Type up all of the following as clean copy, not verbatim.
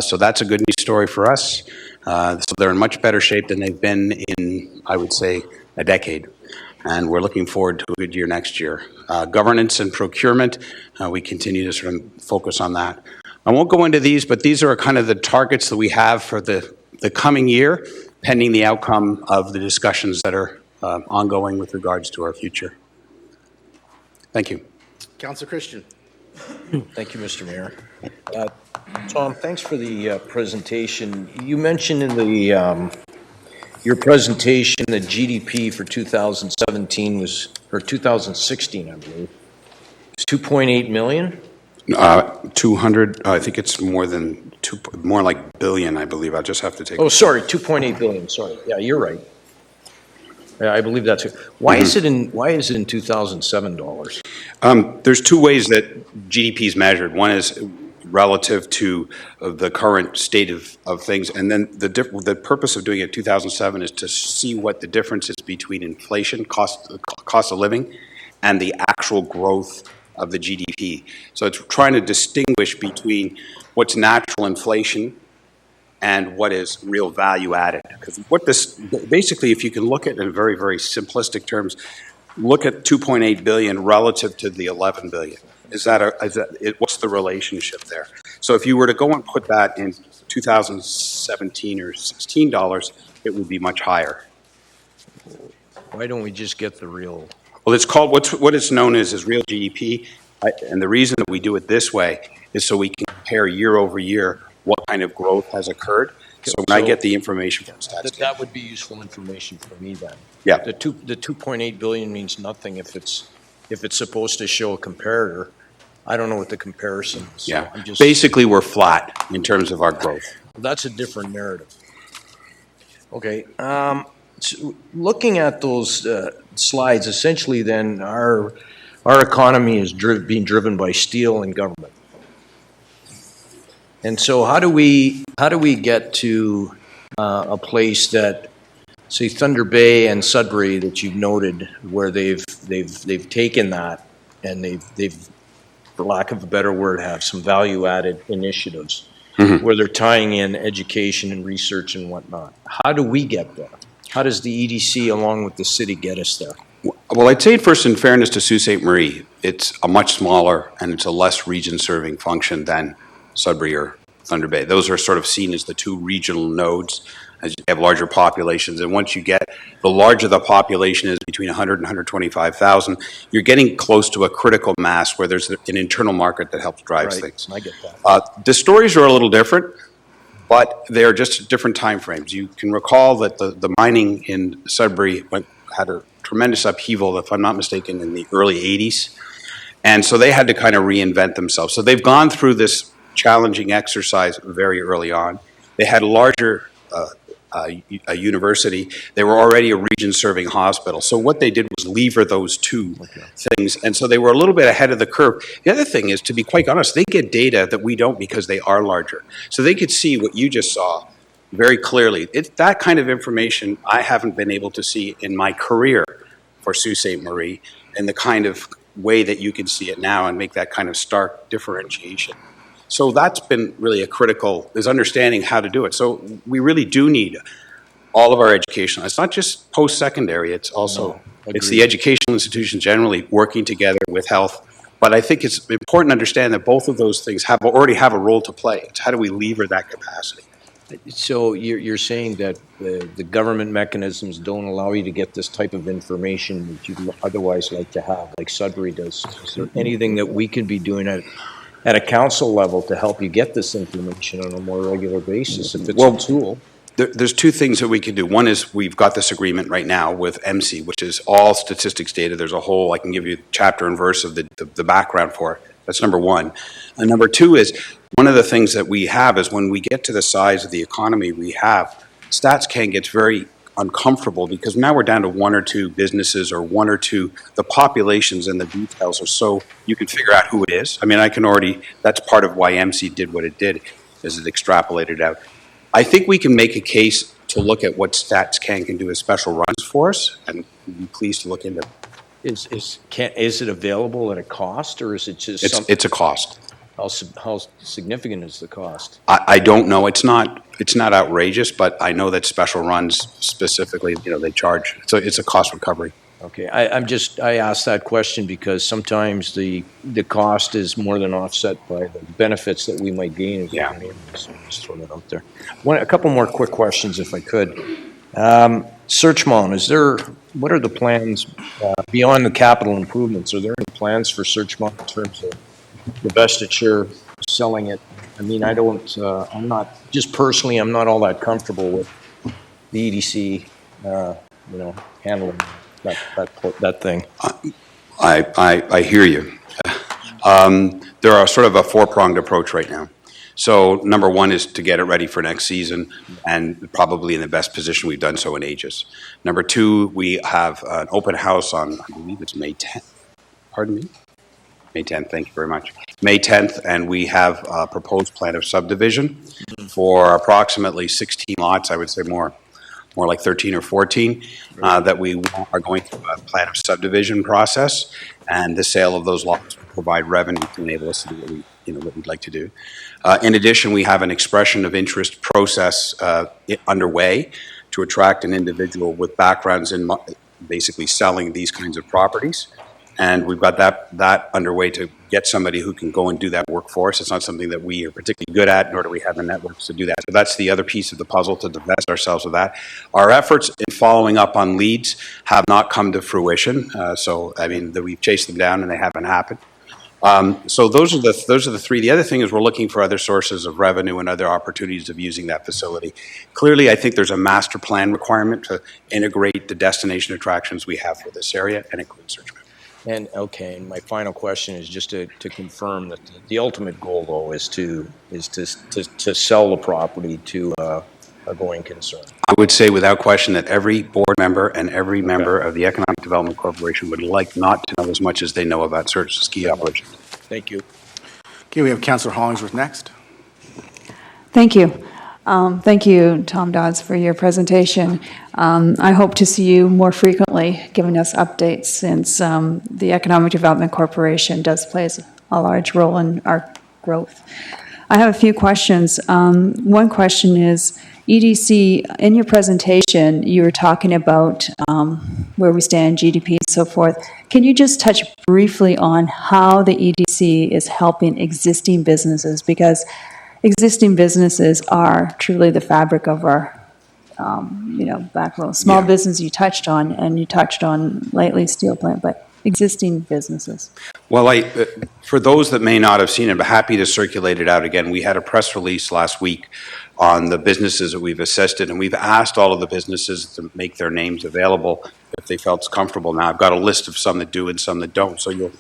So that's a good news story for us. So they're in much better shape than they've been in, I would say, a decade. And we're looking forward to a good year next year. Governance and procurement, we continue to sort of focus on that. I won't go into these, but these are kind of the targets that we have for the coming year, pending the outcome of the discussions that are ongoing with regards to our future. Thank you. Councillor Christian. Thank you, Mr. Mayor. Tom, thanks for the presentation. You mentioned in the your presentation that GDP for 2017 was, or 2016, I believe, was 2.8 million. 200. I think it's more than more like billion. I believe. I'll just have to take. Oh, sorry, 2.8 billion. Sorry. Yeah, you're right. Yeah, I believe that's it. Why is it in 2007 dollars? There's two ways that GDP is measured. One is relative to the current state of things, and then the purpose of doing it 2007 is to see what the difference is between inflation, cost of living, and the actual growth of the GDP. So it's trying to distinguish between what's natural inflation and what is real value added. Because what this, basically, if you can look at it in very, very simplistic terms, look at 2.8 billion relative to the 11 billion. What's the relationship there? So if you were to go and put that in 2017 or 16 dollars, it would be much higher. Why don't we just get the real? Well, it's called, what it's known as real GDP, and the reason that we do it this way is so we can compare year over year what kind of growth has occurred. So when I get the information from Stats, that would be useful information for me then. Yeah. The 2.8 billion means nothing if it's supposed to show a comparator. I don't know what the comparison is. So yeah. Basically, we're flat in terms of our growth. That's a different narrative. Okay. So looking at those slides, essentially, then our economy is being driven by steel and government. And so, how do we get to a place that, say, Thunder Bay and Sudbury that you've noted, where they've taken that and they've, for lack of a better word, have some value-added initiatives where they're tying in education and research and whatnot. How do we get there? How does the EDC, along with the city, get us there? Well, I'd say first, in fairness to Sault Ste. Marie, it's a much smaller and it's a less region-serving function than Sudbury or Thunder Bay. Those are sort of seen as the two regional nodes, as you have larger populations. And once you get, the larger the population is, between 100 and 125,000, you're getting close to a critical mass where there's an internal market that helps drive things. I get that. The stories are a little different, but they're just different time frames. You can recall that the mining in Sudbury had a tremendous upheaval, if I'm not mistaken, in the early 80s. And so they had to kind of reinvent themselves. So they've gone through this challenging exercise very early on. They had a larger a university. They were already a region-serving hospital. So what they did was lever those two things. And so they were a little bit ahead of the curve. The other thing is, to be quite honest, they get data that we don't because they are larger. So they could see what you just saw very clearly. It's that kind of information I haven't been able to see in my career for Sault Ste. Marie, and the kind of way that you can see it now and make that kind of stark differentiation. So that's been really a critical, is understanding how to do it. So we really do need all of our education. It's not just post-secondary, it's also, it's the educational institutions generally working together with health. But I think it's important to understand that both of those things already have a role to play. It's how do we lever that capacity? So you're saying that the government mechanisms don't allow you to get this type of information that you'd otherwise like to have, like Sudbury does. Is there anything that we could be doing at a council level to help you get this information on a more regular basis, if it's a tool? There's two things that we can do. One is we've got this agreement right now with MC, which is all statistics data. There's a whole, I can give you chapter and verse of the background for it. That's number one. And number two is, one of the things that we have is when we get to the size of the economy we have, StatsCan gets very uncomfortable because now we're down to one or two businesses or one or two, the populations and the details are so, you can figure out who it is. I mean, that's part of why MC did what it did, is it extrapolated out. I think we can make a case to look at what StatsCan can do as special runs for us, and we'd be pleased to look into it. Is it available at a cost, or is it just it's a cost. How significant is the cost? I don't know. It's not outrageous, but I know that special runs specifically, they charge. So it's a cost recovery. Okay, I asked that question because sometimes the cost is more than offset by the benefits that we might gain as a community. So just throw that out there. A couple more quick questions, if I could. Searchmont, what are the plans beyond the capital improvements? Are there any plans for Searchmont in terms of divestiture, selling it? I mean, I'm not, just personally, I'm not all that comfortable with the EDC, handling that thing. I hear you. There are sort of a four-pronged approach right now. So number one is to get it ready for next season and probably in the best position we've done so in ages. Number two, we have an open house on, I believe it's May 10th. Pardon me? May 10th, thank you very much. May 10th, and we have a proposed plan of subdivision for approximately 16 lots, I would say more like 13 or 14, that we are going through a plan of subdivision process, and the sale of those lots will provide revenue to enable us to do what we'd like to do. In addition, we have an expression of interest process underway to attract an individual with backgrounds in basically selling these kinds of properties. And we've got that underway to get somebody who can go and do that work for us. It's not something that we are particularly good at, nor do we have the networks to do that. So that's the other piece of the puzzle, to divest ourselves of that. Our efforts in following up on leads have not come to fruition. We've chased them down and they haven't happened. So those are the three. The other thing is we're looking for other sources of revenue and other opportunities of using that facility. Clearly, I think there's a master plan requirement to integrate the destination attractions we have for this area and include Searchmont. And my final question is just to confirm that the ultimate goal, though, is to sell the property to a going concern. I would say without question that every board member and every member of the Economic Development Corporation would like not to know as much as they know about ski operations. Thank you. Okay, we have Councillor Hollingsworth next. Thank you. Thank you, Tom Dodds, for your presentation. I hope to see you more frequently giving us updates, since the Economic Development Corporation does play a large role in our growth. I have a few questions. One question is, EDC, in your presentation, you were talking about where we stand, GDP and so forth. Can you just touch briefly on how the EDC is helping existing businesses? Because existing businesses are truly the fabric of our, backbone. Small business you touched on, and you touched on lately steel plant, but existing businesses. Well, for those that may not have seen it, I'm happy to circulate it out again. We had a press release last week on the businesses that we've assisted, and we've asked all of the businesses to make their names available if they felt comfortable. Now, I've got a list of some that do and some that don't, so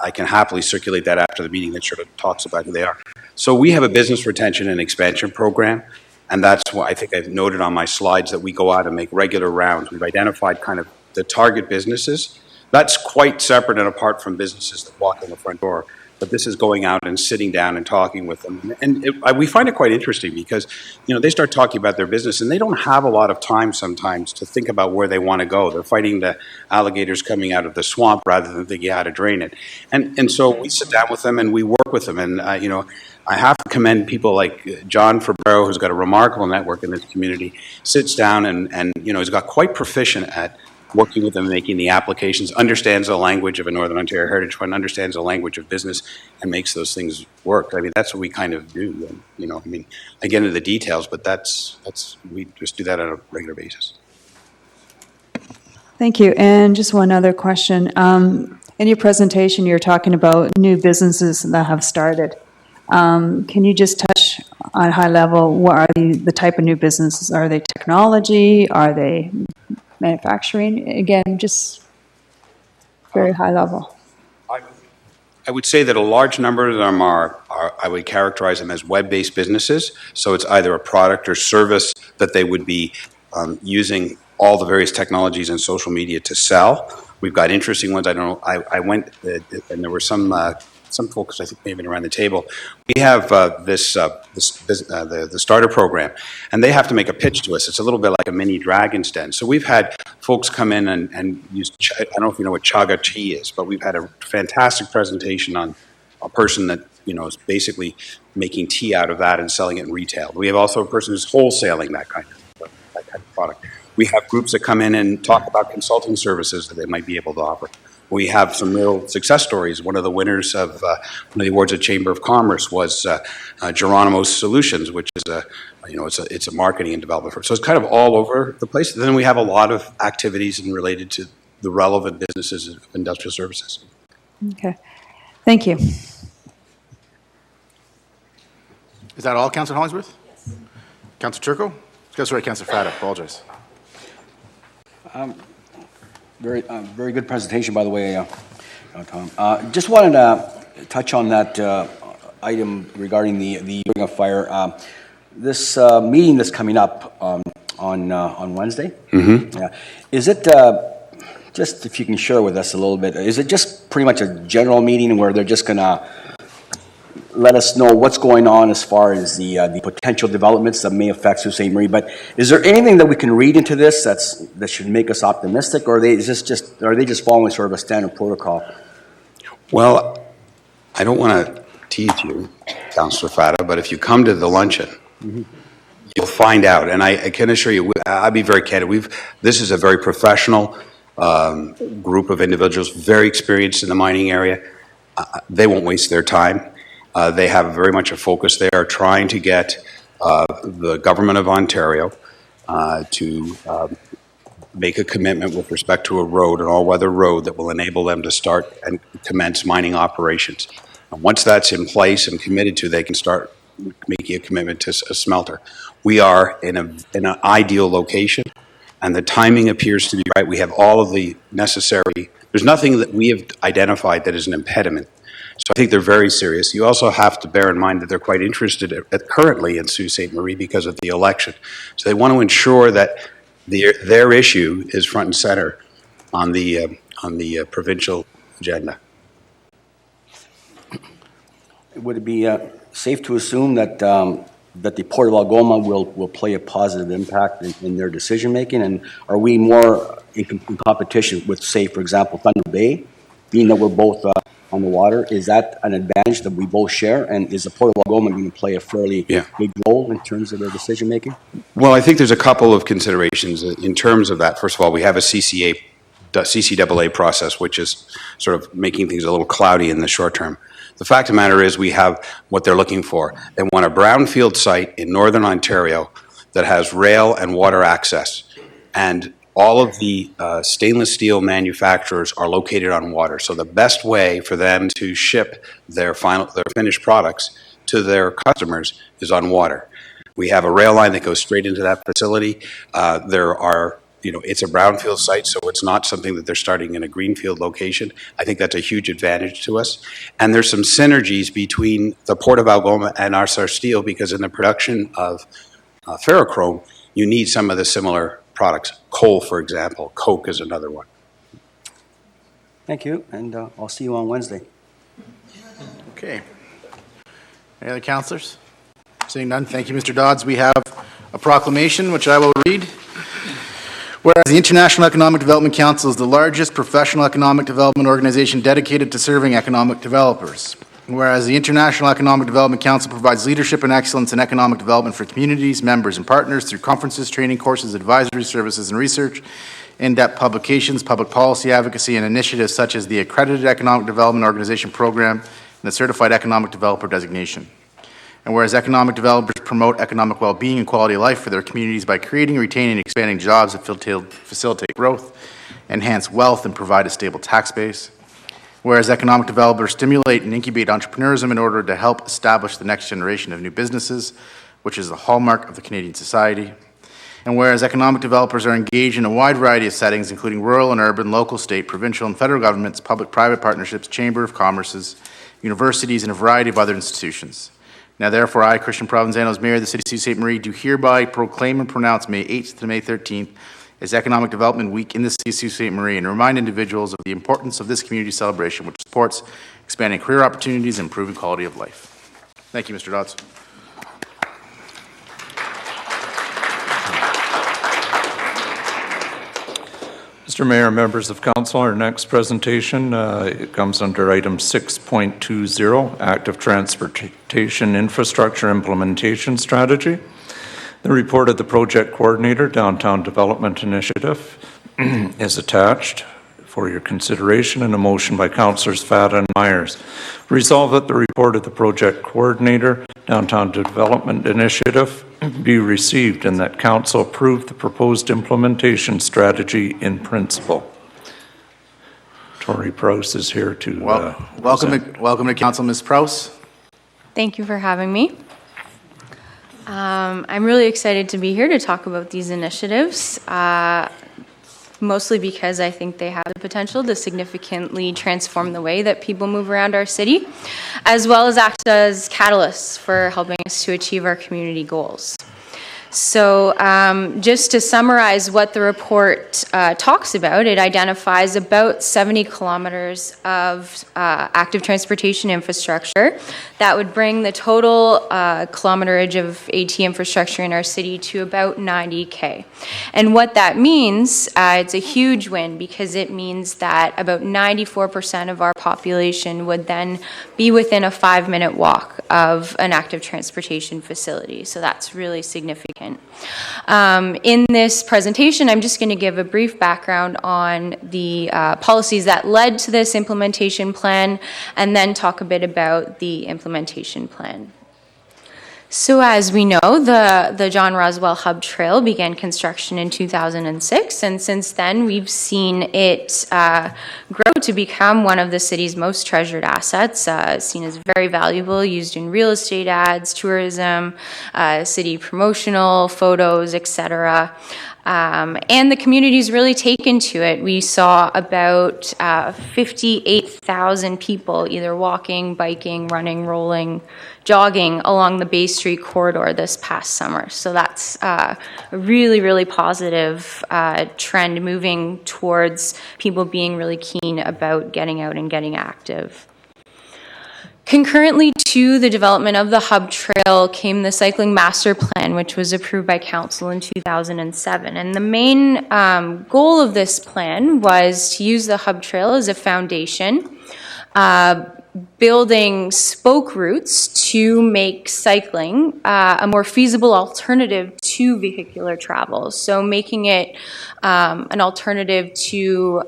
I can happily circulate that after the meeting that sort of talks about who they are. So we have a business retention and expansion program, and that's what I think I've noted on my slides, that we go out and make regular rounds. We've identified kind of the target businesses. That's quite separate and apart from businesses that walk in the front door. But this is going out and sitting down and talking with them. And we find it quite interesting because, they start talking about their business and they don't have a lot of time sometimes to think about where they want to go. They're fighting the alligators coming out of the swamp rather than thinking how to drain it. And so we sit down with them and we work with them. And, I have to commend people like John Fabrero, who's got a remarkable network in this community, sits down and he's got quite proficient at working with them, making the applications, understands the language of a Northern Ontario Heritage Fund, understands the language of business, and makes those things work. I mean, that's what we kind of do. I get into the details, but we just do that on a regular basis. Thank you. And just one other question. In your presentation, you're talking about new businesses that have started. Can you just touch on a high level, what are the type of new businesses? Are they technology? Are they manufacturing? Again, just very high level. I would say that a large number of them are I would characterize them as web-based businesses. So it's either a product or service that they would be using all the various technologies and social media to sell. We've got interesting ones. I don't know. I went and there were some folks I think maybe around the table. We have the starter program, and they have to make a pitch to us. It's a little bit like a mini Dragon's Den. So we've had folks come in and use. I don't know if you know what chaga tea is, but we've had a fantastic presentation on a person that, is basically making tea out of that and selling it in retail. We have also a person who's wholesaling that kind of product. We have groups that come in and talk about consulting services that they might be able to offer. We have some real success stories. One of the winners of one of the awards at Chamber of Commerce was Geronimo's Solutions, which is it's a marketing and development firm. So it's kind of all over the place. Then we have a lot of activities related to the relevant businesses of industrial services. Okay. Thank you. Is that all, Councillor Hollingsworth? Yes. Councillor Turco? Sorry, Councillor Fata, apologize. Very good presentation, by the way, Tom. Just wanted to touch on that item regarding the Ring of Fire. This meeting that's coming up on Wednesday. Mm-hmm. Yeah. Is it just if you can share with us a little bit? Is it just pretty much a general meeting where they're just going to let us know what's going on as far as the potential developments that may affect Sault Ste. Marie? But is there anything that we can read into this that should make us optimistic, or are they just following sort of a standard protocol? Well, I don't want to tease you, Councillor Fata, but if you come to the luncheon, mm-hmm. you'll find out. And I can assure you, I'll be very candid. This is a very professional group of individuals, very experienced in the mining area. They won't waste their time. They have very much a focus. They are trying to get the government of Ontario to make a commitment with respect to a road, an all-weather road that will enable them to start and commence mining operations. And once that's in place and committed to, they can start making a commitment to a smelter. We are in an ideal location, and the timing appears to be right. We have all of the necessary. There's nothing that we have identified that is an impediment. So I think they're very serious. You also have to bear in mind that they're quite interested currently in Sault Ste. Marie because of the election. So they want to ensure that their issue is front and center on the provincial agenda. Would it be safe to assume that the Port of Algoma will play a positive impact in their decision making? And are we more in competition with, say, for example, Thunder Bay, being that we're both on the water? Is that an advantage that we both share? And is the Port of Algoma going to play a fairly big role in terms of their decision making? Well, I think there's a couple of considerations in terms of that. First of all, we have a CCAA process, which is sort of making things a little cloudy in the short term. The fact of the matter is we have what they're looking for. They want a brownfield site in northern Ontario that has rail and water access. And all of the stainless steel manufacturers are located on water. So the best way for them to ship their finished products to their customers is on water. We have a rail line that goes straight into that facility. It's a brownfield site, so it's not something that they're starting in a greenfield location. I think that's a huge advantage to us. And there's some synergies between the Port of Algoma and our Sault Ste. Because in the production of ferrochrome, you need some of the similar products. Coal, for example. Coke is another one. Thank you, and I'll see you on Wednesday. Okay. Any other councillors? Seeing none, thank you, Mr. Dodds. We have a proclamation, which I will read. Whereas the International Economic Development Council is the largest professional economic development organization dedicated to serving economic developers. Whereas the International Economic Development Council provides leadership and excellence in economic development for communities, members, and partners through conferences, training courses, advisory services, and research, in-depth publications, public policy advocacy, and initiatives such as the Accredited Economic Development Organization Program and the Certified Economic Developer designation. And whereas economic developers promote economic well-being and quality of life for their communities by creating, retaining, and expanding jobs that facilitate growth, enhance wealth, and provide a stable tax base. Whereas economic developers stimulate and incubate entrepreneurism in order to help establish the next generation of new businesses, which is the hallmark of the Canadian society. And whereas economic developers are engaged in a wide variety of settings, including rural and urban, local, state, provincial, and federal governments, public-private partnerships, Chamber of Commerce's, universities, and a variety of other institutions. Now, therefore, I, Christian Provenzano, as Mayor of the City of Sault Ste. Marie, do hereby proclaim and pronounce May 8th to May 13th as Economic Development Week in the City of Sault Ste. Marie, and remind individuals of the importance of this community celebration, which supports expanding career opportunities and improving quality of life. Thank you, Mr. Dodds. Mr. Mayor, members of council, our next presentation, it comes under item 6.20, Active Transportation Infrastructure Implementation Strategy. The report of the project coordinator, Downtown Development Initiative, is attached for your consideration, and a motion by Councillors Fata and Myers. Resolved that the report of the project coordinator, Downtown Development Initiative, be received and that council approve the proposed implementation strategy in principle. Tori Prowse is here to welcome to council, Ms. Prowse. Thank you for having me. I'm really excited to be here to talk about these initiatives, mostly because I think they have the potential to significantly transform the way that people move around our city, as well as act as catalysts for helping us to achieve our community goals. So just to summarize what the report talks about, it identifies about 70 kilometers of active transportation infrastructure that would bring the total kilometerage of AT infrastructure in our city to about 90K. And what that means, it's a huge win because it means that about 94% of our population would then be within a 5-minute walk of an active transportation facility. So that's really significant. In this presentation, I'm just going to give a brief background on the policies that led to this implementation plan, and then talk a bit about the implementation plan. So as we know, the John Roswell Hub Trail began construction in 2006, and since then we've seen it grow to become one of the city's most treasured assets, seen as very valuable, used in real estate ads, tourism, city promotional, photos, etc. And the community's really taken to it. We saw about 58,000 people either walking, biking, running, rolling, jogging along the Bay Street corridor this past summer. So that's a really, really positive trend moving towards people being really keen about getting out and getting active. Concurrently to the development of the Hub Trail came the Cycling Master Plan, which was approved by Council in 2007. And the main goal of this plan was to use the Hub Trail as a foundation, building spoke routes to make cycling a more feasible alternative to vehicular travel. So making it an alternative to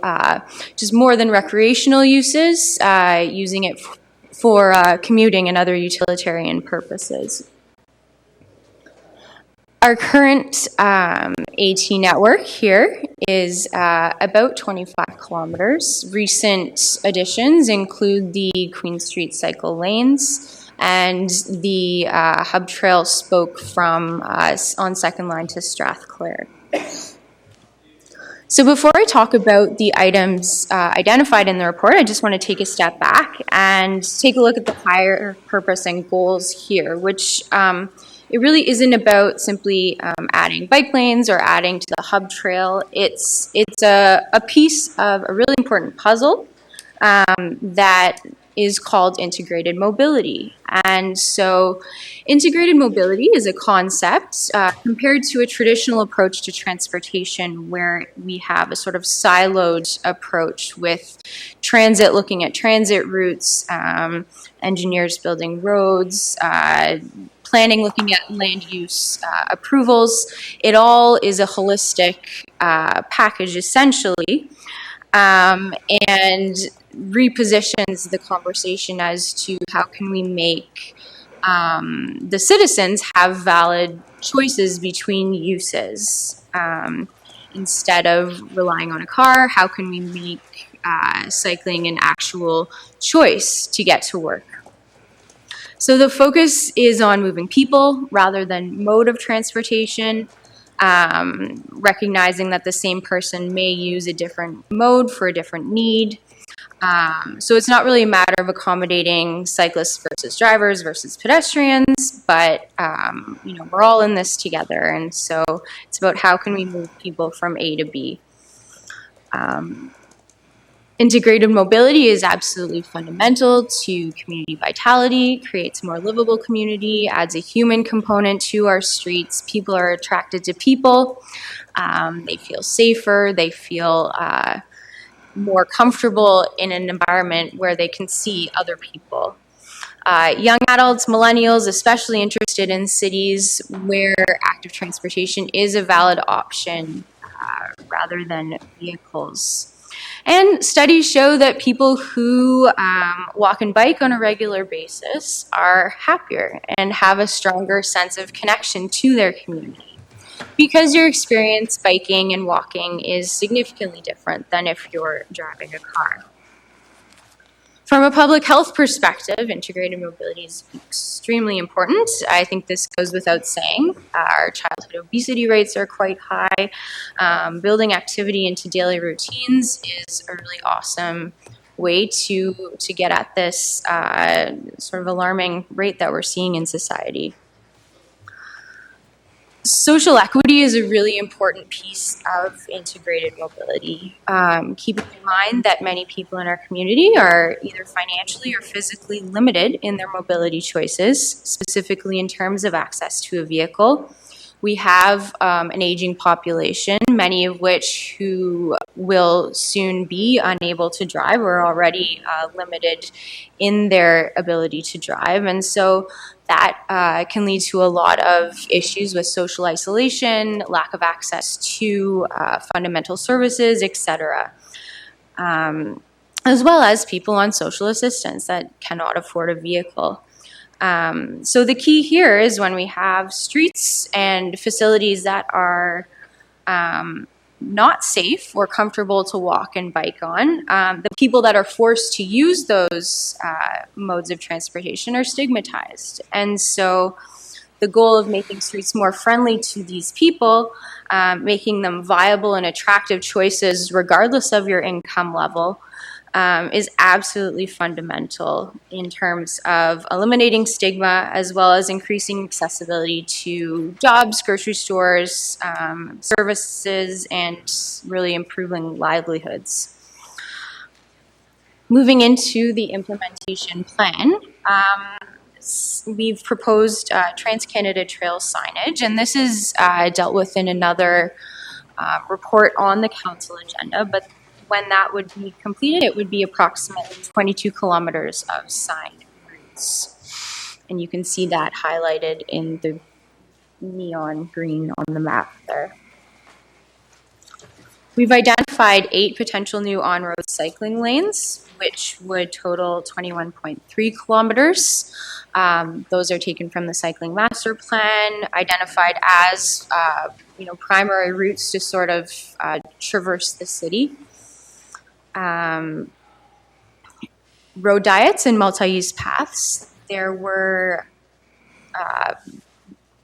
just more than recreational uses, using it for commuting and other utilitarian purposes. Our current AT network here is about 25 kilometers. Recent additions include the Queen Street cycle lanes and the Hub Trail spoke from on Second Line to Strathclair. So before I talk about the items identified in the report, I just want to take a step back and take a look at the higher purpose and goals here, which it really isn't about simply adding bike lanes or adding to the Hub Trail. It's a piece of a really important puzzle that is called integrated mobility. And so integrated mobility is a concept compared to a traditional approach to transportation where we have a sort of siloed approach with transit looking at transit routes, engineers building roads, planning looking at land use approvals. It all is a holistic package essentially, and repositions the conversation as to how can we make the citizens have valid choices between uses. Instead of relying on a car, how can we make cycling an actual choice to get to work? So the focus is on moving people rather than mode of transportation, recognizing that the same person may use a different mode for a different need. So it's not really a matter of accommodating cyclists versus drivers versus pedestrians, but we're all in this together, and so it's about how can we move people from A to B. Integrated mobility is absolutely fundamental to community vitality, creates a more livable community, adds a human component to our streets. People are attracted to people. They feel safer. They feel more comfortable in an environment where they can see other people. Young adults, millennials, especially interested in cities where active transportation is a valid option rather than vehicles. And studies show that people who walk and bike on a regular basis are happier and have a stronger sense of connection to their community, because your experience biking and walking is significantly different than if you're driving a car. From a public health perspective, integrated mobility is extremely important. I think this goes without saying. Our childhood obesity rates are quite high. Building activity into daily routines is a really awesome way to get at this sort of alarming rate that we're seeing in society. Social equity is a really important piece of integrated mobility. Keeping in mind that many people in our community are either financially or physically limited in their mobility choices, specifically in terms of access to a vehicle. We have an aging population, many of which who will soon be unable to drive or are already limited in their ability to drive. And so that can lead to a lot of issues with social isolation, lack of access to fundamental services, etc., as well as people on social assistance that cannot afford a vehicle. So the key here is when we have streets and facilities that are not safe or comfortable to walk and bike on, the people that are forced to use those modes of transportation are stigmatized. And so the goal of making streets more friendly to these people, making them viable and attractive choices regardless of your income level, is absolutely fundamental in terms of eliminating stigma as well as increasing accessibility to jobs, grocery stores, services, and really improving livelihoods. Moving into the implementation plan, we've proposed Trans-Canada Trail signage, and this is dealt with in another report on the council agenda, but when that would be completed, it would be approximately 22 kilometers of sign routes. And you can see that highlighted in the neon green on the map there. We've identified 8 potential new on-road cycling lanes, which would total 21.3 kilometers. Those are taken from the cycling master plan, identified as primary routes to sort of traverse the city. Road diets and multi-use paths. There were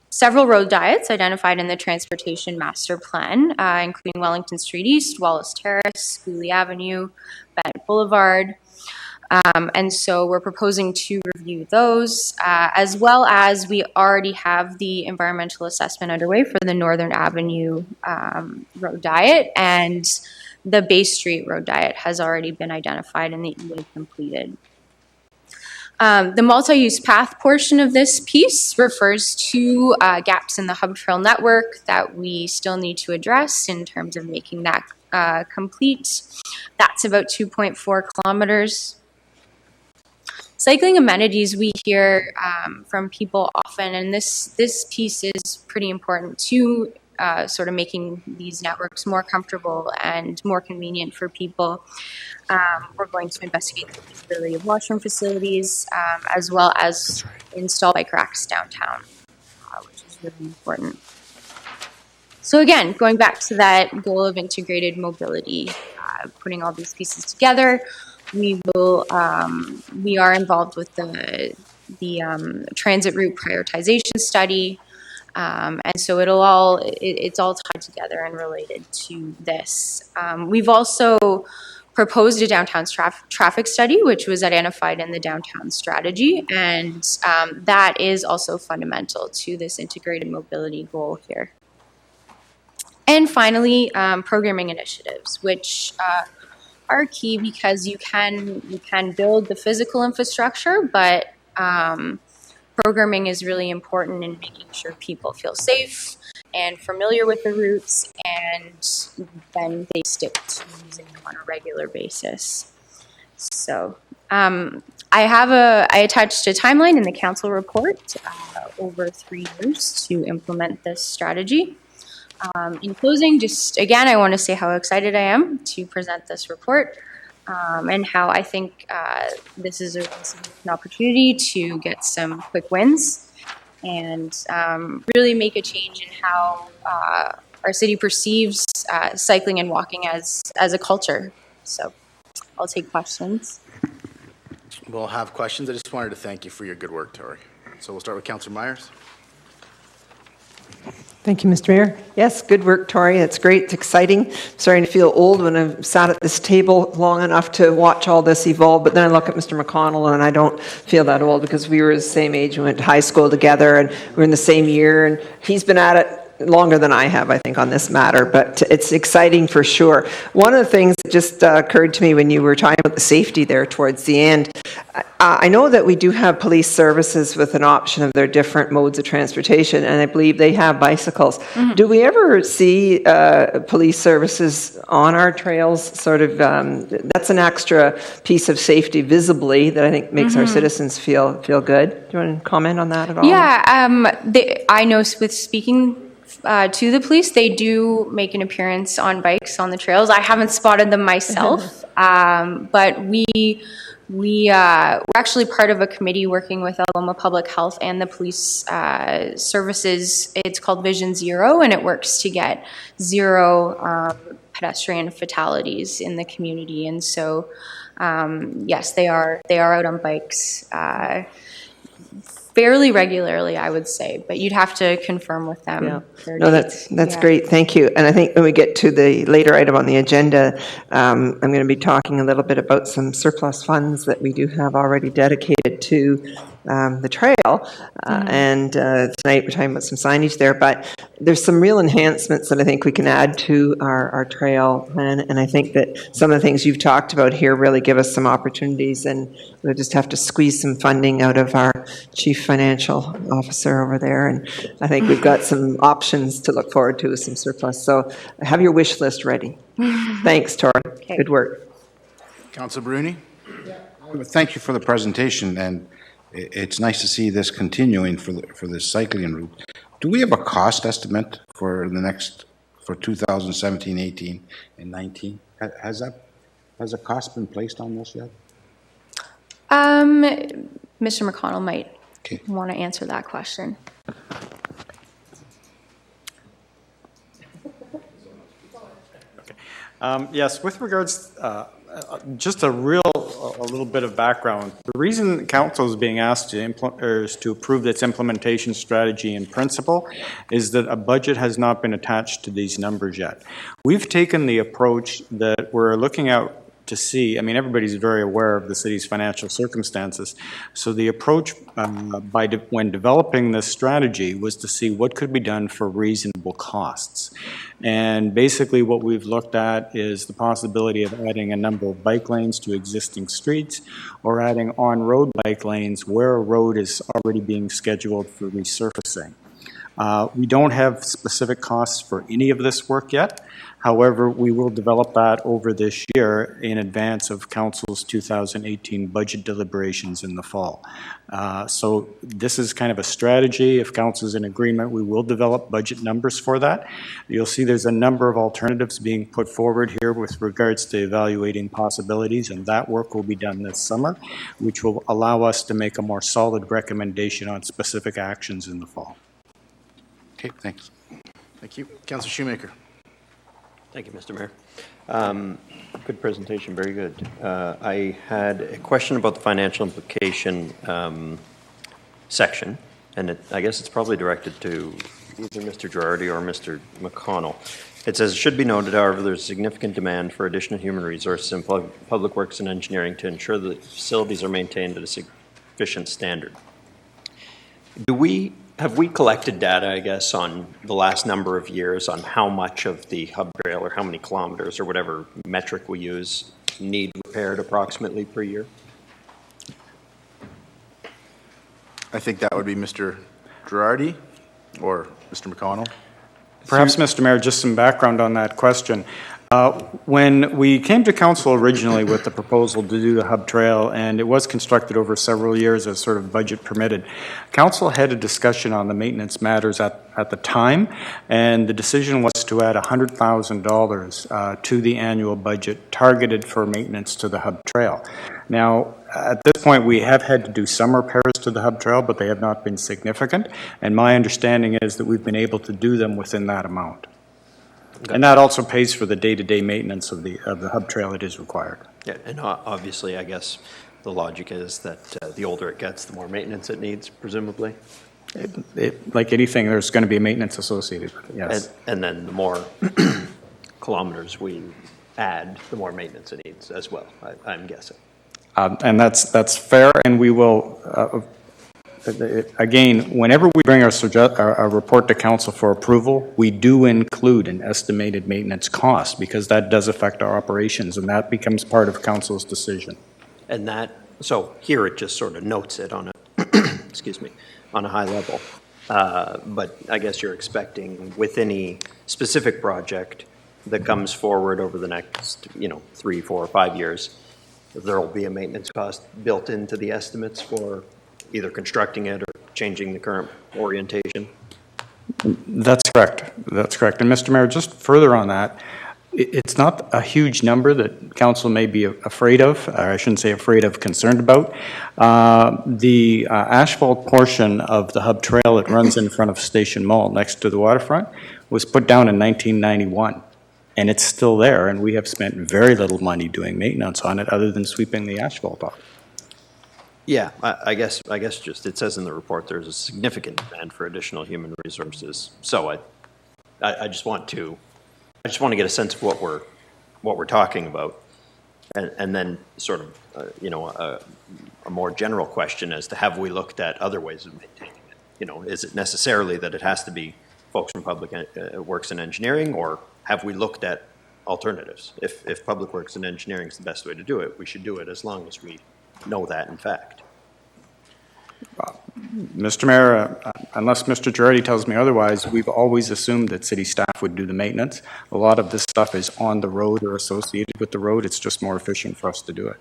several road diets identified in the Transportation Master Plan, including Wellington Street East, Wallace Terrace, Cooley Avenue, Bennett Boulevard. And so we're proposing to review those, as well as we already have the environmental assessment underway for the Northern Avenue road diet, and the Bay Street road diet has already been identified and the EA completed. The multi-use path portion of this piece refers to gaps in the hub trail network that we still need to address in terms of making that complete. That's about 2.4 kilometers. Cycling amenities we hear from people often, and this piece is pretty important too, sort of making these networks more comfortable and more convenient for people. We're going to investigate the feasibility of washroom facilities, as well as install bike racks downtown, which is really important. So again, going back to that goal of integrated mobility, putting all these pieces together, we are involved with the transit route prioritization study. And so it's all tied together and related to this. We've also proposed a downtown traffic study, which was identified in the downtown strategy, and that is also fundamental to this integrated mobility goal here. And finally, programming initiatives, which are key because you can build the physical infrastructure, but programming is really important in making sure people feel safe and familiar with the routes, and then they stick to using them on a regular basis. So I attached a timeline in the council report over 3 years to implement this strategy. In closing, just again, I want to say how excited I am to present this report and how I think this is a really significant opportunity to get some quick wins and really make a change in how our city perceives cycling and walking as a culture. So I'll take questions. We'll have questions. I just wanted to thank you for your good work, Tori. So we'll start with Councillor Myers. Thank you, Mr. Mayor. Yes, good work, Tori. It's great. It's exciting. I'm starting to feel old when I've sat at this table long enough to watch all this evolve. But then I look at Mr. McConnell and I don't feel that old because we were the same age. We went to high school together and we were in the same year. And he's been at it longer than I have, I think, on this matter, but it's exciting for sure. One of the things that just occurred to me when you were talking about the safety there towards the end, I know that we do have police services with an option of their different modes of transportation, and I believe they have bicycles. Mm-hmm. Do we ever see police services on our trails? Sort of, that's an extra piece of safety visibly that I think makes our citizens feel good. Do you want to comment on that at all? Yeah, I know with speaking to the police, they do make an appearance on bikes on the trails. I haven't spotted them myself, but we're actually part of a committee working with Algoma Public Health and the police services. It's called Vision Zero, and it works to get zero pedestrian fatalities in the community. And so, yes, they are out on bikes fairly regularly, I would say, but you'd have to confirm with them. Yeah. No, that's great. Thank you. And I think when we get to the later item on the agenda, I'm going to be talking a little bit about some surplus funds that we do have already dedicated to the trail. And tonight we're talking about some signage there, but there's some real enhancements that I think we can add to our trail plan. And I think that some of the things you've talked about here really give us some opportunities, and we'll just have to squeeze some funding out of our chief financial officer over there. And I think we've got some options to look forward to with some surplus. So have your wish list ready. Thanks, Tori. Okay. Good work. Councillor Bruni. Thank you for the presentation, and it's nice to see this continuing for this cycling route. Do we have a cost estimate for 2017, 18, and 19? Has a cost been placed on this yet? Mr. McConnell might want to answer that question. Yes, with regards, just a little bit of background. The reason council is being asked to approve its implementation strategy in principle is that a budget has not been attached to these numbers yet. We've taken the approach that we're looking out to see, I mean, everybody's very aware of the city's financial circumstances. So the approach when developing this strategy was to see what could be done for reasonable costs. And basically what we've looked at is the possibility of adding a number of bike lanes to existing streets, or adding on-road bike lanes where a road is already being scheduled for resurfacing. We don't have specific costs for any of this work yet. However, we will develop that over this year in advance of Council's 2018 budget deliberations in the fall. So this is kind of a strategy. If Council's in agreement, we will develop budget numbers for that. You'll see there's a number of alternatives being put forward here with regards to evaluating possibilities, and that work will be done this summer, which will allow us to make a more solid recommendation on specific actions in the fall. Okay, thanks. Thank you. Councillor Shoemaker. Thank you, Mr. Mayor. Good presentation, very good. I had a question about the financial implication section, and I guess it's probably directed to either Mr. Girardi or Mr. McConnell. It says, it should be noted, however, there's significant demand for additional human resources in public works and engineering to ensure that facilities are maintained at a sufficient standard. Have we collected data, I guess, on the last number of years on how much of the hub trail, or how many kilometers, or whatever metric we use, need repaired approximately per year? I think that would be Mr. Girardi or Mr. McConnell. Perhaps, Mr. Mayor, just some background on that question. When we came to council originally with the proposal to do the hub trail, and it was constructed over several years as sort of budget permitted, council had a discussion on the maintenance matters at the time, and the decision was to add $100,000 to the annual budget targeted for maintenance to the hub trail. Now, at this point, we have had to do some repairs to the hub trail, but they have not been significant, and my understanding is that we've been able to do them within that amount. And that also pays for the day-to-day maintenance of the hub trail that is required. Yeah, and obviously, I guess the logic is that the older it gets, the more maintenance it needs, presumably. Like anything, there's going to be maintenance associated with it, yes. And then the more kilometers we add, the more maintenance it needs as well, I'm guessing. And that's fair, and we will, again, whenever we bring our report to council for approval, we do include an estimated maintenance cost, because that does affect our operations, and that becomes part of council's decision. And that, so here it just sort of notes it on a, excuse me, on a high level. But I guess you're expecting with any specific project that comes forward over the next, 3, 4, or 5 years, there will be a maintenance cost built into the estimates for either constructing it or changing the current orientation? That's correct. That's correct. And Mr. Mayor, just further on that, it's not a huge number that council may be afraid of, or I shouldn't say afraid of, concerned about. The asphalt portion of the hub trail that runs in front of Station Mall next to the waterfront was put down in 1991. And it's still there, and we have spent very little money doing maintenance on it other than sweeping the asphalt off. Yeah, I guess just, it says in the report there's a significant demand for additional human resources. So I just want to get a sense of what we're talking about. And then sort of, a more general question as to have we looked at other ways of maintaining it? Is it necessarily that it has to be folks from Public Works and Engineering, or have we looked at alternatives? If Public Works and Engineering is the best way to do it, we should do it as long as we know that in fact. Mr. Mayor, unless Mr. Girardi tells me otherwise, we've always assumed that city staff would do the maintenance. A lot of this stuff is on the road or associated with the road. It's just more efficient for us to do it.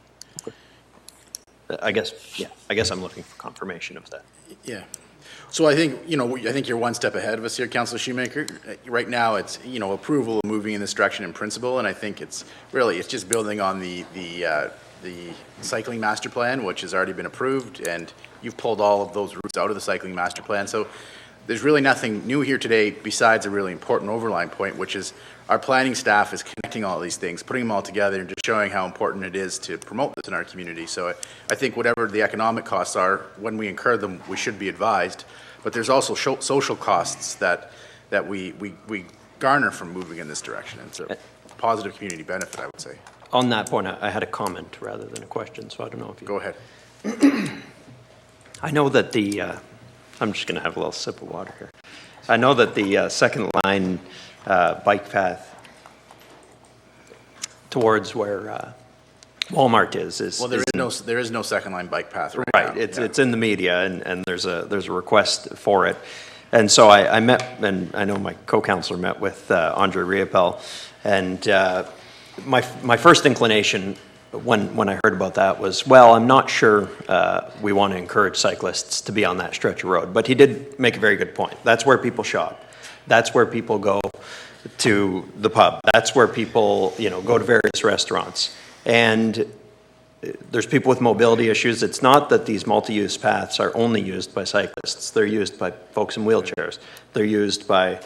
I guess I'm looking for confirmation of that. Yeah. So I think, I think you're one step ahead of us here, Councilor Shoemaker. Right now, it's, approval of moving in this direction in principle, and I think it's just building on the cycling master plan, which has already been approved, and you've pulled all of those routes out of the cycling master plan. So there's really nothing new here today besides a really important overline point, which is our planning staff is connecting all these things, putting them all together, and just showing how important it is to promote this in our community. So I think whatever the economic costs are, when we incur them, we should be advised. But there's also social costs that we garner from moving in this direction. It's a positive community benefit, I would say. On that point, I had a comment rather than a question, so I don't know if you... Go ahead. I know that I'm just going to have a little sip of water here. I know that the second line bike path towards where Walmart is well, there is no second line bike path right now. It's in the media, and there's a request for it. And so I met, and I know my co-councilor met with Andre Riopel, and my first inclination when I heard about that was, well, I'm not sure we want to encourage cyclists to be on that stretch of road. But he did make a very good point. That's where people shop. That's where people go to the pub. That's where people, go to various restaurants. And there's people with mobility issues. It's not that these multi-use paths are only used by cyclists. They're used by folks in wheelchairs. They're used by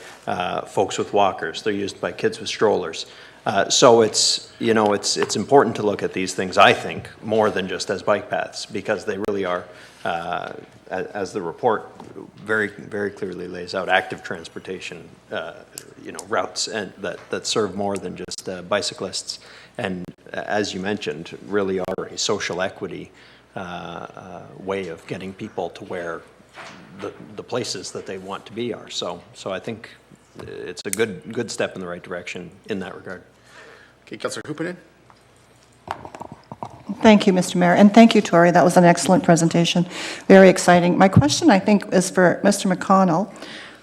folks with walkers. They're used by kids with strollers. So it's important to look at these things, I think, more than just as bike paths, because they really are, as the report very, very clearly lays out, active transportation, routes and that serve more than just bicyclists. And as you mentioned, really are a social equity way of getting people to where the places that they want to be are. So I think it's a good step in the right direction in that regard. Okay, Councillor Hupinen. Thank you, Mr. Mayor, and thank you, Tori. That was an excellent presentation. Very exciting. My question, I think, is for Mr. McConnell.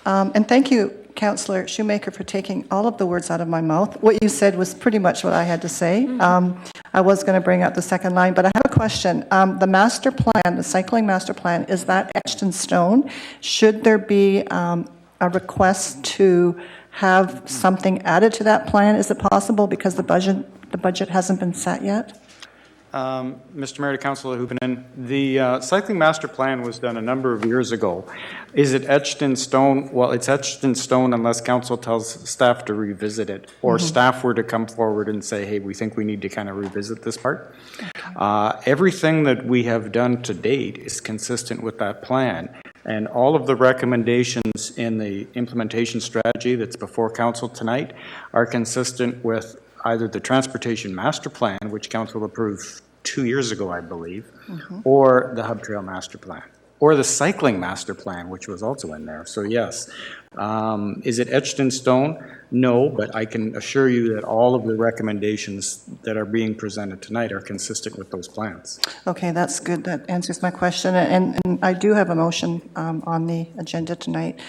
And thank you, Councillor Shoemaker, for taking all of the words out of my mouth. What you said was pretty much what I had to say. I was going to bring up the second line, but I have a question. The master plan, the cycling master plan, is that etched in stone? Should there be a request to have something added to that plan? Is it possible because the budget hasn't been set yet? Mr. Mayor, to Councillor Hupenin, the cycling master plan was done a number of years ago. Is it etched in stone? Well, it's etched in stone unless council tells staff to revisit it, or staff were to come forward and say, hey, we think we need to kind of revisit this part. Everything that we have done to date is consistent with that plan. And all of the recommendations in the implementation strategy that's before council tonight are consistent with either the transportation master plan, which council approved 2 years ago, I believe, or the hub trail master plan, or the cycling master plan, which was also in there. So yes, is it etched in stone? No, but I can assure you that all of the recommendations that are being presented tonight are consistent with those plans. Okay, that's good. That answers my question. And I do have a motion on the agenda tonight,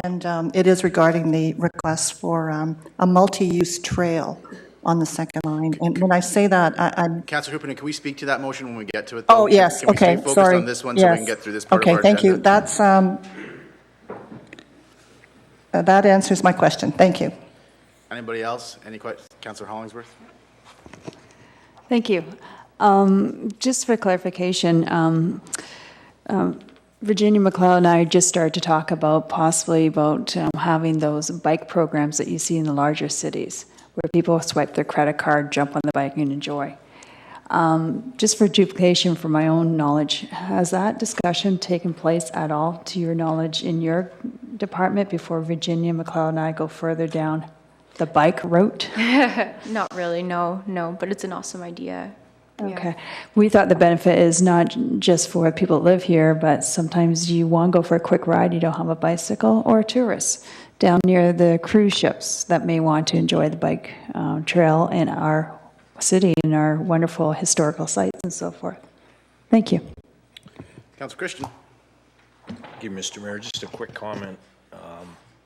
and it is regarding the request for a multi-use trail on the second line. And when I say that, I'm... Councillor Hooperman, can we speak to that motion when we get to it? Oh, yes, can we okay, stay focused sorry. on this one so we can get through this part of Okay, our thank you. agenda? That's, that answers my question. Thank you. Anybody else? Any questions? Councillor Hollingsworth? Thank you. Just for clarification, Virginia McLeod and I just started to talk about possibly about having those bike programs that you see in the larger cities, where people swipe their credit card, jump on the bike, and enjoy. Just for duplication, for my own knowledge, has that discussion taken place at all, to your knowledge, in your department before Virginia McLeod and I go further down the bike route? Not really, no, but it's an awesome idea. Okay. We thought the benefit is not just for people that live here, but sometimes you want to go for a quick ride, you don't have a bicycle, or tourists down near the cruise ships that may want to enjoy the bike trail in our city and our wonderful historical sites and so forth. Thank you. Councillor Christian? Thank you, Mr. Mayor. Just a quick comment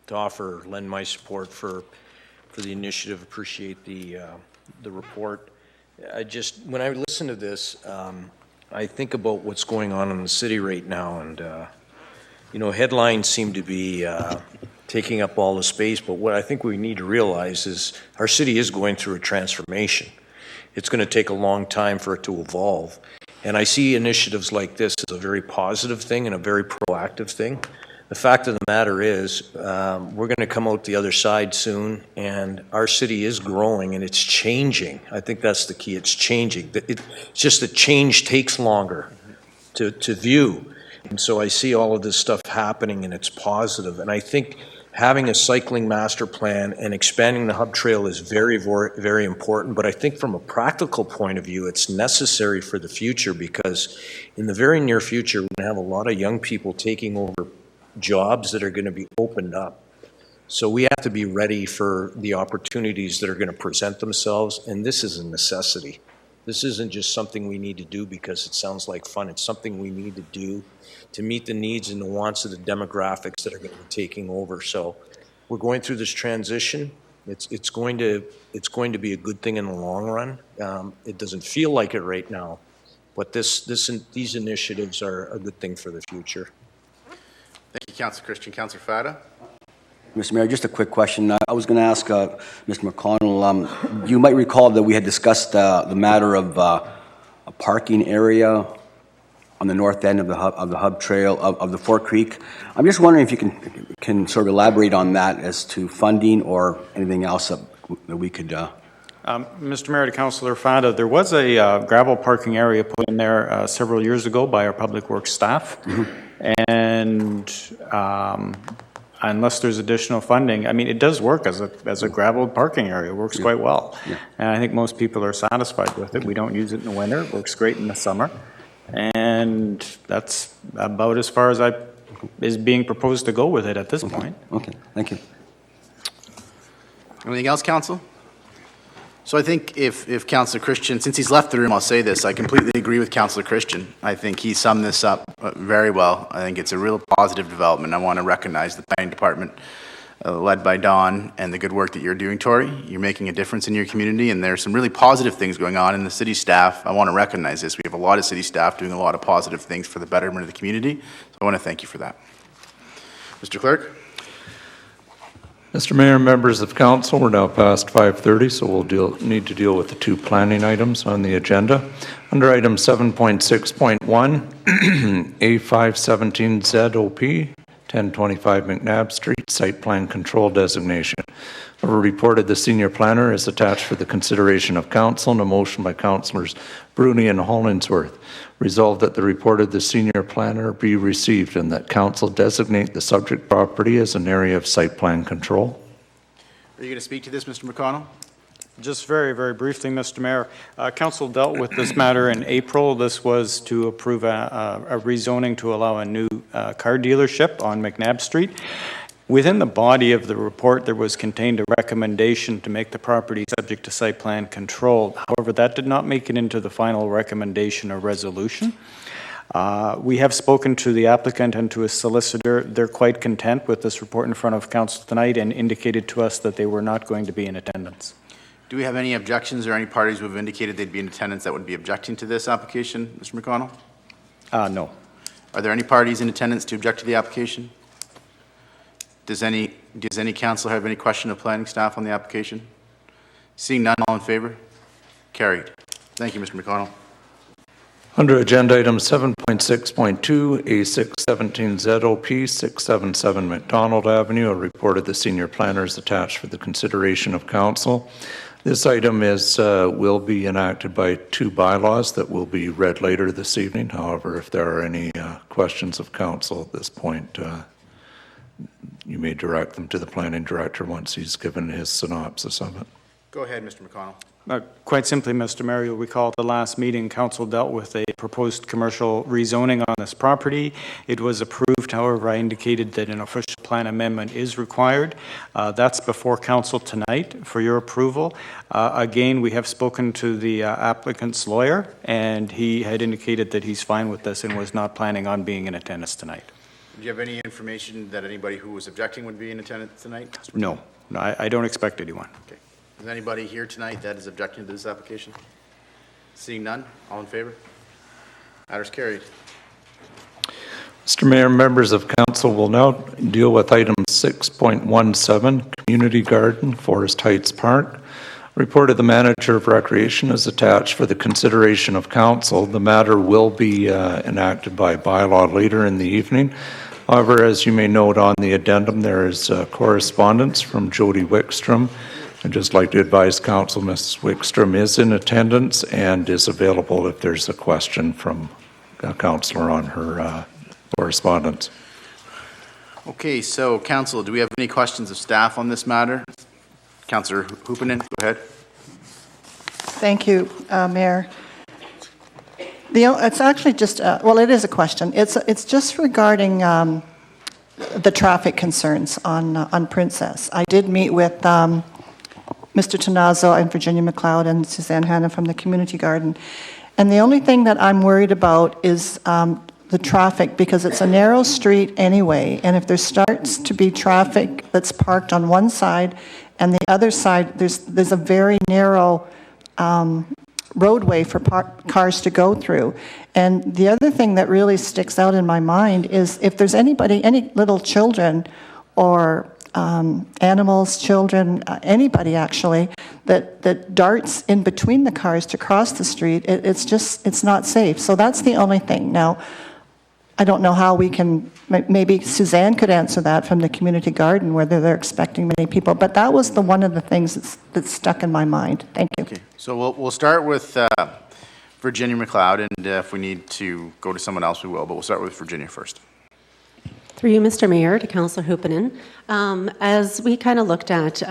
to lend my support for the initiative. Appreciate the report. When I listen to this, I think about what's going on in the city right now, and headlines seem to be taking up all the space, but what I think we need to realize is our city is going through a transformation. It's going to take a long time for it to evolve, and I see initiatives like this as a very positive thing and a very proactive thing. The fact of the matter is, we're going to come out the other side soon, and our city is growing and it's changing. I think that's the key. It's changing. It's just that change takes longer to view. And so I see all of this stuff happening, and it's positive. And I think having a cycling master plan and expanding the hub trail is very, very important. But I think from a practical point of view, it's necessary for the future, because in the very near future, we're going to have a lot of young people taking over jobs that are going to be opened up. So we have to be ready for the opportunities that are going to present themselves, and this is a necessity. This isn't just something we need to do because it sounds like fun. It's something we need to do to meet the needs and the wants of the demographics that are going to be taking over. So we're going through this transition. It's going to be a good thing in the long run. It doesn't feel like it right now, but these initiatives are a good thing for the future. Thank you, Councillor Christian. Councillor Fada? Mr. Mayor, just a quick question. I was going to ask Mr. McConnell, you might recall that we had discussed the matter of a parking area on the north end of the hub trail of the Fort Creek. I'm just wondering if you can sort of elaborate on that as to funding or anything else that we could... Mr. Mayor, to Councillor Fada, there was a gravel parking area put in there several years ago by our Public Works staff. And unless there's additional funding, I mean, it does work as a gravel parking area. It works quite well. Yeah. And I think most people are satisfied with it. We don't use it in the winter. It works great in the summer. And that's about as far as is being proposed to go with it at this point. Okay, thank you. Anything else, Council? So I think if Councillor Christian, since he's left the room, I'll say this, I completely agree with Councillor Christian. I think he summed this up very well. I think it's a real positive development. I want to recognize the planning department led by Don and the good work that you're doing, Tori. You're making a difference in your community, and there's some really positive things going on in the city staff. I want to recognize this. We have a lot of city staff doing a lot of positive things for the betterment of the community, so I want to thank you for that. Mr. Clerk? Mr. Mayor, members of council, we're now past 5:30, so we'll need to deal with the two planning items on the agenda. Under item 7.6.1, A517 ZOP, 1025 McNabb Street, site plan control designation. A report of the senior planner is attached for the consideration of council, and a motion by councillors Bruni and Hollingsworth. Resolved that the report of the senior planner be received and that council designate the subject property as an area of site plan control. Are you going to speak to this, Mr. McConnell? Just very, very briefly, Mr. Mayor. Council dealt with this matter in April. This was to approve a rezoning to allow a new car dealership on McNabb Street. Within the body of the report, there was contained a recommendation to make the property subject to site plan control. However, that did not make it into the final recommendation or resolution. We have spoken to the applicant and to his solicitor. They're quite content with this report in front of council tonight and indicated to us that they were not going to be in attendance. Do we have any objections or any parties who have indicated they'd be in attendance that would be objecting to this application, Mr. McConnell? No. Are there any parties in attendance to object to the application? Does any council have any question of planning staff on the application? Seeing none, all in favor? Carried. Thank you, Mr. McConnell. Under agenda item 7.6.2, A617 ZOP, 677 McDonald Avenue, a report of the senior planner is attached for the consideration of council. This item will be enacted by two bylaws that will be read later this evening. However, if there are any questions of council at this point, you may direct them to the planning director once he's given his synopsis of it. Go ahead, Mr. McConnell. Quite simply, Mr. Mayor, you'll recall at the last meeting, council dealt with a proposed commercial rezoning on this property. It was approved. However, I indicated that an official plan amendment is required. That's before council tonight for your approval. Again, we have spoken to the applicant's lawyer, and he had indicated that he's fine with this and was not planning on being in attendance tonight. Do you have any information that anybody who was objecting would be in attendance tonight? No, I don't expect anyone. Okay. Is anybody here tonight that is objecting to this application? Seeing none, all in favor? Matters carried. Mr. Mayor, members of council will now deal with item 6.17, Community Garden, Forest Heights Park. Report of the manager of recreation is attached for the consideration of council. The matter will be enacted by bylaw later in the evening. However, as you may note on the addendum, there is correspondence from Jody Wickstrom. I'd just like to advise council Ms. Wickstrom is in attendance and is available if there's a question from a councillor on her correspondence. Okay, so council, do we have any questions of staff on this matter? Councillor Hoopinen, go ahead. Thank you, Mayor. It's actually just, well, it is a question. It's just regarding the traffic concerns on Princess. I did meet with Mr. Tenazzo and Virginia McLeod and Suzanne Hanna from the Community Garden. And the only thing that I'm worried about is the traffic, because it's a narrow street anyway, and if there starts to be traffic that's parked on one side and the other side, there's a very narrow roadway for cars to go through. And the other thing that really sticks out in my mind is if there's any little children or animals, children, anybody actually, that darts in between the cars to cross the street, it's not safe. So that's the only thing. Now, I don't know how we can, maybe Suzanne could answer that from the Community Garden, whether they're expecting many people, but that was one of the things that's stuck in my mind. Thank you. Okay, so we'll start with Virginia McLeod, and if we need to go to someone else, we will, but we'll start with Virginia first. Through you, Mr. Mayor, to Councillor Hoopinen. As we kind of looked at,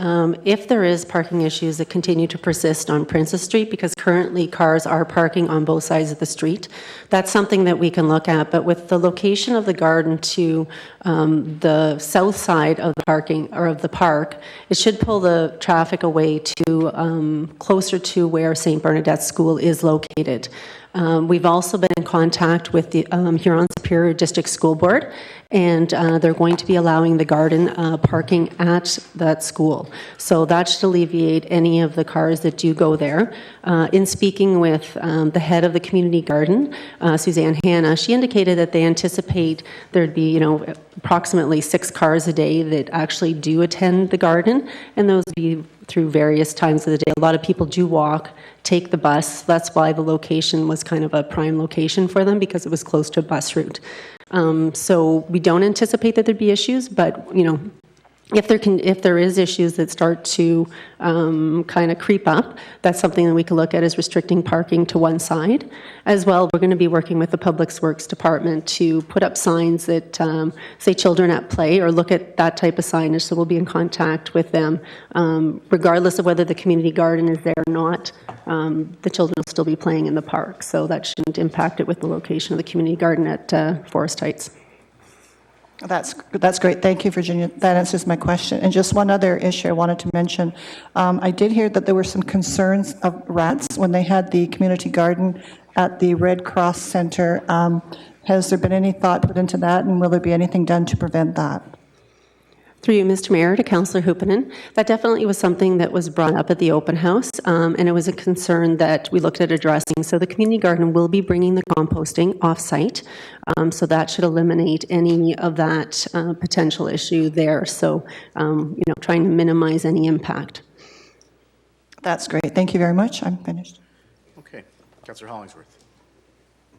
if there is parking issues that continue to persist on Princess Street, because currently cars are parking on both sides of the street, that's something that we can look at. But with the location of the garden to the south side of the parking, or of the park, it should pull the traffic away to closer to where St. Bernadette School is located. We've also been in contact with the Huron-Superior District School Board, and they're going to be allowing the garden parking at that school. So that should alleviate any of the cars that do go there. In speaking with the head of the community garden, Suzanne Hanna, she indicated that they anticipate there'd be, approximately 6 cars a day that actually do attend the garden, and those would be through various times of the day. A lot of people do walk, take the bus. That's why the location was kind of a prime location for them, because it was close to a bus route. So we don't anticipate that there'd be issues, but if there is issues that start to kind of creep up, that's something that we can look at, is restricting parking to one side. As well, we're going to be working with the Public Works Department to put up signs that say children at play, or look at that type of signage. So we'll be in contact with them. Regardless of whether the community garden is there or not, the children will still be playing in the park. So that shouldn't impact it with the location of the community garden at Forest Heights. That's great. Thank you, Virginia. That answers my question. And just one other issue I wanted to mention. I did hear that there were some concerns of rats when they had the community garden at the Red Cross Center. Has there been any thought put into that, and will there be anything done to prevent that? Through you, Mr. Mayor, to Councillor Hupinen, that definitely was something that was brought up at the open house, and it was a concern that we looked at addressing. So the community garden will be bringing the composting off-site, so that should eliminate any of that potential issue there. So, trying to minimize any impact. That's great. Thank you very much. I'm finished. Okay. Councillor Hollingsworth.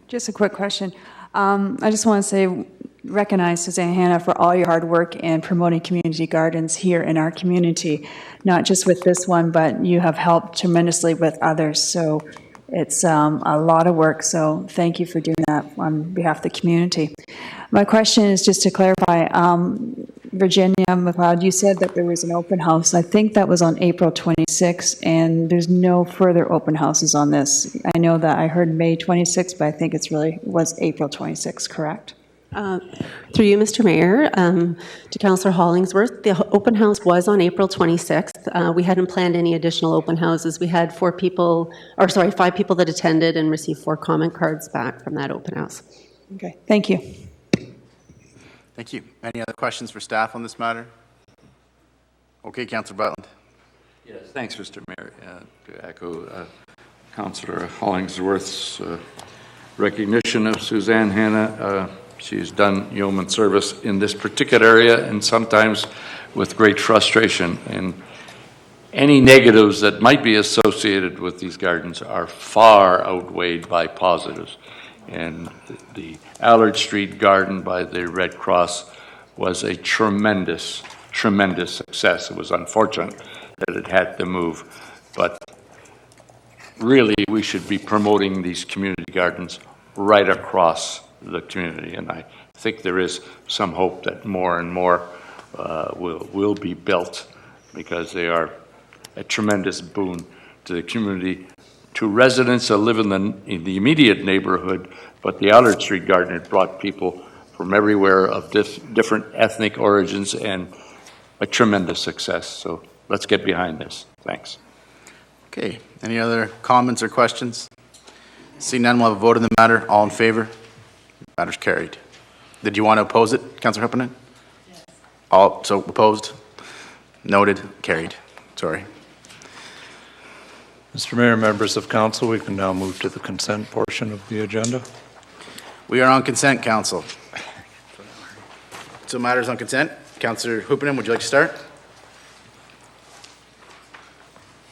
Just a quick question. I just want to recognize Suzanne Hanna for all your hard work in promoting community gardens here in our community, not just with this one, but you have helped tremendously with others. So it's a lot of work. So thank you for doing that on behalf of the community. My question is just to clarify, Virginia McLeod, you said that there was an open house. I think that was on April 26th, and there's no further open houses on this. I know that I heard May 26th, but I think it's really was April 26th, correct? Through you, Mr. Mayor, to Councillor Hollingsworth, the open house was on April 26th. We hadn't planned any additional open houses. We had 5 people that attended and received 4 comment cards back from that open house. Okay, thank you. Thank you. Any other questions for staff on this matter? Okay, Councillor Butland. Yes, thanks, Mr. Mayor. To echo Councillor Hollingsworth's recognition of Suzanne Hanna, she's done yeoman service in this particular area, and sometimes with great frustration. And any negatives that might be associated with these gardens are far outweighed by positives. And the Allard Street Garden by the Red Cross was a tremendous, tremendous success. It was unfortunate that it had to move, but really we should be promoting these community gardens right across the community, and I think there is some hope that more and more will be built, because they are a tremendous boon to the community, to residents that live in the immediate neighborhood. But the Allard Street Garden had brought people from everywhere of different ethnic origins, and a tremendous success. So let's get behind this. Thanks. Okay. Any other comments or questions? Seeing none, we'll have a vote in the matter. All in favor? Matter's carried. Did you want to oppose it, Councillor Hupinen? Yes. All, so opposed? Noted. Carried. Sorry. Mr. Mayor, members of council, we can now move to the consent portion of the agenda. We are on consent, council. So matters on consent. Councillor Hupinen, would you like to start?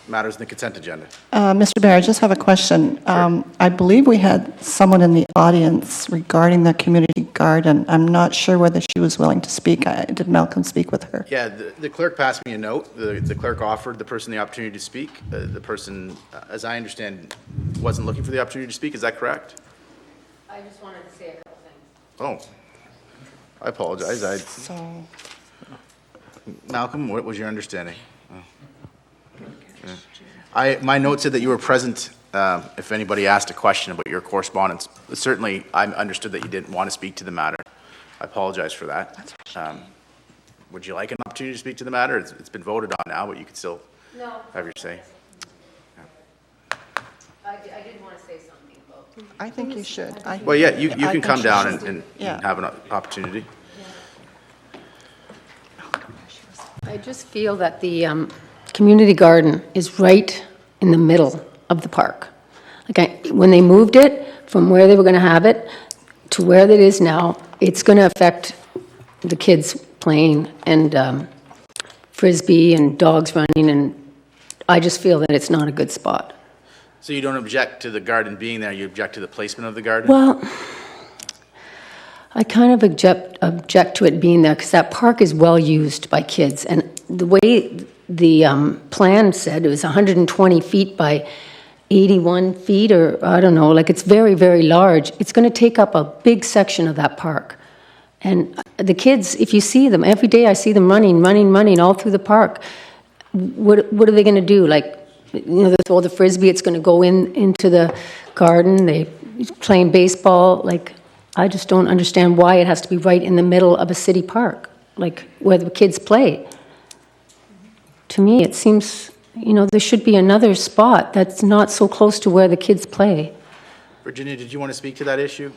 Matters in the consent agenda. Mr. Mayor, I just have a question. Sure. I believe we had someone in the audience regarding the community garden. I'm not sure whether she was willing to speak. Did Malcolm speak with her? Yeah, the clerk passed me a note. The clerk offered the person the opportunity to speak. The person, as I understand, wasn't looking for the opportunity to speak. Is that correct? I just wanted to say a couple things. Oh, I apologize. Malcolm, what was your understanding? Oh. Yeah. My note said that you were present if anybody asked a question about your correspondence. Certainly, I understood that you didn't want to speak to the matter. I apologize for that. Would you like an opportunity to speak to the matter? It's been voted on now, but you could still have your say. I did want to say something, though. I think you should. Well, yeah, you I can think come you down should. and Yeah. have an opportunity. I just feel that the community garden is right in the middle of the park. Like, when they moved it from where they were going to have it to where it is now, it's going to affect the kids playing and frisbee and dogs running, and I just feel that it's not a good spot. So you don't object to the garden being there, you object to the placement of the garden? Well, I kind of object to it being there because that park is well-used by kids. And the way the plan said, it was 120 feet by 81 feet, or I don't know, like it's very, very large. It's going to take up a big section of that park. And the kids, if you see them, every day I see them running all through the park. What are they going to do? Like, they throw the frisbee, it's going to go into the garden. They playing baseball. Like, I just don't understand why it has to be right in the middle of a city park, like where the kids play. To me, it seems, there should be another spot that's not so close to where the kids play. Virginia, did you want to speak to that issue?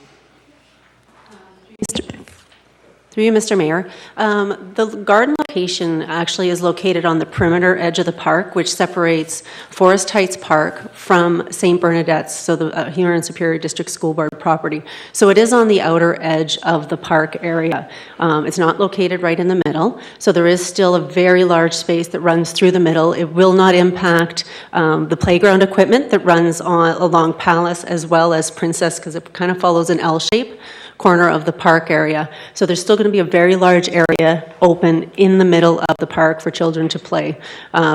Through you, Mr. Mayor. The garden location actually is located on the perimeter edge of the park, which separates Forest Heights Park from St. Bernadette's, so the Huron Superior District School Board property. So it is on the outer edge of the park area. It's not located right in the middle, so there is still a very large space that runs through the middle. It will not impact the playground equipment that runs along Palace as well as Princess, because it kind of follows an L shape corner of the park area. So there's still going to be a very large area open in the middle of the park for children to play,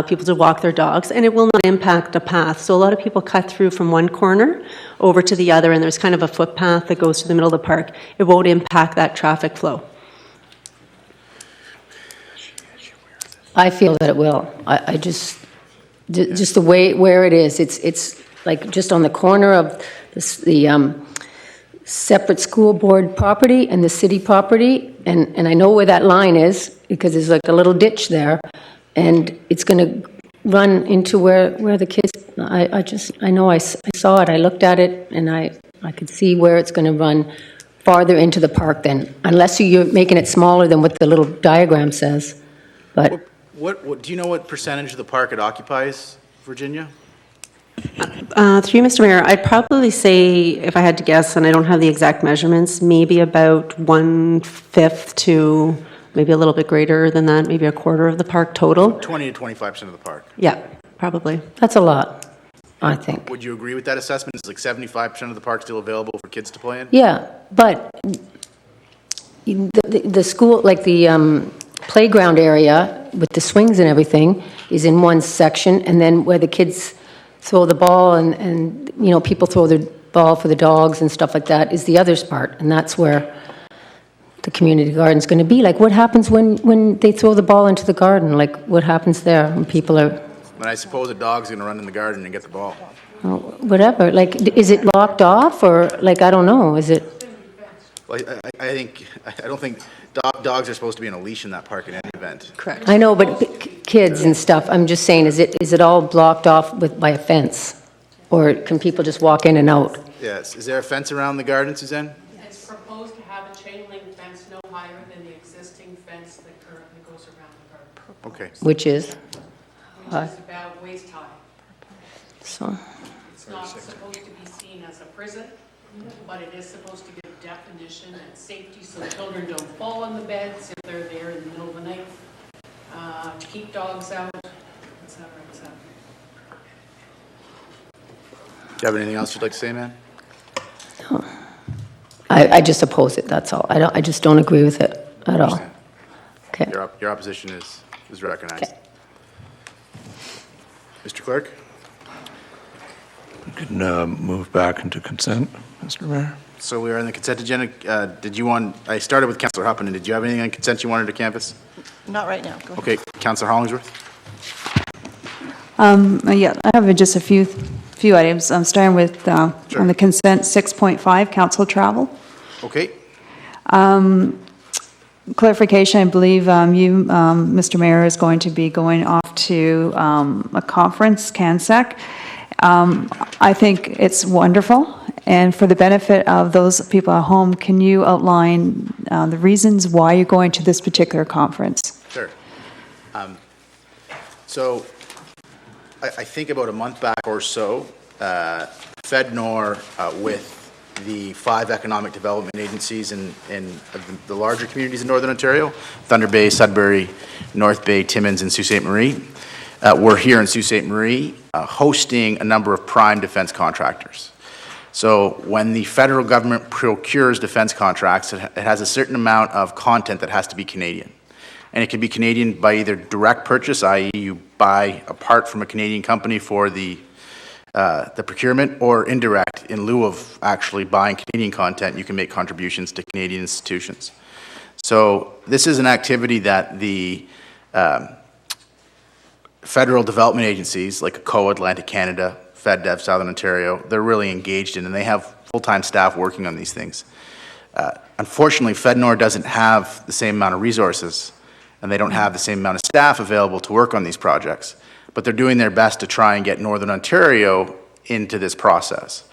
people to walk their dogs, and it will not impact a path. So a lot of people cut through from one corner over to the other, and there's kind of a footpath that goes through the middle of the park. It won't impact that traffic flow. I feel that it will. I just the way where it is, it's like just on the corner of the separate school board property and the city property, and I know where that line is because there's like a little ditch there, and it's going to run into where the kids. I know I saw it. I looked at it, and I could see where it's going to run farther into the park. Then, unless you're making it smaller than what the little diagram says, but. What do you know what percentage of the park it occupies, Virginia? Through you, Mr. Mayor, I'd probably say, if I had to guess, and I don't have the exact measurements, maybe about 1/5 to maybe a little bit greater than that, maybe a quarter of the park total. 20 to 25% of the park. Yeah, probably. That's a lot, I think. Would you agree with that assessment? Is like 75% of the park still available for kids to play in? Yeah, but the school, like the playground area with the swings and everything is in one section, and then where the kids throw the ball and people throw their ball for the dogs and stuff like that is the other part, and that's where the community garden's going to be. Like, what happens when they throw the ball into the garden? Like, what happens there when people are... But I suppose a dog's going to run in the garden and get the ball. Whatever. Like, is it locked off, or, like, I don't know, is it... Well, I don't think dogs are supposed to be on a leash in that park in any event. Correct. I know, but kids and stuff, I'm just saying, is it all blocked off by a fence? Or can people just walk in and out? Yes. Is there a fence around the garden, Suzanne? It's proposed to have a chain link fence no higher than the existing fence that currently goes around the garden. Okay. Which is? About waist high. So. It's not supposed to be seen as a prison, but it is supposed to give definition and safety so children don't fall on the beds if they're there in the middle of the night, to keep dogs out, et cetera, et cetera. Do you have anything else you'd like to say, man? No. I just oppose it, that's all. I just don't agree with it at all. Okay. Your opposition is recognized. Okay. Mr. Clerk? We can move back into consent, Mr. Mayor. So we are in the consent agenda. I started with Councillor Huppin. Did you have anything on consent you wanted to canvass? Not right now. Go ahead. Okay, Councillor Hollingsworth? Yeah, I have just a few items. I'm starting with, on the consent 6.5, council travel. Okay. Clarification, I believe you, Mr. Mayor, is going to be going off to a conference, CANSEC. I think it's wonderful, and for the benefit of those people at home, can you outline the reasons why you're going to this particular conference? Sure. So I think about a month back or so, FedNor with the 5 economic development agencies in the larger communities in Northern Ontario, Thunder Bay, Sudbury, North Bay, Timmins, and Sault Ste. Marie. We're here in Sault Ste. Marie hosting a number of prime defense contractors. So when the federal government procures defense contracts, it has a certain amount of content that has to be Canadian. And it can be Canadian by either direct purchase, i.e. you buy a part from a Canadian company for the procurement, or indirect, in lieu of actually buying Canadian content, you can make contributions to Canadian institutions. So this is an activity that the federal development agencies, like COA, Atlantic Canada, FedDev, Southern Ontario, they're really engaged in, and they have full-time staff working on these things. Unfortunately, FedNor doesn't have the same amount of resources, and they don't have the same amount of staff available to work on these projects. But they're doing their best to try and get Northern Ontario into this process.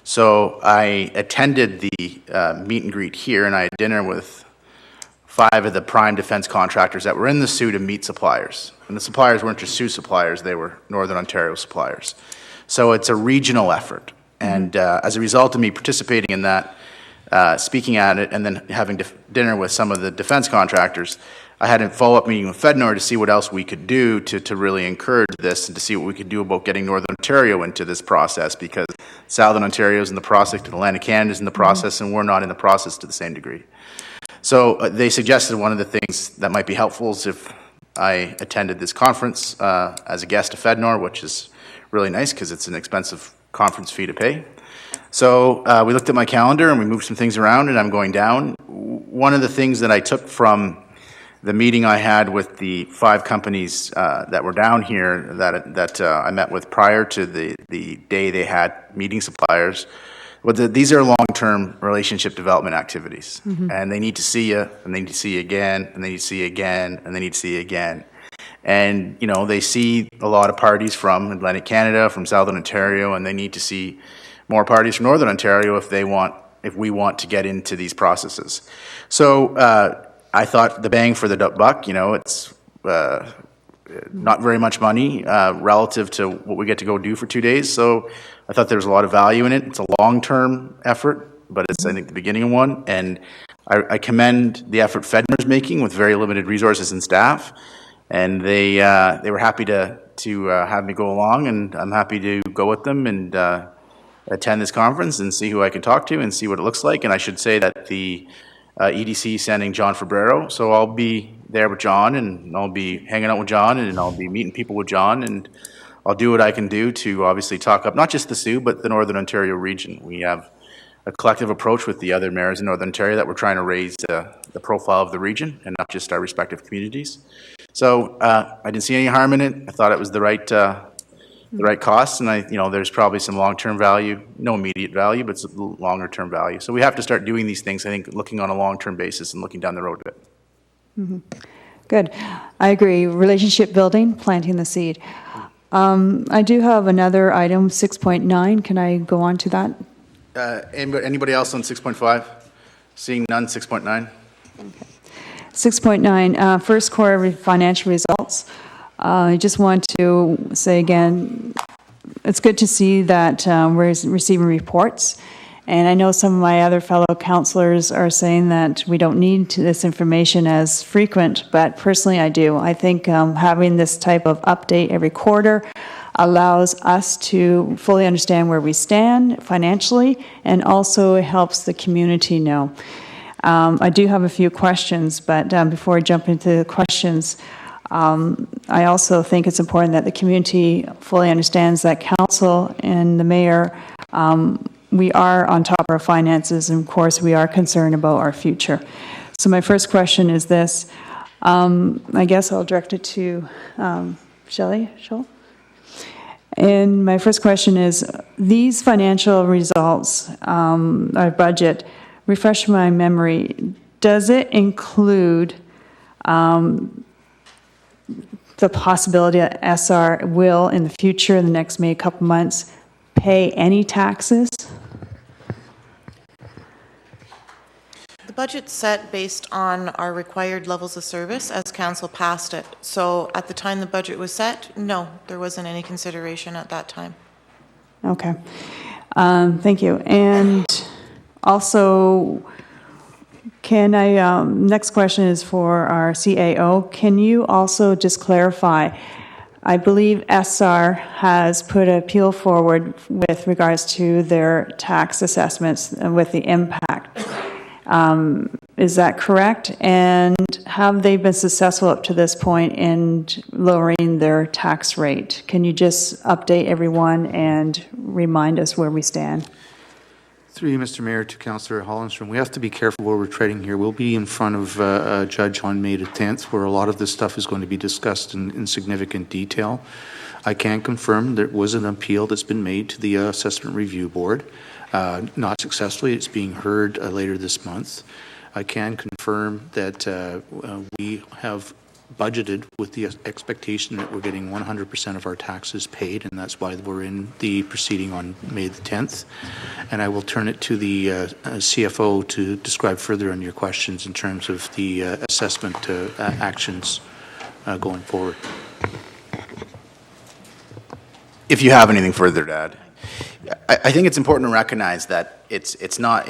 So I attended the meet and greet here, and I had dinner with 5 of the prime defense contractors that were in the Sault to meet suppliers. And the suppliers weren't just Sault suppliers, they were Northern Ontario suppliers. So it's a regional effort. And as a result of me participating in that, speaking at it, and then having dinner with some of the defense contractors, I had a follow-up meeting with FedNor to see what else we could do to really encourage this, and to see what we could do about getting Northern Ontario into this process, because Southern Ontario is in the process, and Atlantic Canada is in the process, and we're not in the process to the same degree. So they suggested one of the things that might be helpful is if I attended this conference as a guest of FedNor, which is really nice because it's an expensive conference fee to pay. So we looked at my calendar and we moved some things around, and I'm going down. One of the things that I took from the meeting I had with the 5 companies that were down here that I met with prior to the day they had meeting suppliers, these are long-term relationship development activities. And they need to see you, and they need to see you again, and they need to see you again, and they need to see you again. And, you know, they see a lot of parties from Atlantic Canada, from Southern Ontario, and they need to see more parties from Northern Ontario if we want to get into these processes. So I thought the bang for the buck, you know, it's not very much money relative to what we get to go do for 2 days. So I thought there was a lot of value in it. It's a long-term effort, but it's, I think, the beginning of one. And I commend the effort FedNor's making with very limited resources and staff. And they were happy to have me go along, and I'm happy to go with them and attend this conference and see who I can talk to and see what it looks like. And I should say that the EDC is sending John Fabrero, so I'll be there with John, and I'll be hanging out with John, and I'll be meeting people with John, and I'll do what I can do to obviously talk up not just the Sault, but the Northern Ontario region. We have a collective approach with the other mayors in Northern Ontario that we're trying to raise the profile of the region and not just our respective communities. So I didn't see any harm in it. I thought it was the right cost, and there's probably some long-term value, no immediate value, but some longer-term value. So we have to start doing these things, I think, looking on a long-term basis and looking down the road a bit. Good. I agree. Relationship building, planting the seed. I do have another item, 6.9. Can I go on to that? Anybody else on 6.5? Seeing none, 6.9? 6.9, first quarter financial results. I just want to say again, it's good to see that we're receiving reports. And I know some of my other fellow councillors are saying that we don't need this information as frequent, but personally I do. I think having this type of update every quarter allows us to fully understand where we stand financially, and also it helps the community know. I do have a few questions, but before I jump into the questions, I also think it's important that the community fully understands that council and the mayor, we are on top of our finances, and of course we are concerned about our future. So my first question is this. I guess I'll direct it to Shelley Scholl. And my first question is, these financial results, our budget, refresh my memory, does it include the possibility that SR will, in the future, in the next maybe couple months, pay any taxes? The budget's set based on our required levels of service as council passed it. So at the time the budget was set, no, there wasn't any consideration at that time. Okay. Thank you. And also, can I, next question is for our CAO. Can you also just clarify, I believe SR has put an appeal forward with regards to their tax assessments and with the impact. Is that correct? And have they been successful up to this point in lowering their tax rate? Can you just update everyone and remind us where we stand? Through you, Mr. Mayor, to Councillor Hollenstrom, we have to be careful where we're treading here. We'll be in front of a judge on May the 10th, where a lot of this stuff is going to be discussed in significant detail. I can confirm there was an appeal that's been made to the Assessment Review Board. Not successfully. It's being heard later this month. I can confirm that we have budgeted with the expectation that we're getting 100% of our taxes paid, and that's why we're in the proceeding on May the 10th. And I will turn it to the CFO to describe further on your questions in terms of the assessment actions going forward. If you have anything further to add. I think it's important to recognize that it's not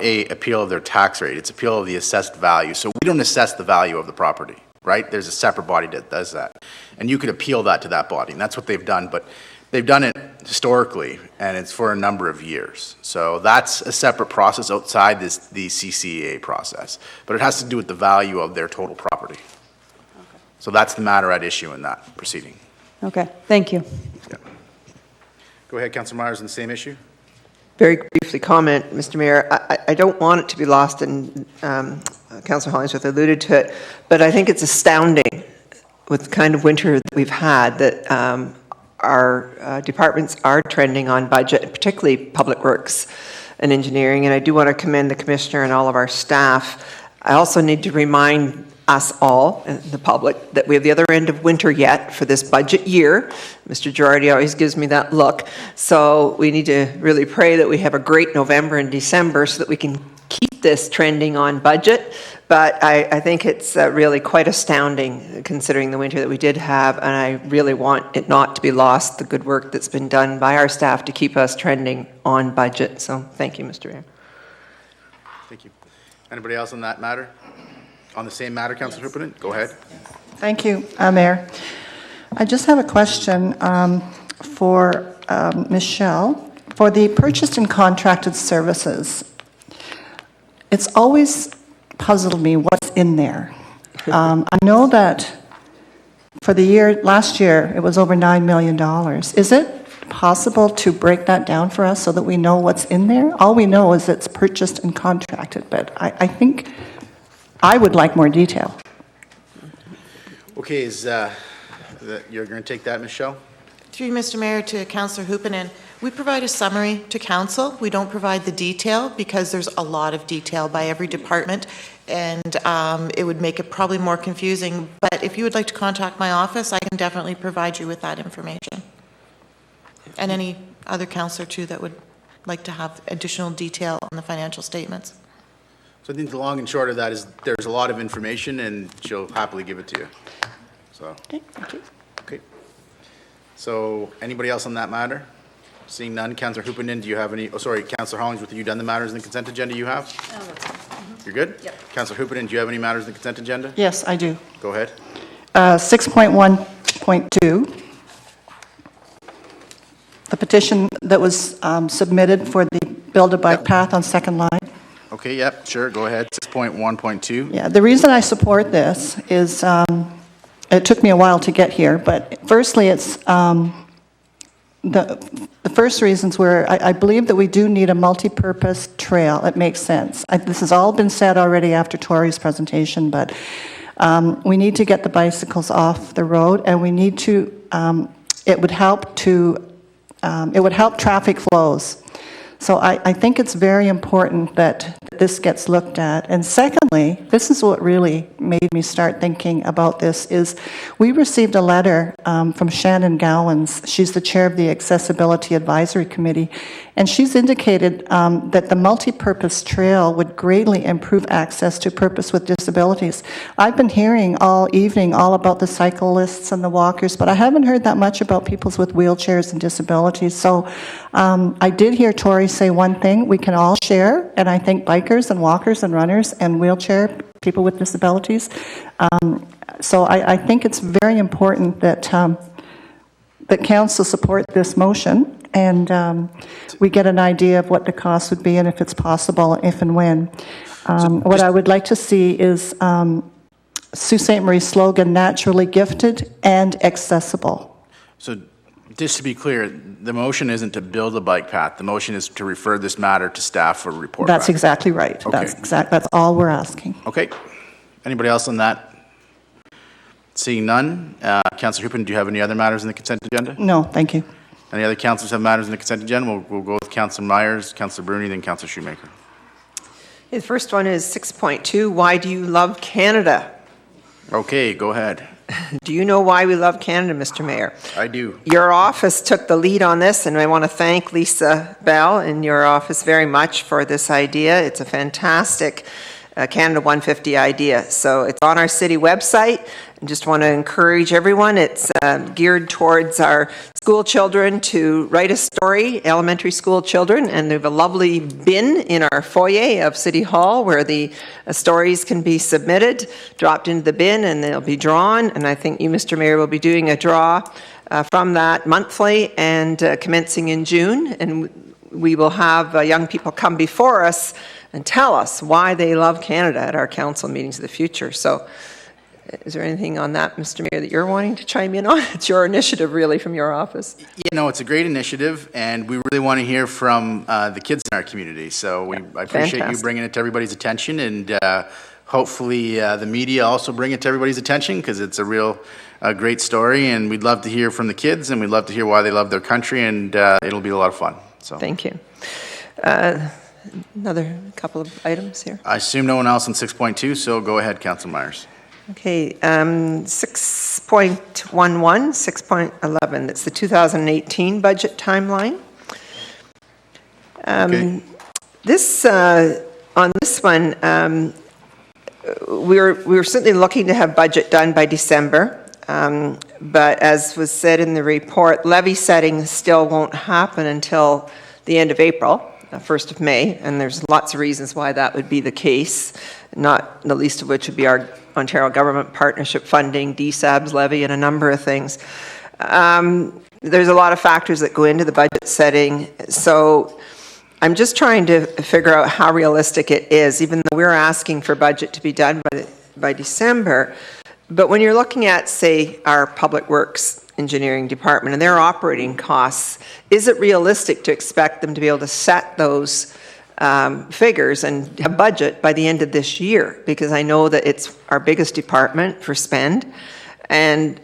a appeal of their tax rate. It's appeal of the assessed value. So we don't assess the value of the property, right? There's a separate body that does that, and you could appeal that to that body, and that's what they've done. But they've done it historically, and it's for a number of years. So that's a separate process outside the CCA process, but it has to do with the value of their total property. Okay. So that's the matter at issue in that proceeding. Okay, thank you. Yeah. Go ahead, Councillor Myers, on the same issue. Very briefly comment, Mr. Mayor. I don't want it to be lost, and Councillor Hollingsworth alluded to it, but I think it's astounding with the kind of winter that we've had that our departments are trending on budget, particularly Public Works and Engineering, and I do want to commend the Commissioner and all of our staff. I also need to remind us all, and the public, that we have the other end of winter yet for this budget year. Mr. Girardi always gives me that look. So we need to really pray that we have a great November and December so that we can keep this trending on budget. But I think it's really quite astounding considering the winter that we did have, and I really want it not to be lost, the good work that's been done by our staff to keep us trending on budget. So thank you, Mr. Mayor. Thank you. Anybody else on that matter? On the same matter, Councillor Hupperton? Go ahead. Thank you, Mayor. I just have a question for Michelle. For the purchased and contracted services, it's always puzzled me what's in there. I know that for the last year, it was over $9 million. Is it possible to break that down for us so that we know what's in there? All we know is it's purchased and contracted, but I think I would like more detail. Okay, you're going to take that, Michelle? Through you, Mr. Mayor, to Councillor Hupinen, we provide a summary to council. We don't provide the detail because there's a lot of detail by every department, and it would make it probably more confusing. But if you would like to contact my office, I can definitely provide you with that information. And any other councillor too that would like to have additional detail on the financial statements. So I think the long and short of that is there's a lot of information, and she'll happily give it to you. So. Okay, thank you. Okay. So anybody else on that matter? Seeing none, Councillor Hupperton, do you have any? Oh, sorry, Councillor Hollingsworth, have you done the matters in the consent agenda you have? You're good? Yep. Councillor Hupperton, do you have any matters in the consent agenda? Yes, I do. Go ahead. 6.1.2. The petition that was submitted for the build-a-bike path on Second Line. Okay, yep, sure, go ahead. 6.1.2. Yeah, the reason I support this is, it took me a while to get here, but firstly, it's the first reasons were, I believe that we do need a multi-purpose trail. It makes sense. This has all been said already after Tori's presentation, but we need to get the bicycles off the road, and we need to, it would help traffic flows. So I think it's very important that this gets looked at. And secondly, this is what really made me start thinking about this, is we received a letter from Shannon Gowans. She's the chair of the Accessibility Advisory Committee, and she's indicated that the multi-purpose trail would greatly improve access to purpose with disabilities. I've been hearing all evening all about the cyclists and the walkers, but I haven't heard that much about people with wheelchairs and disabilities. So I did hear Tori say one thing: we can all share, and I think bikers and walkers and runners and wheelchair people with disabilities. So I think it's very important that that council support this motion, and we get an idea of what the cost would be and if it's possible, if and when. What I would like to see is Sault Ste. Marie's slogan, naturally gifted and accessible. So just to be clear, the motion isn't to build a bike path. The motion is to refer this matter to staff for a report. That's back. exactly right. Okay. That's all we're asking. Okay. Anybody else on that? Seeing none. Councillor Hoopen, do you have any other matters in the consent agenda? No, thank you. Any other councillors have matters in the consent agenda? We'll go with Councillor Myers, Councillor Bruni, then Councillor Shoemaker. The first one is 6.2, why do you love Canada? Okay, go ahead. Do you know why we love Canada, Mr. Mayor? I do. Your office took the lead on this, and I want to thank Lisa Bell and your office very much for this idea. It's a fantastic Canada 150 idea. So it's on our city website. I just want to encourage everyone. It's geared towards our school children to write a story, elementary school children, and they have a lovely bin in our foyer of City Hall where the stories can be submitted, dropped into the bin, and they'll be drawn. And I think you, Mr. Mayor, will be doing a draw from that monthly and commencing in June. And we will have young people come before us and tell us why they love Canada at our council meetings of the future. So is there anything on that, Mr. Mayor, that you're wanting to chime in on? It's your initiative, really, from your office. Yeah, no, it's a great initiative, and we really want to hear from the kids in our community. So I appreciate fantastic. you bringing it to everybody's attention, and hopefully the media also bring it to everybody's attention, because it's a real great story, and we'd love to hear from the kids, and we'd love to hear why they love their country, and it'll be a lot of fun. So thank you. Another couple of items here. I assume no one else on 6.2, so go ahead, Councillor Myers. Okay, 6.11, 6.11, it's the 2018 budget timeline. Okay. This, on this one, we're certainly looking to have budget done by December, but as was said in the report, levy setting still won't happen until the end of April, 1st of May, and there's lots of reasons why that would be the case, not the least of which would be our Ontario Government Partnership Funding, DSAB's levy, and a number of things. There's a lot of factors that go into the budget setting, so I'm just trying to figure out how realistic it is, even though we're asking for budget to be done by December. But when you're looking at, say, our Public Works Engineering Department and their operating costs, is it realistic to expect them to be able to set those figures and a budget by the end of this year? Because I know that it's our biggest department for spend, and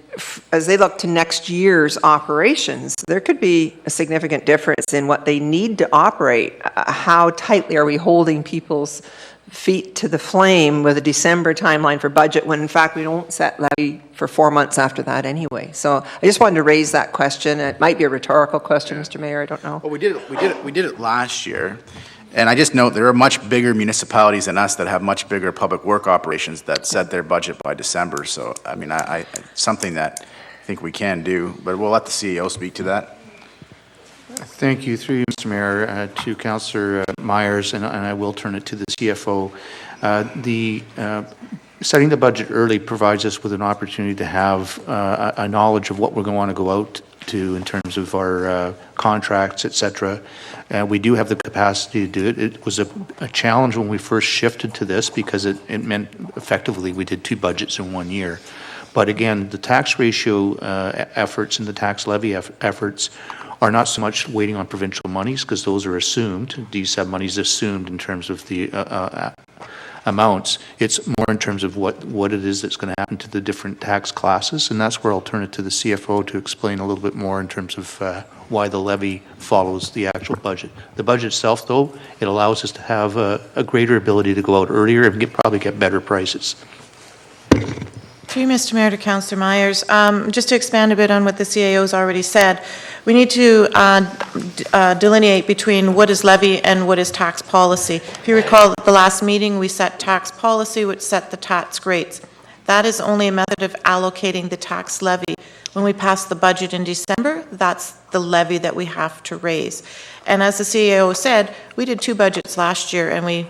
as they look to next year's operations, there could be a significant difference in what they need to operate. How tightly are we holding people's feet to the flame with a December timeline for budget when in fact we don't set levy for 4 months after that anyway? So I just wanted to raise that question. It might be a rhetorical question, Mr. Mayor, I don't know. Well, we did it last year, and I just note there are much bigger municipalities than us that have much bigger public work operations that set their budget by December. So I mean, I something that I think we can do, but we'll let the CEO speak to that. Thank you, through you, Mr. Mayor, to Councillor Myers, and I will turn it to the CFO. Setting the budget early provides us with an opportunity to have a knowledge of what we're going to want to go out to in terms of our contracts, et cetera. We do have the capacity to do it. It was a challenge when we first shifted to this because it meant effectively we did 2 budgets in 1 year. But again, the tax ratio efforts and the tax levy efforts are not so much waiting on provincial monies, because those are assumed, DSAB money is assumed in terms of the amounts. It's more in terms of what it is that's going to happen to the different tax classes, and that's where I'll turn it to the CFO to explain a little bit more in terms of why the levy follows the actual budget. The budget itself, though, it allows us to have a greater ability to go out earlier and probably get better prices. Through you, Mr. Mayor, to Councillor Myers. Just to expand a bit on what the CAO's already said, we need to delineate between what is levy and what is tax policy. If you recall, at the last meeting, we set tax policy, which set the tax rates. That is only a method of allocating the tax levy. When we pass the budget in December, that's the levy that we have to raise. And as the CAO said, we did 2 budgets last year, and we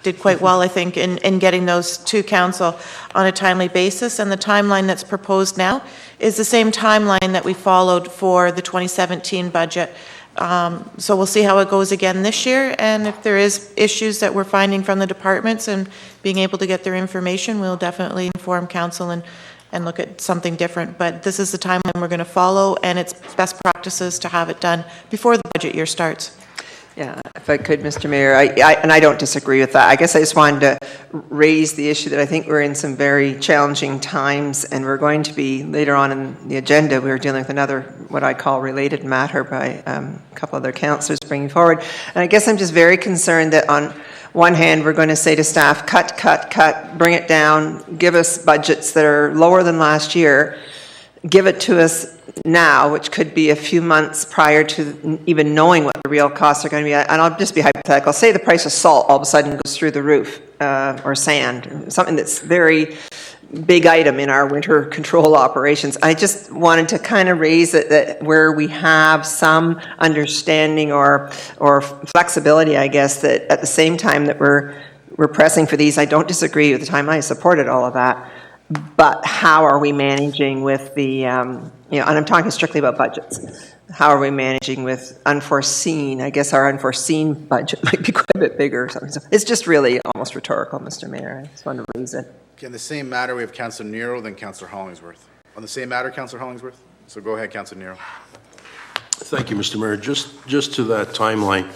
did quite well, I think, in getting those to council on a timely basis. And the timeline that's proposed now is the same timeline that we followed for the 2017 budget. So we'll see how it goes again this year. And if there is issues that we're finding from the departments and being able to get their information, we'll definitely inform council and look at something different. But this is the timeline we're going to follow, and it's best practices to have it done before the budget year starts. Yeah, if I could, Mr. Mayor, I don't disagree with that. I guess I just wanted to raise the issue that I think we're in some very challenging times, and we're going to be, later on in the agenda, we're dealing with another, what I call related matter by a couple other councillors bringing forward. And I guess I'm just very concerned that on one hand, we're going to say to staff, cut, bring it down, give us budgets that are lower than last year, give it to us now, which could be a few months prior to even knowing what the real costs are going to be. And I'll just be hypothetical. Say the price of salt all of a sudden goes through the roof, or sand, something that's very big item in our winter control operations. I just wanted to kind of raise it that where we have some understanding or flexibility, I guess, that at the same time that we're pressing for these, I don't disagree with the time I supported all of that. But how are we managing with the, and I'm talking strictly about budgets. How are we managing with unforeseen? I guess our unforeseen budget might be quite a bit bigger or something. So it's just really almost rhetorical, Mr. Mayor. I just wanted to raise it. Okay, on the same matter, we have Councillor Nero, then Councillor Hollingsworth. On the same matter, Councillor Hollingsworth? So go ahead, Councillor Nero. Thank you, Mr. Mayor. Just to that timeline,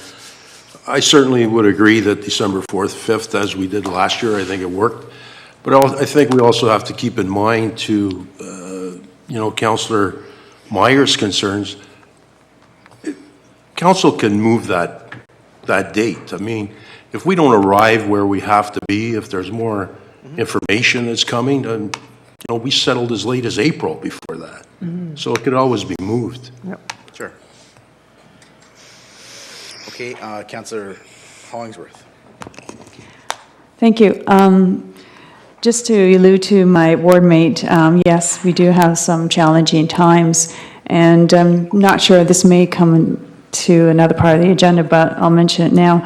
I certainly would agree that December 4th, 5th, as we did last year, I think it worked. But I think we also have to keep in mind to, Councillor Myers' concerns. Council can move that date. I mean, if we don't arrive where we have to be, if there's more information that's coming, then, we settled as late as April before that. So it could always be moved. Yep. Sure. Okay, Councillor Hollingsworth. Thank you. Just to allude to my ward mate, yes, we do have some challenging times, and I'm not sure this may come to another part of the agenda, but I'll mention it now.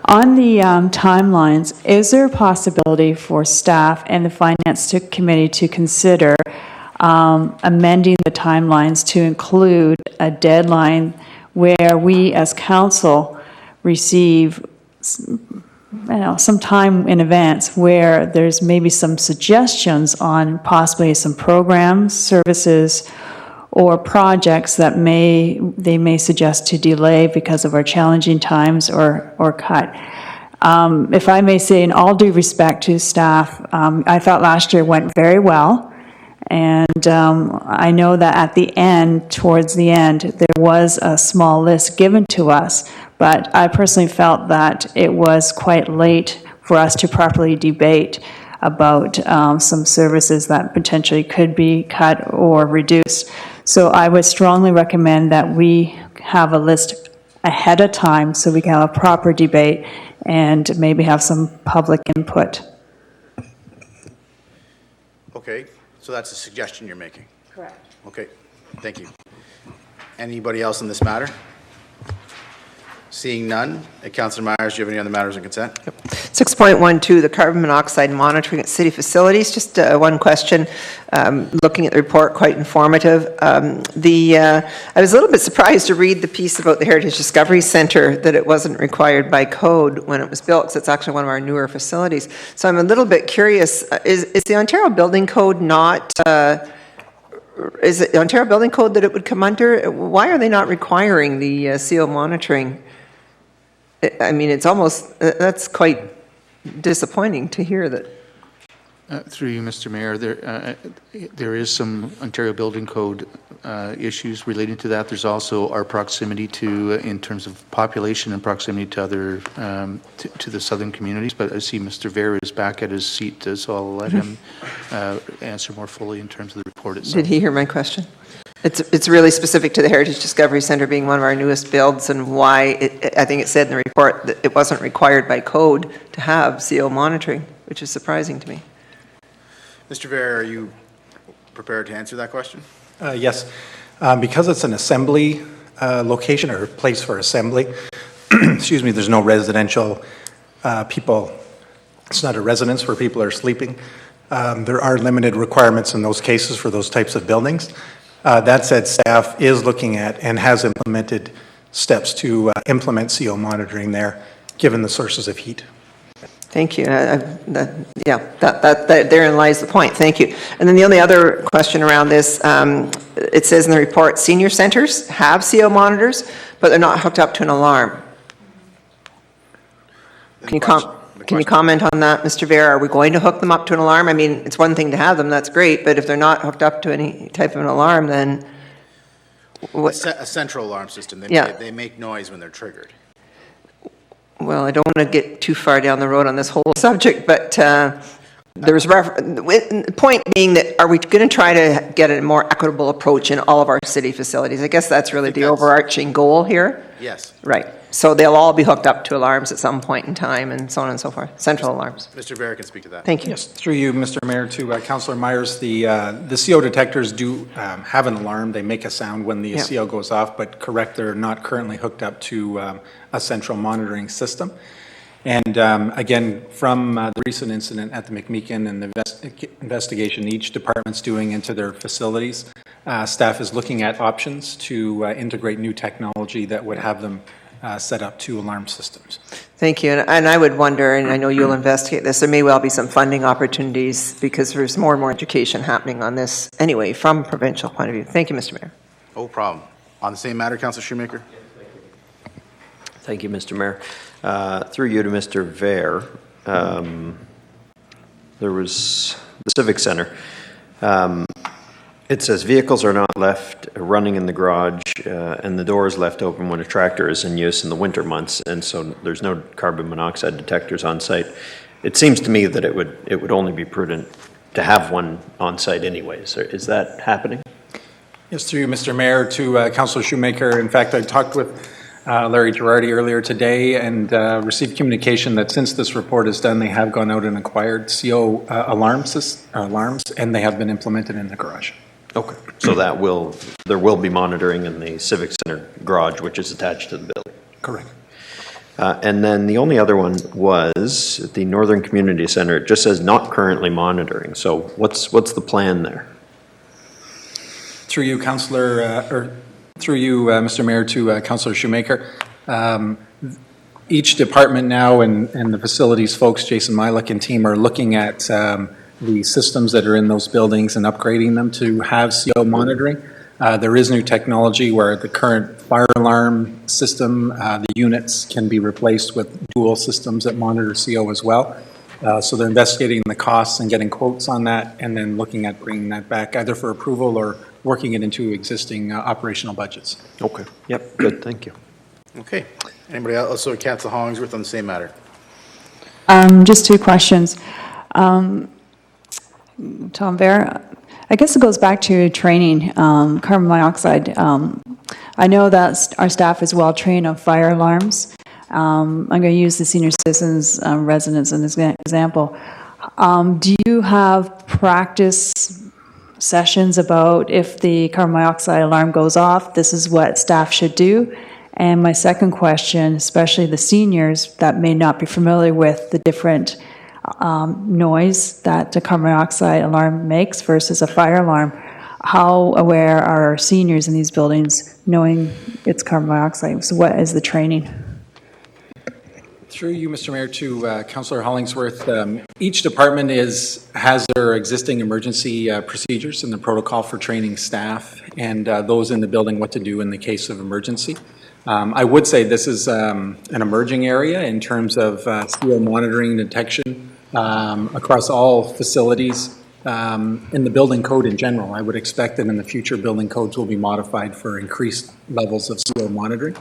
On the timelines, is there a possibility for staff and the Finance Committee to consider amending the timelines to include a deadline where we as council receive some time in advance where there's maybe some suggestions on possibly some programs, services, or projects that they may suggest to delay because of our challenging times or cut. If I may say, in all due respect to staff, I thought last year went very well. And I know that at the end, towards the end, there was a small list given to us, but I personally felt that it was quite late for us to properly debate about some services that potentially could be cut or reduced. So I would strongly recommend that we have a list ahead of time so we can have a proper debate and maybe have some public input. Okay, so that's a suggestion you're making? Correct. Okay, thank you. Anybody else on this matter? Seeing none, Councillor Myers, do you have any other matters on consent? Yep. 6.12, the carbon monoxide monitoring at city facilities. Just one question. Looking at the report, quite informative. I was a little bit surprised to read the piece about the Heritage Discovery Centre, that it wasn't required by code when it was built, because it's actually one of our newer facilities. So I'm a little bit curious, is the Ontario Building Code not is it Ontario Building Code that it would come under? Why are they not requiring the CO monitoring? I mean, it's almost, that's quite disappointing to hear that. Through you, Mr. Mayor, there is some Ontario Building Code issues relating to that. There's also our proximity to, in terms of population and proximity to other, to the southern communities. But I see Mr. Vera is back at his seat, so I'll let him answer more fully in terms of the report itself. Did he hear my question? It's really specific to the Heritage Discovery Centre being one of our newest builds, and why, I think it said in the report that it wasn't required by code to have CO monitoring, which is surprising to me. Mr. Vera, are you prepared to answer that question? Yes. Because it's an assembly location or place for assembly, excuse me, there's no residential people. It's not a residence where people are sleeping. There are limited requirements in those cases for those types of buildings. That said, staff is looking at and has implemented steps to implement CO monitoring there, given the sources of heat. Thank you. Therein lies the point. Thank you. And then the only other question around this, it says in the report, senior centers have CO monitors, but they're not hooked up to an alarm. Can you comment on that, Mr. Vera? Are we going to hook them up to an alarm? I mean, it's one thing to have them, that's great, but if they're not hooked up to any type of an alarm, then what? A central alarm system. They make noise when they're triggered. Well, I don't want to get too far down the road on this whole subject, but there's the point being that, are we going to try to get a more equitable approach in all of our city facilities? I guess that's really the overarching goal here. Yes. Right. So they'll all be hooked up to alarms at some point in time, and so on and so forth. Central alarms. Mr. Vera can speak to that. Thank you. Yes, through you, Mr. Mayor, to Councillor Myers. The CO detectors do have an alarm. They make a sound when the CO goes off, but correct, they're not currently hooked up to a central monitoring system. And again, from the recent incident at the McMeekin and the investigation each department's doing into their facilities, staff is looking at options to integrate new technology that would have them set up to alarm systems. Thank you. And I would wonder, and I know you'll investigate this, there may well be some funding opportunities because there's more and more education happening on this anyway from a provincial point of view. Thank you, Mr. Mayor. No problem. On the same matter, Councillor Shoemaker. Thank you, Mr. Mayor. Through you to Mr. Vare, there was the Civic Center. It says vehicles are not left running in the garage and the doors left open when a tractor is in use in the winter months, and so there's no carbon monoxide detectors on site. It seems to me that it would only be prudent to have one on site anyways. Is that happening? Yes, through you, Mr. Mayor, to Councillor Shoemaker. In fact, I talked with Larry Girardi earlier today and received communication that since this report is done, they have gone out and acquired CO alarms, and they have been implemented in the garage. Okay, so there will be monitoring in the Civic Center garage, which is attached to the building. Correct. And then the only other one was at the Northern Community Center. It just says not currently monitoring. So what's the plan there? Through you, Mr. Mayor, to Councillor Shoemaker. Each department now and the facilities folks, Jason Milik and team, are looking at the systems that are in those buildings and upgrading them to have CO monitoring. There is new technology where the current fire alarm system, the units can be replaced with dual systems that monitor CO as well. So they're investigating the costs and getting quotes on that, and then looking at bringing that back either for approval or working it into existing operational budgets. Okay. Yep. Good. Thank you. Okay. Anybody else? So Councillor Hollingsworth on the same matter. Just two questions. Tom Vera, I guess it goes back to training, carbon monoxide. I know that our staff is well trained on fire alarms. I'm going to use the senior citizens residence as an example. Do you have practice sessions about if the carbon monoxide alarm goes off, this is what staff should do? And my second question, especially the seniors that may not be familiar with the different noise that a carbon monoxide alarm makes versus a fire alarm, how aware are our seniors in these buildings knowing it's carbon monoxide? So what is the training? Through you, Mr. Mayor, to Councillor Hollingsworth, each department is has their existing emergency procedures and the protocol for training staff and those in the building what to do in the case of emergency. I would say this is an emerging area in terms of CO monitoring detection across all facilities in the building code in general. I would expect that in the future building codes will be modified for increased levels of CO monitoring.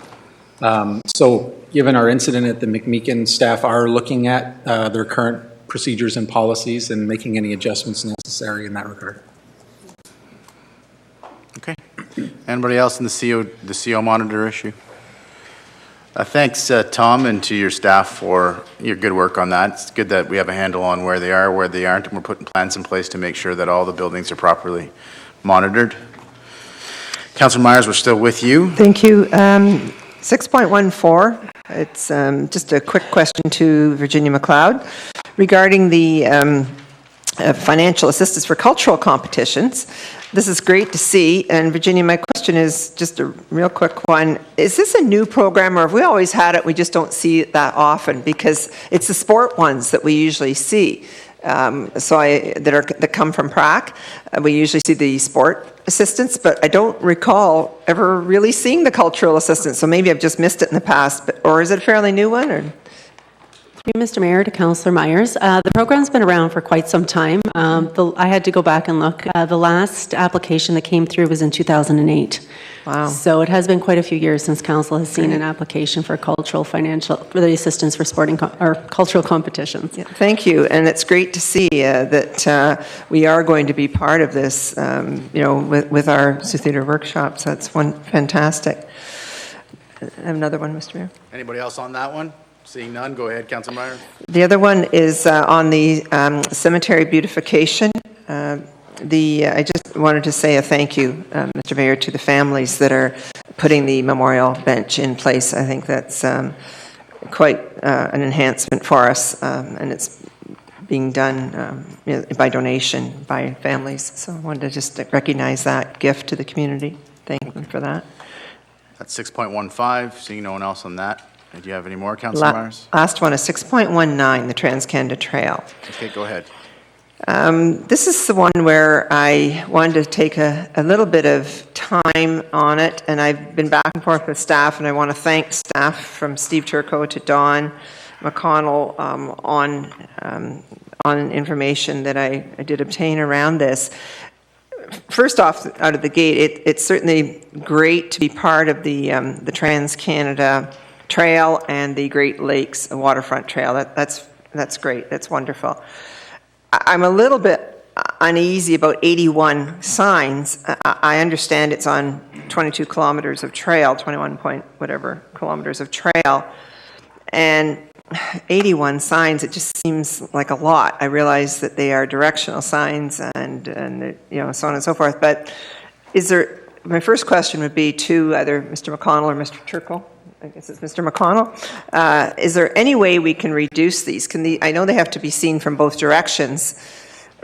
So given our incident at the McMeekin, staff are looking at their current procedures and policies and making any adjustments necessary in that regard. Okay. Anybody else in the CO monitor issue? Thanks, Tom, and to your staff for your good work on that. It's good that we have a handle on where they are, where they aren't, and we're putting plans in place to make sure that all the buildings are properly monitored. Councillor Myers, we're still with you. Thank you. 6.14, it's just a quick question to Virginia McLeod regarding the financial assistance for cultural competitions. This is great to see. And Virginia, my question is just a real quick one. Is this a new program, or have we always had it, we just don't see it that often? Because it's the sport ones that we usually see. That come from PRAC. We usually see the sport assistance, but I don't recall ever really seeing the cultural assistance. So maybe I've just missed it in the past, or is it a fairly new one? Or? Mr. Mayor, to Councillor Myers. The program's been around for quite some time. I had to go back and look. The last application that came through was in 2008. Wow. So it has been quite a few years since Council has seen an application for for the assistance for sporting or cultural competitions. Yeah, thank you, and it's great to see that we are going to be part of this, with our Sioux Theatre workshops. That's fantastic. I have another one, Mr. Mayor. Anybody else on that one? Seeing none, go ahead, Councillor Myers. The other one is on the cemetery beautification. I just wanted to say a thank you, Mr. Mayor, to the families that are putting the memorial bench in place. I think that's quite an enhancement for us, and it's being done by donation by families. So I wanted to just recognize that gift to the community. Thank you for that. That's 6.15. Seeing no one else on that. Do you have any more, Councillor Myers? Last one is 6.19, the Trans-Canada Trail. Okay, go ahead. This is the one where I wanted to take a little bit of time on it, and I've been back and forth with staff, and I want to thank staff from Steve Turco to Don McConnell on information that I did obtain around this. First off, out of the gate, it's certainly great to be part of the Trans-Canada Trail and the Great Lakes Waterfront Trail. That's great. That's wonderful. I'm a little bit uneasy about 81 signs. I understand it's on 22 kilometers of trail, 21 point whatever kilometers of trail, and 81 signs, it just seems like a lot. I realize that they are directional signs and so on and so forth, but my first question would be to either Mr. McConnell or Mr. Turco. I guess it's Mr. McConnell. Is there any way we can reduce these? I know they have to be seen from both directions.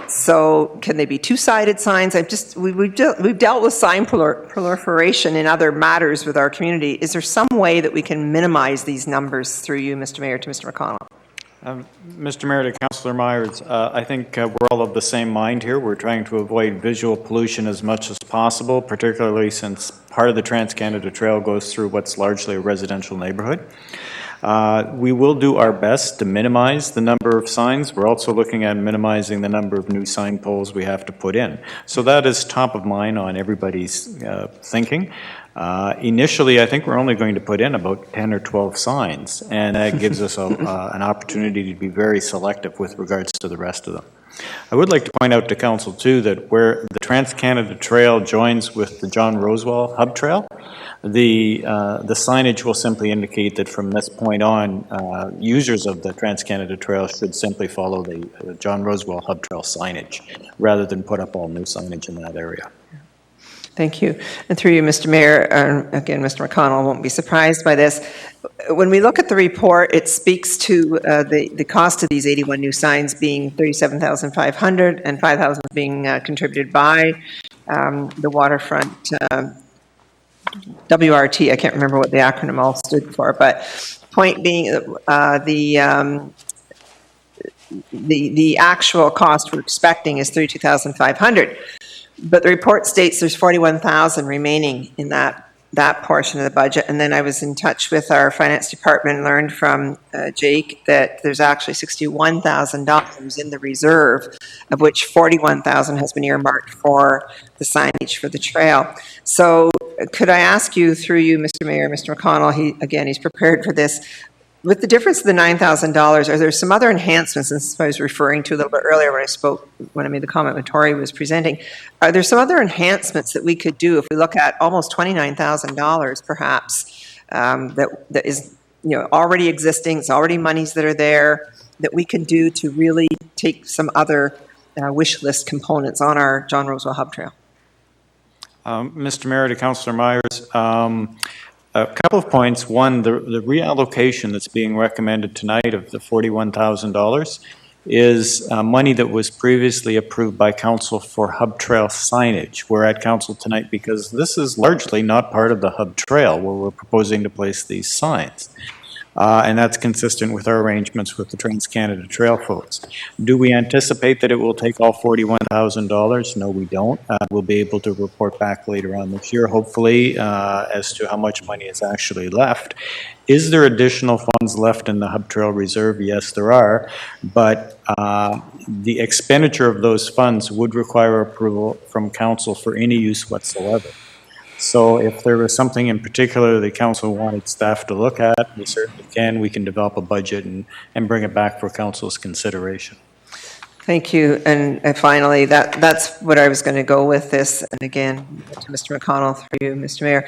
So can they be two-sided signs? We've dealt with sign proliferation in other matters with our community. Is there some way that we can minimize these numbers through you, Mr. Mayor, to Mr. McConnell? Mr. Mayor, to Councillor Myers, I think we're all of the same mind here. We're trying to avoid visual pollution as much as possible, particularly since part of the Trans-Canada Trail goes through what's largely a residential neighborhood. We will do our best to minimize the number of signs. We're also looking at minimizing the number of new sign poles we have to put in. So that is top of mind on everybody's thinking. Initially, I think we're only going to put in about 10 or 12 signs, and that gives us an opportunity to be very selective with regards to the rest of them. I would like to point out to Council, too, that where the Trans-Canada Trail joins with the John Rosewell Hub Trail, the signage will simply indicate that from this point on, users of the Trans-Canada Trail should simply follow the John Rosewell Hub Trail signage, rather than put up all new signage in that area. Thank you. And through you, Mr. Mayor, again, Mr. McConnell won't be surprised by this. When we look at the report, it speaks to the cost of these 81 new signs being $37,500 and $5,000 being contributed by the waterfront WRT. I can't remember what the acronym all stood for, but point being the actual cost we're expecting is 32,500. But the report states there's 41,000 remaining in that portion of the budget. And then I was in touch with our finance department and learned from Jake that there's actually $61,000 in the reserve, of which 41,000 has been earmarked for the signage for the trail. So could I ask you, through you, Mr. Mayor, Mr. McConnell, he's prepared for this. With the difference of the $9,000, are there some other enhancements, and this is what I was referring to a little bit earlier when I made the comment when Tori was presenting, are there some other enhancements that we could do if we look at almost $29,000 perhaps, that is already existing, it's already monies that are there, that we can do to really take some other wish list components on our John Rosewell Hub Trail? Mr. Mayor, to Councillor Myers, a couple of points. One, the reallocation that's being recommended tonight of the $41,000 is money that was previously approved by Council for Hub Trail signage. We're at Council tonight because this is largely not part of the Hub Trail where we're proposing to place these signs. And that's consistent with our arrangements with the Trans-Canada Trail folks. Do we anticipate that it will take all $41,000? No, we don't. We'll be able to report back later on this year, hopefully, as to how much money is actually left. Is there additional funds left in the Hub Trail Reserve? Yes, there are. But the expenditure of those funds would require approval from Council for any use whatsoever. So if there was something in particular the council wanted staff to look at, we certainly can. We can develop a budget and bring it back for council's consideration. Thank you. And finally, that's what I was going to go with this. And again, to Mr. McConnell, through you, Mr. Mayor,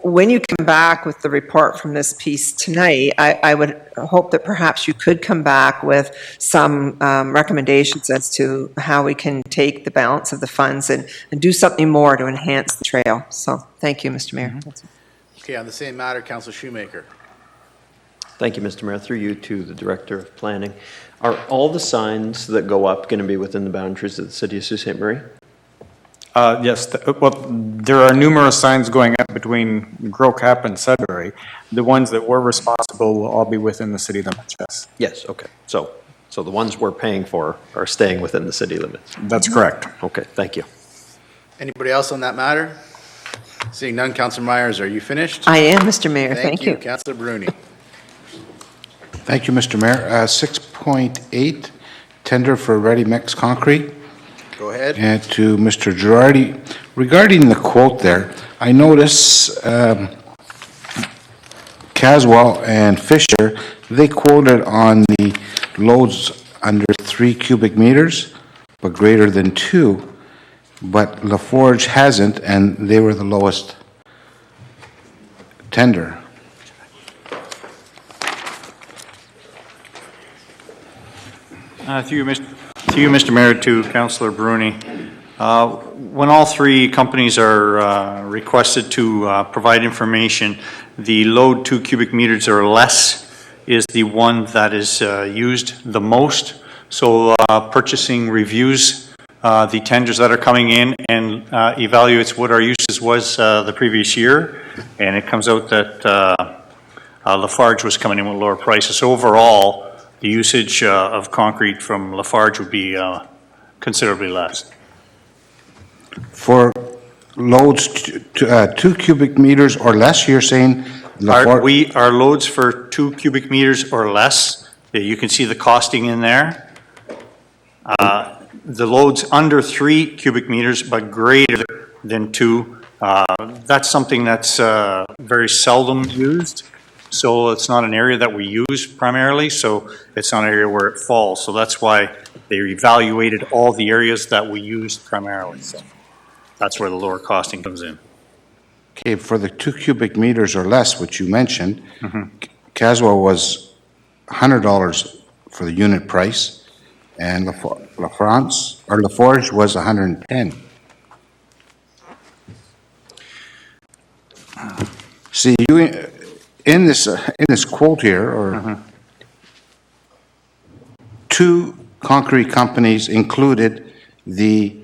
when you come back with the report from this piece tonight, I would hope that perhaps you could come back with some recommendations as to how we can take the balance of the funds and do something more to enhance the trail. So thank you, Mr. Mayor. Okay, on the same matter, Councillor Shoemaker. Thank you, Mr. Mayor. Through you to the Director of Planning. Are all the signs that go up going to be within the boundaries of the City of Sault Ste. Marie? Yes, well, there are numerous signs going up between Gros-Cap and Sudbury. The ones that we're responsible will all be within the city limits, yes. Yes, okay. So the ones we're paying for are staying within the city limits? That's correct. Okay, thank you. Anybody else on that matter? Seeing none, Councillor Myers, are you finished? I am, Mr. Mayor. Thank you. Councillor Bruni. Thank you, Mr. Mayor. 6.8, tender for ready mix concrete. Go ahead. And to Mr. Girardi, regarding the quote there, I notice Caswell and Fisher, they quoted on the loads under 3 cubic meters, but greater than 2, but LaForge hasn't, and they were the lowest tender. To you, Mr. Mayor, to Councillor Bruni. When all three companies are requested to provide information, the load 2 cubic meters or less is the one that is used the most. So purchasing reviews the tenders that are coming in and evaluates what our uses was the previous year, and it comes out that Lafarge was coming in with lower prices. So overall, the usage of concrete from Lafarge would be considerably less. For loads 2 cubic meters or less, you're saying Lafarge? Our loads for 2 cubic meters or less, you can see the costing in there. The loads under 3 cubic meters but greater than 2, that's something that's very seldom used. So it's not an area that we use primarily, so it's not an area where it falls. So that's why they evaluated all the areas that we used primarily. So that's where the lower costing comes in. Okay, for the 2 cubic meters or less, which you mentioned, Caswell was $100 for the unit price, and Laforge was $110. See, in this quote here, or 2 concrete companies included the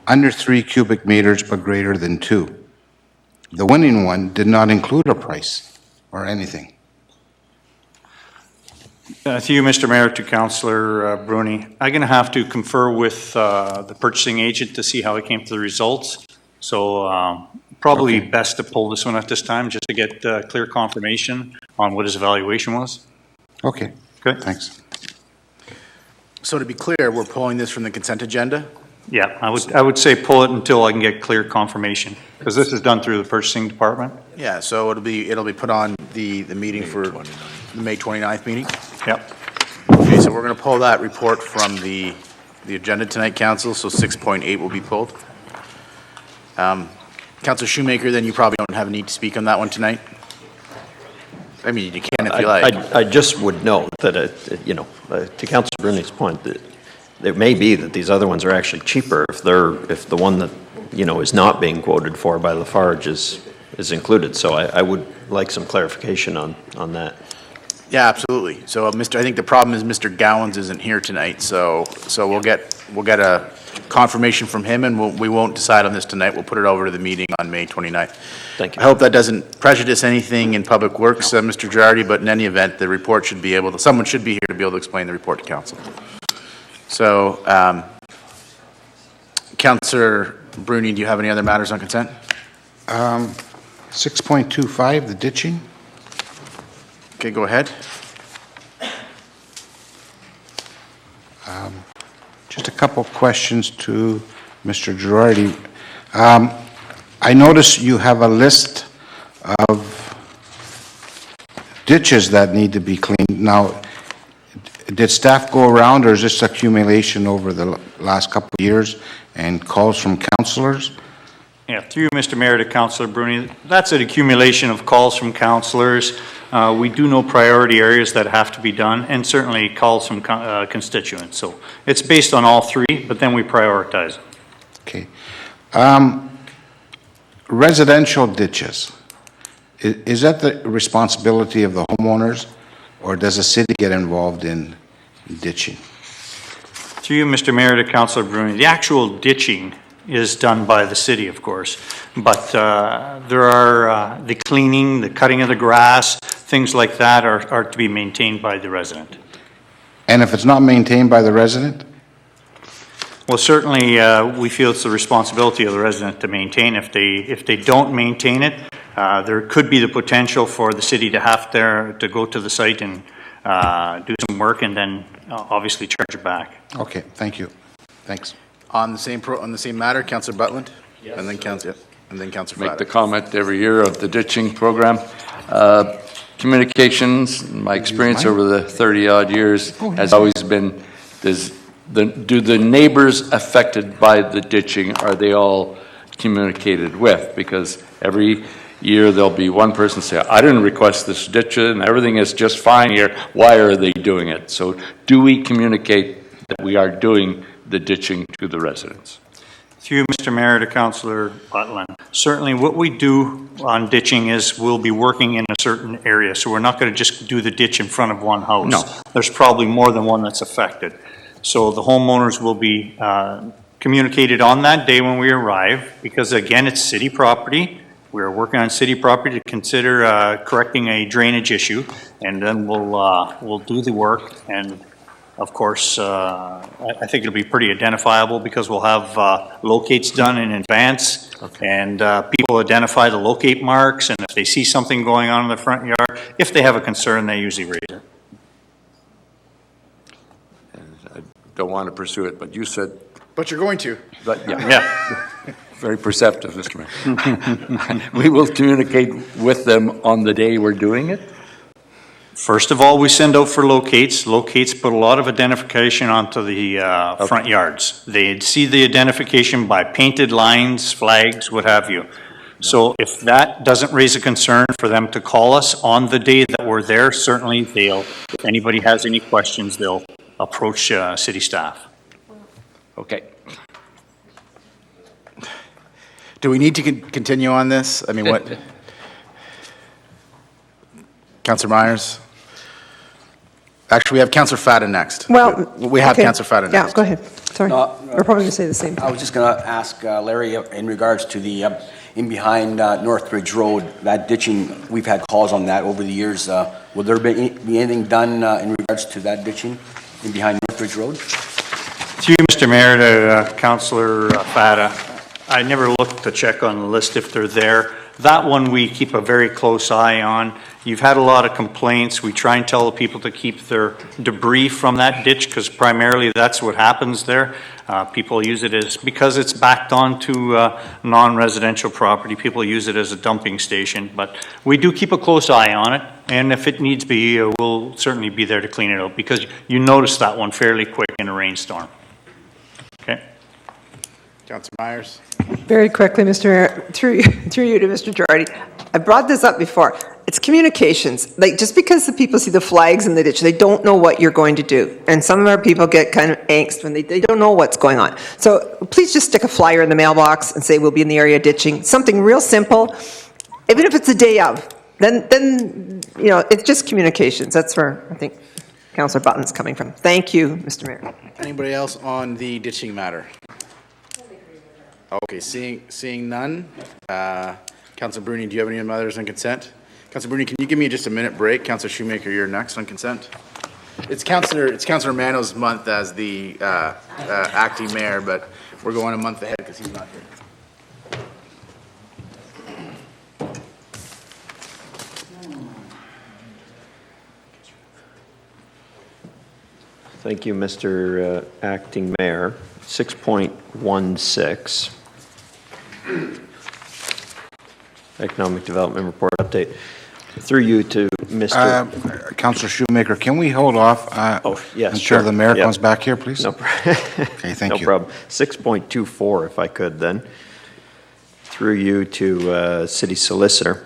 under 3 cubic meters but greater than 2. The winning one did not include a price or anything. To you, Mr. Mayor, to Councillor Bruni, I'm going to have to confer with the purchasing agent to see how he came to the results. So probably best to pull this one at this time, just to get clear confirmation on what his evaluation was. Okay. Good. Thanks. So to be clear, we're pulling this from the consent agenda? Yeah, I would say pull it until I can get clear confirmation, because this is done through the purchasing department. Yeah, so it'll be put on the meeting for the May 29th meeting? Yep. Okay, so we're going to pull that report from the agenda tonight, Council, so 6.8 will be pulled. Councillor Shoemaker, then you probably don't have a need to speak on that one tonight? I mean, you can if you like. I just would note that, to Councillor Bruni's point, that it may be that these other ones are actually cheaper if the one that, is not being quoted for by Lafarge is included. So I would like some clarification on that. Yeah, absolutely. So, I think the problem is Mr. Gowans isn't here tonight, so we'll get a confirmation from him, and we won't decide on this tonight. We'll put it over to the meeting on May 29th. Thank you. I hope that doesn't prejudice anything in Public Works, Mr. Girardi, but in any event, the report should be someone should be here to be able to explain the report to council. So, Councillor Bruni, do you have any other matters on consent? 6.25, the ditching. Okay, go ahead. Just a couple of questions to Mr. Girardi. I notice you have a list of ditches that need to be cleaned. Now, did staff go around, or is this accumulation over the last couple of years and calls from councillors? Yeah, through you, Mr. Mayor, to Councillor Bruni, that's an accumulation of calls from councillors. We do know priority areas that have to be done, and certainly calls from constituents. So it's based on all three, but then we prioritize them. Okay. Residential ditches, is that the responsibility of the homeowners, or does the city get involved in ditching? Through you, Mr. Mayor, to Councillor Bruni, the actual ditching is done by the city, of course, but there are the cleaning, the cutting of the grass, things like that are to be maintained by the resident. And if it's not maintained by the resident? Well, certainly we feel it's the responsibility of the resident to maintain. If they don't maintain it, there could be the potential for the city to have to go to the site and do some work and then obviously charge it back. Okay, thank you. Thanks. On the same matter, Councillor Butland? Yes. And then Councillor Make the comment every year of the ditching program. Communications, my experience over the 30-odd years has always been, do the neighbors affected by the ditching, are they all communicated with? Because every year there'll be one person say, I didn't request this ditch and everything is just fine here. Why are they doing it? So do we communicate that we are doing the ditching to the residents? Through you, Mr. Mayor, to Councillor Butland. Certainly what we do on ditching is we'll be working in a certain area. So we're not going to just do the ditch in front of one house. No. There's probably more than one that's affected. So the homeowners will be communicated on that day when we arrive, because again, it's city property. We're working on city property to consider correcting a drainage issue, and then we'll do the work. And of course, I think it'll be pretty identifiable because we'll have locates done in advance, and people identify the locate marks, and if they see something going on in the front yard, if they have a concern, they usually raise it. I don't want to pursue it, but you said... But you're going to. But, yeah. Very perceptive, Mr. Mayor. We will communicate with them on the day we're doing it? First of all, we send out for locates. Locates put a lot of identification onto the front yards. They see the identification by painted lines, flags, what have you. So if that doesn't raise a concern for them to call us on the day that we're there, certainly if anybody has any questions, they'll approach city staff. Okay. Do we need to continue on this? I mean, what? Councillor Myers? Actually, we have Councillor Fata next. Well, We have okay. Councillor Fata next. Yeah, go ahead. Sorry. We're probably going to say the same thing. I was just going to ask Larry in regards to the, in behind Northbridge Road, that ditching, we've had calls on that over the years. Will there be anything done in regards to that ditching in behind Northbridge Road? Through you, Mr. Mayor, to Councillor Fata, I never looked to check on the list if they're there. That one we keep a very close eye on. You've had a lot of complaints. We try and tell the people to keep their debris from that ditch because primarily that's what happens there. People use it as, because it's backed onto non-residential property, people use it as a dumping station. But we do keep a close eye on it, and if it needs be, we'll certainly be there to clean it out because you notice that one fairly quick in a rainstorm. Okay. Councillor Myers. Very quickly, Mr. Mayor, through you to Mr. Girardi. I brought this up before. It's communications. Like, just because the people see the flags in the ditch, they don't know what you're going to do. And some of our people get kind of angst when they don't know what's going on. So please just stick a flyer in the mailbox and say we'll be in the area ditching. Something real simple, even if it's a day of. Then you know, it's just communications. That's where I think Councillor Button's coming from. Thank you, Mr. Mayor. Anybody else on the ditching matter? Okay, seeing none. Councillor Bruni, do you have any others on consent? Councillor Bruni, can you give me just a minute break? Councillor Shoemaker, you're next on consent. It's Councillor Mano's month as the acting mayor, but we're going a month ahead because he's not here. Thank you, Mr. Acting Mayor. 6.16. Economic Development Report Update. Through you to Mr. Councillor Shoemaker, can we hold off yes, until sure. the mayor Yep. comes back here, please? No problem. Okay, thank you. No problem. 6.24, if I could then. Through you to City Solicitor.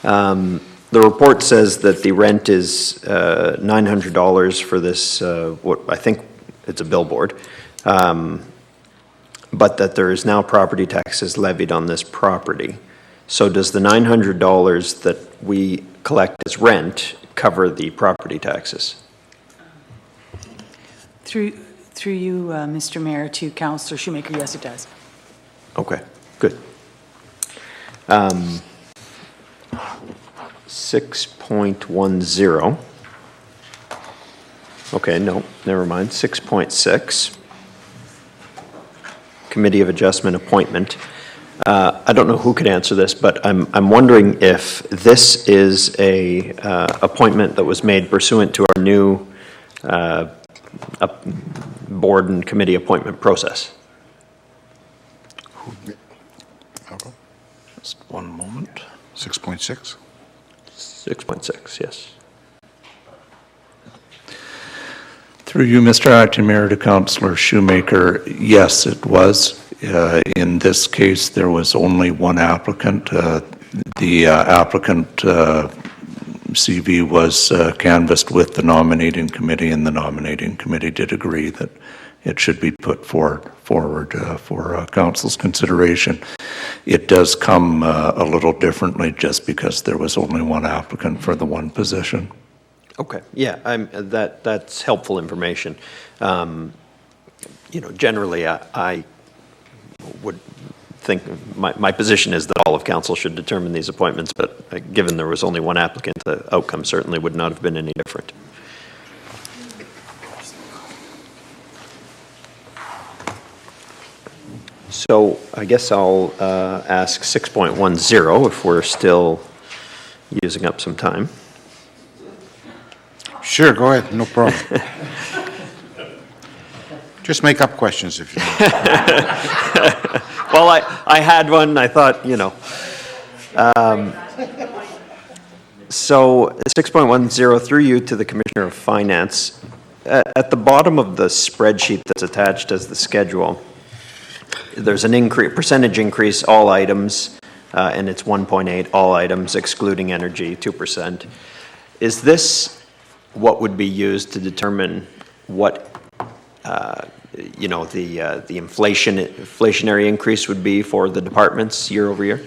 The report says that the rent is $900 for this, what I think it's a billboard, but that there is now property taxes levied on this property. So does the $900 that we collect as rent cover the property taxes? Through you, Mr. Mayor, to Councillor Shoemaker, yes, it does. Okay, good. 6.10. Okay, no, never mind. 6.6. Committee of Adjustment appointment. I don't know who could answer this, but I'm wondering if this is a appointment that was made pursuant to our new board and committee appointment process. Just one moment. 6.6? 6.6, yes. Through you, Mr. Acting Mayor, to Councillor Shoemaker, yes, it was. In this case, there was only one applicant. The applicant CV was canvassed with the nominating committee, and the nominating committee did agree that it should be put forward for council's consideration. It does come a little differently just because there was only one applicant for the one position. Okay, yeah, that's helpful information. You know, generally, I would think my position is that all of council should determine these appointments, but given there was only one applicant, the outcome certainly would not have been any different. So I guess I'll ask 6.10 if we're still using up some time. Sure, go ahead, no problem. Just make up questions if you want. Well, I had one, I thought, you know. So 6.10, through you to the Commissioner of Finance. At the bottom of the spreadsheet that's attached as the schedule, there's an percentage increase, all items, and it's 1.8, all items excluding energy, 2%. Is this what would be used to determine what, you know, the inflationary increase would be for the departments year over year?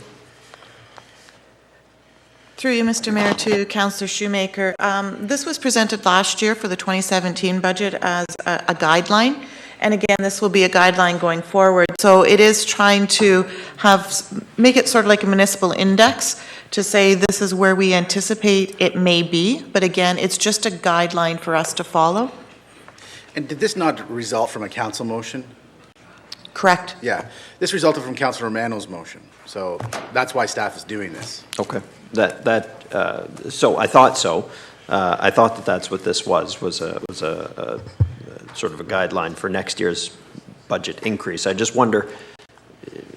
Through you, Mr. Mayor, to Councillor Shoemaker. This was presented last year for the 2017 budget as a guideline. And again, this will be a guideline going forward. So it is trying to make it sort of like a municipal index to say this is where we anticipate it may be. But again, it's just a guideline for us to follow. And did this not result from a council motion? Correct. Yeah. This resulted from Councillor Romano's motion. So that's why staff is doing this. Okay. So I thought so. I thought that that's what this was a sort of a guideline for next year's budget increase. I just wonder,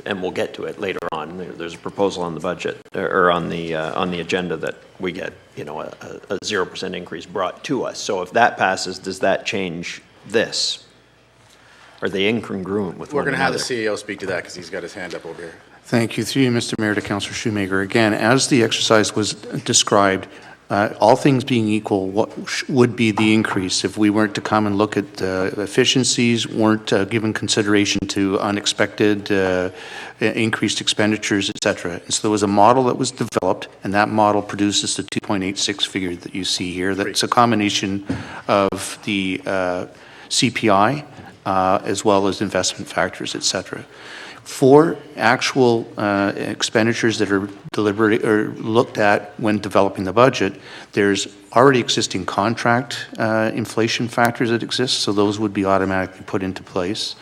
and we'll get to it later on. There's a proposal on the budget or on the agenda that we get, a 0% increase brought to us. So if that passes, does that change this? Are they incongruent with We're one going to have another? the CEO speak to that because he's got his hand up over here. Thank you. Through you, Mr. Mayor, to Councillor Shoemaker. Again, as the exercise was described, all things being equal, what would be the increase if we weren't to come and look at efficiencies, weren't given consideration to unexpected increased expenditures, et cetera. And so there was a model that was developed, and that model produces the 2.86 figure that you see here. That's a combination of the CPI as well as investment factors, et cetera. For actual expenditures that are deliberated or looked at when developing the budget, there's already existing contract inflation factors that exist, so those would be automatically put into place.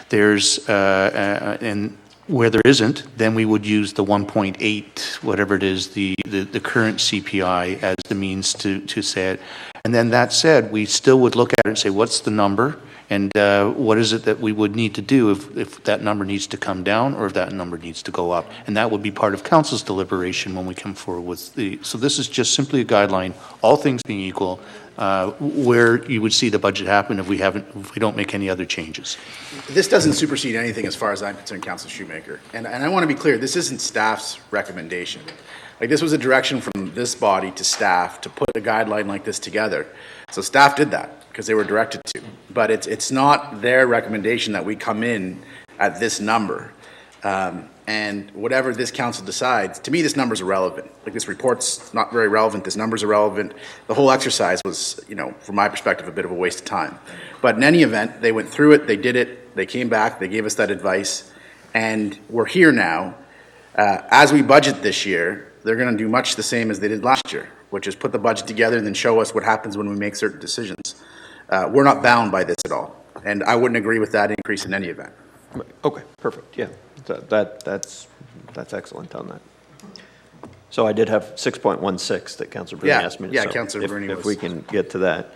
There's, and where there isn't, then we would use the 1.8, whatever it is, the current CPI as the means to say it. And then that said, we still would look at it and say, what's the number? And what is it that we would need to do if that number needs to come down or if that number needs to go up? And that would be part of council's deliberation when we come forward with the, so this is just simply a guideline, all things being equal, where you would see the budget happen if we don't make any other changes. This doesn't supersede anything as far as I'm concerned, Councillor Shoemaker. And I want to be clear, this isn't staff's recommendation. Like, this was a direction from this body to staff to put a guideline like this together. So staff did that because they were directed to. But it's not their recommendation that we come in at this number. And whatever this council decides, to me, this number's irrelevant. Like, this report's not very relevant. This number's irrelevant. The whole exercise was, from my perspective, a bit of a waste of time. But in any event, they went through it. They did it. They came back. They gave us that advice. And we're here now. As we budget this year, they're going to do much the same as they did last year, which is put the budget together and then show us what happens when we make certain decisions. We're not bound by this at all. And I wouldn't agree with that increase in any event. Okay, perfect, yeah. That's excellent on that. So I did have 6.16 that Councillor Bruni asked me to. Yeah, Councillor Bruni if we can get to that.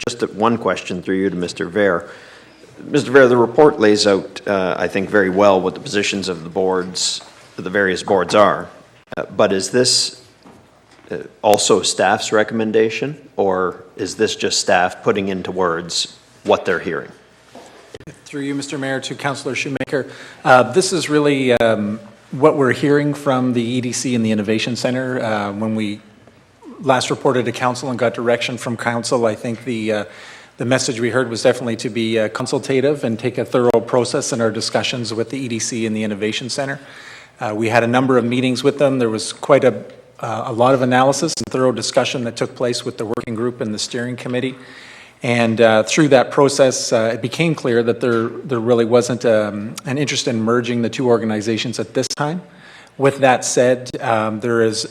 Just one question through you to Mr. Vare. Mr. Vare, the report lays out, I think, very well what the positions of the boards, the various boards are. But is this also staff's recommendation, or is this just staff putting into words what they're hearing? Through you, Mr. Mayor, to Councillor Shoemaker. This is really what we're hearing from the EDC and the Innovation Center. When we last reported to council and got direction from council, I think the message we heard was definitely to be consultative and take a thorough process in our discussions with the EDC and the Innovation Center. We had a number of meetings with them. There was quite a lot of analysis and thorough discussion that took place with the working group and the steering committee. And through that process, it became clear that there really wasn't an interest in merging the two organizations at this time. With that said, there is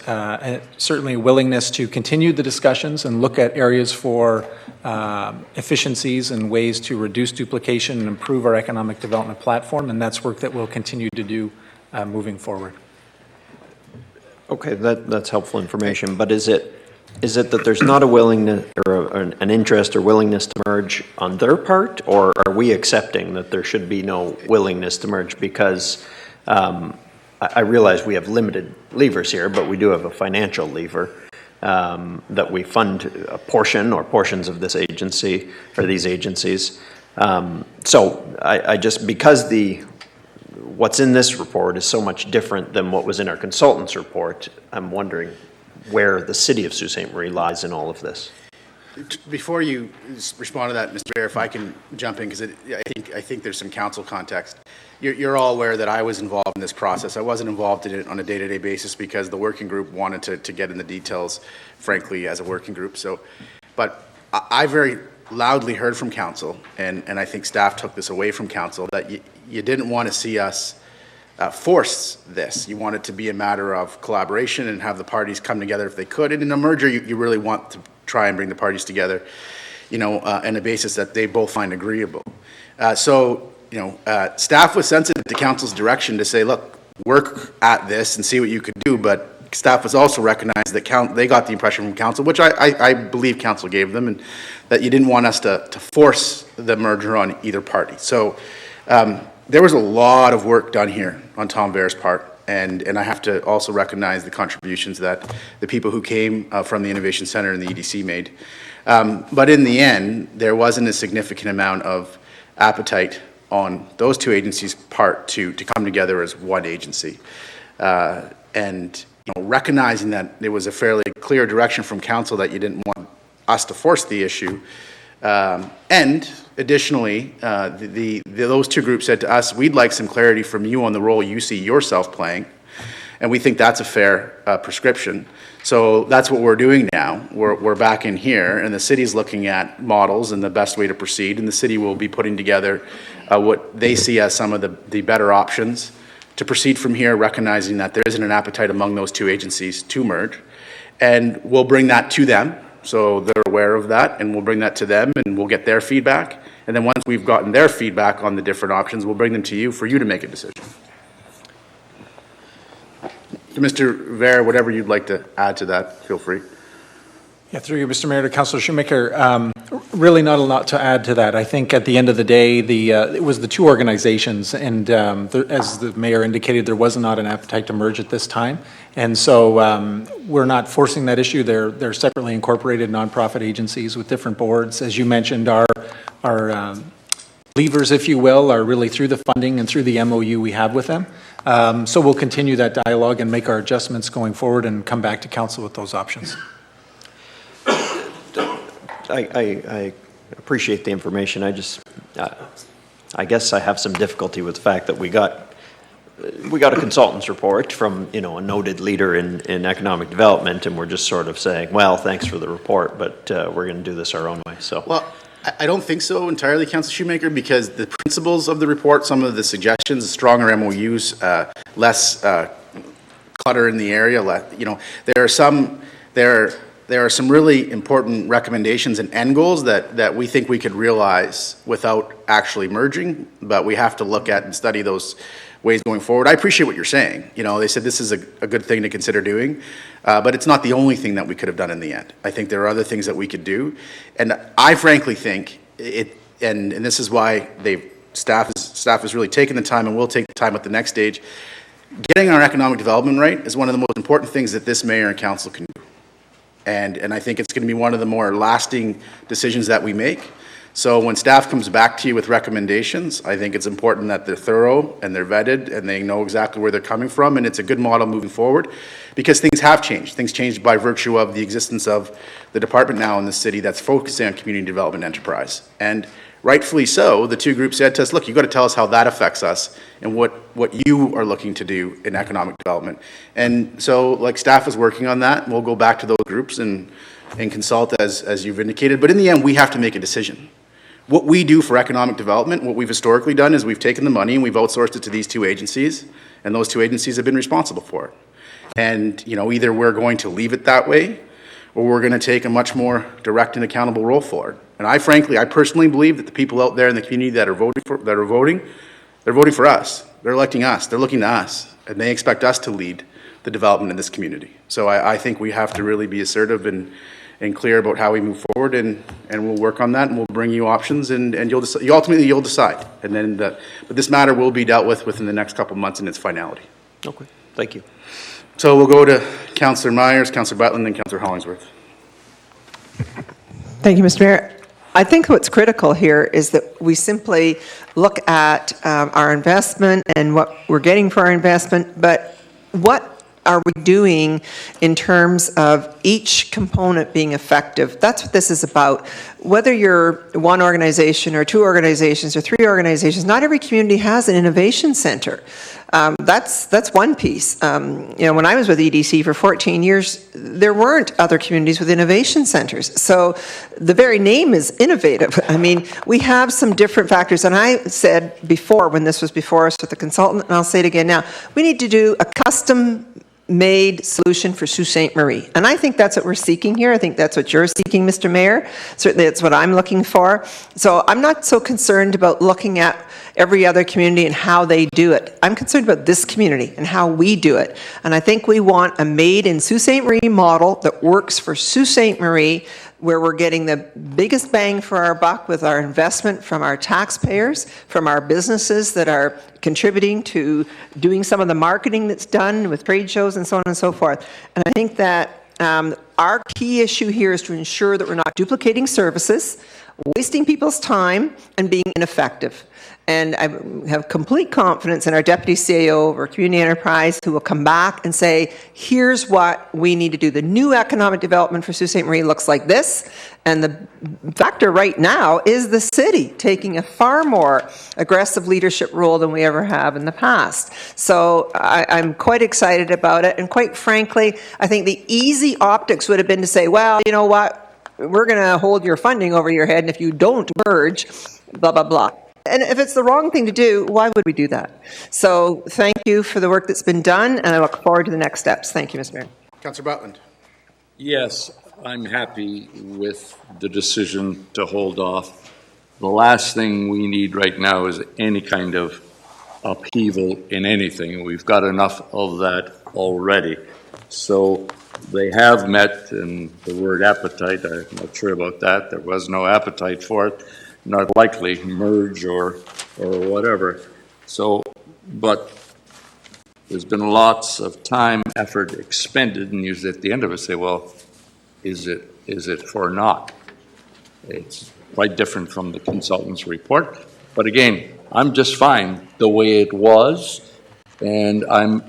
certainly a willingness to continue the discussions and look at areas for efficiencies and ways to reduce duplication and improve our economic development platform, and that's work that we'll continue to do moving forward. Okay, that's helpful information, but is it that there's not a willingness or an interest or willingness to merge on their part, or are we accepting that there should be no willingness to merge? Because I realize we have limited levers here, but we do have a financial lever that we fund a portion or portions of this agency or these agencies. So I just, because what's in this report is so much different than what was in our consultant's report, I'm wondering where the city of Sault Ste. Marie lies in all of this. Before you respond to that, Mr. Mayor, if I can jump in, because I think there's some council context. You're all aware that I was involved in this process. I wasn't involved in it on a day-to-day basis because the working group wanted to get in the details, frankly, as a working group. So, but I very loudly heard from council, and I think staff took this away from council, that you didn't want to see us force this. You want it to be a matter of collaboration and have the parties come together if they could. And in a merger, you really want to try and bring the parties together, on a basis that they both find agreeable. Staff was sensitive to council's direction to say, look, work at this and see what you could do, but staff was also recognized that they got the impression from council, which I believe council gave them, and that you didn't want us to force the merger on either party. So there was a lot of work done here on Tom Vair's part. And I have to also recognize the contributions that the people who came from the Innovation Center and the EDC made. But in the end, there wasn't a significant amount of appetite on those two agencies' part to come together as one agency. And recognizing that there was a fairly clear direction from council that you didn't want us to force the issue. And additionally, those two groups said to us, we'd like some clarity from you on the role you see yourself playing. And we think that's a fair prescription. So that's what we're doing now. We're back in here, and the city's looking at models and the best way to proceed. And the city will be putting together what they see as some of the better options to proceed from here, recognizing that there isn't an appetite among those two agencies to merge. And we'll bring that to them. So they're aware of that, and we'll bring that to them, and we'll get their feedback. And then once we've gotten their feedback on the different options, we'll bring them to you for you to make a decision. Mr. Vair, whatever you'd like to add to that, feel free. Yeah, through you, Mr. Mayor, to Councillor Shoemaker, really not a lot to add to that. I think at the end of the day, it was the two organizations, and as the mayor indicated, there was not an appetite to merge at this time. And so we're not forcing that issue. They're separately incorporated nonprofit agencies with different boards. As you mentioned, our levers, if you will, are really through the funding and through the MOU we have with them. So we'll continue that dialogue and make our adjustments going forward and come back to council with those options. I appreciate the information. I guess I have some difficulty with the fact that we got a consultant's report from, a noted leader in economic development, and we're just sort of saying, well, thanks for the report, but we're going to do this our own way. So. Well, I don't think so entirely, Councillor Shoemaker, because the principles of the report, some of the suggestions, stronger MOUs, less clutter in the area, there are some really important recommendations and end goals that we think we could realize without actually merging, but we have to look at and study those ways going forward. I appreciate what you're saying. They said this is a good thing to consider doing, but it's not the only thing that we could have done in the end. I think there are other things that we could do, and I frankly think and this is why staff has really taken the time and will take the time at the next stage. Getting our economic development right is one of the most important things that this mayor and council can do. And I think it's going to be one of the more lasting decisions that we make. So when staff comes back to you with recommendations, I think it's important that they're thorough and they're vetted and they know exactly where they're coming from, and it's a good model moving forward because things have changed. Things changed by virtue of the existence of the department now in the city that's focusing on community development enterprise. And rightfully so, the two groups said to us, look, you've got to tell us how that affects us and what you are looking to do in economic development. And so staff is working on that, and we'll go back to those groups and consult as you've indicated. But in the end, we have to make a decision. What we do for economic development, what we've historically done is we've taken the money and we've outsourced it to these two agencies, and those two agencies have been responsible for it. And, either we're going to leave it that way or we're going to take a much more direct and accountable role for it. And I personally believe that the people out there in the community that are voting, they're voting for us. They're electing us. They're looking to us, and they expect us to lead the development in this community. So I think we have to really be assertive and clear about how we move forward, and we'll work on that, and we'll bring you options, and you'll decide. And then, but this matter will be dealt with within the next couple of months in its finality. Okay, thank you. So we'll go to Councillor Myers, Councillor Butland, and Councillor Hollingsworth. Thank you, Mr. Mayor. I think what's critical here is that we simply look at our investment and what we're getting for our investment, but what are we doing in terms of each component being effective? That's what this is about. Whether you're one organization or two organizations or three organizations, not every community has an innovation center. That's one piece. When I was with EDC for 14 years, there weren't other communities with innovation centers. So the very name is innovative. I mean, we have some different factors. And I said before, when this was before us with the consultant, and I'll say it again now, we need to do a custom-made solution for Sault Ste. Marie. And I think that's what we're seeking here. I think that's what you're seeking, Mr. Mayor. Certainly that's what I'm looking for. So I'm not so concerned about looking at every other community and how they do it. I'm concerned about this community and how we do it. And I think we want a made in Sault Ste. Marie model that works for Sault Ste. Marie, where we're getting the biggest bang for our buck with our investment from our taxpayers, from our businesses that are contributing to doing some of the marketing that's done with trade shows and so on and so forth. And I think that our key issue here is to ensure that we're not duplicating services, wasting people's time, and being ineffective. And I have complete confidence in our Deputy CAO of our community enterprise who will come back and say, here's what we need to do. The new economic development for Sault Ste. Marie looks like this. And the factor right now is the city taking a far more aggressive leadership role than we ever have in the past. So I'm quite excited about it. And quite frankly, I think the easy optics would have been to say, well, you know what, we're going to hold your funding over your head. And if you don't merge, blah, blah, blah. And if it's the wrong thing to do, why would we do that? So thank you for the work that's been done, and I look forward to the next steps. Thank you, Mr. Mayor. Councillor Butland. Yes, I'm happy with the decision to hold off. The last thing we need right now is any kind of upheaval in anything. We've got enough of that already. So they have met, and the word appetite, I'm not sure about that. There was no appetite for it. Not likely merge or whatever. So, but there's been lots of time, effort expended, and usually at the end of it say, well, is it for naught? It's quite different from the consultant's report. But again, I'm just fine the way it was, and I'm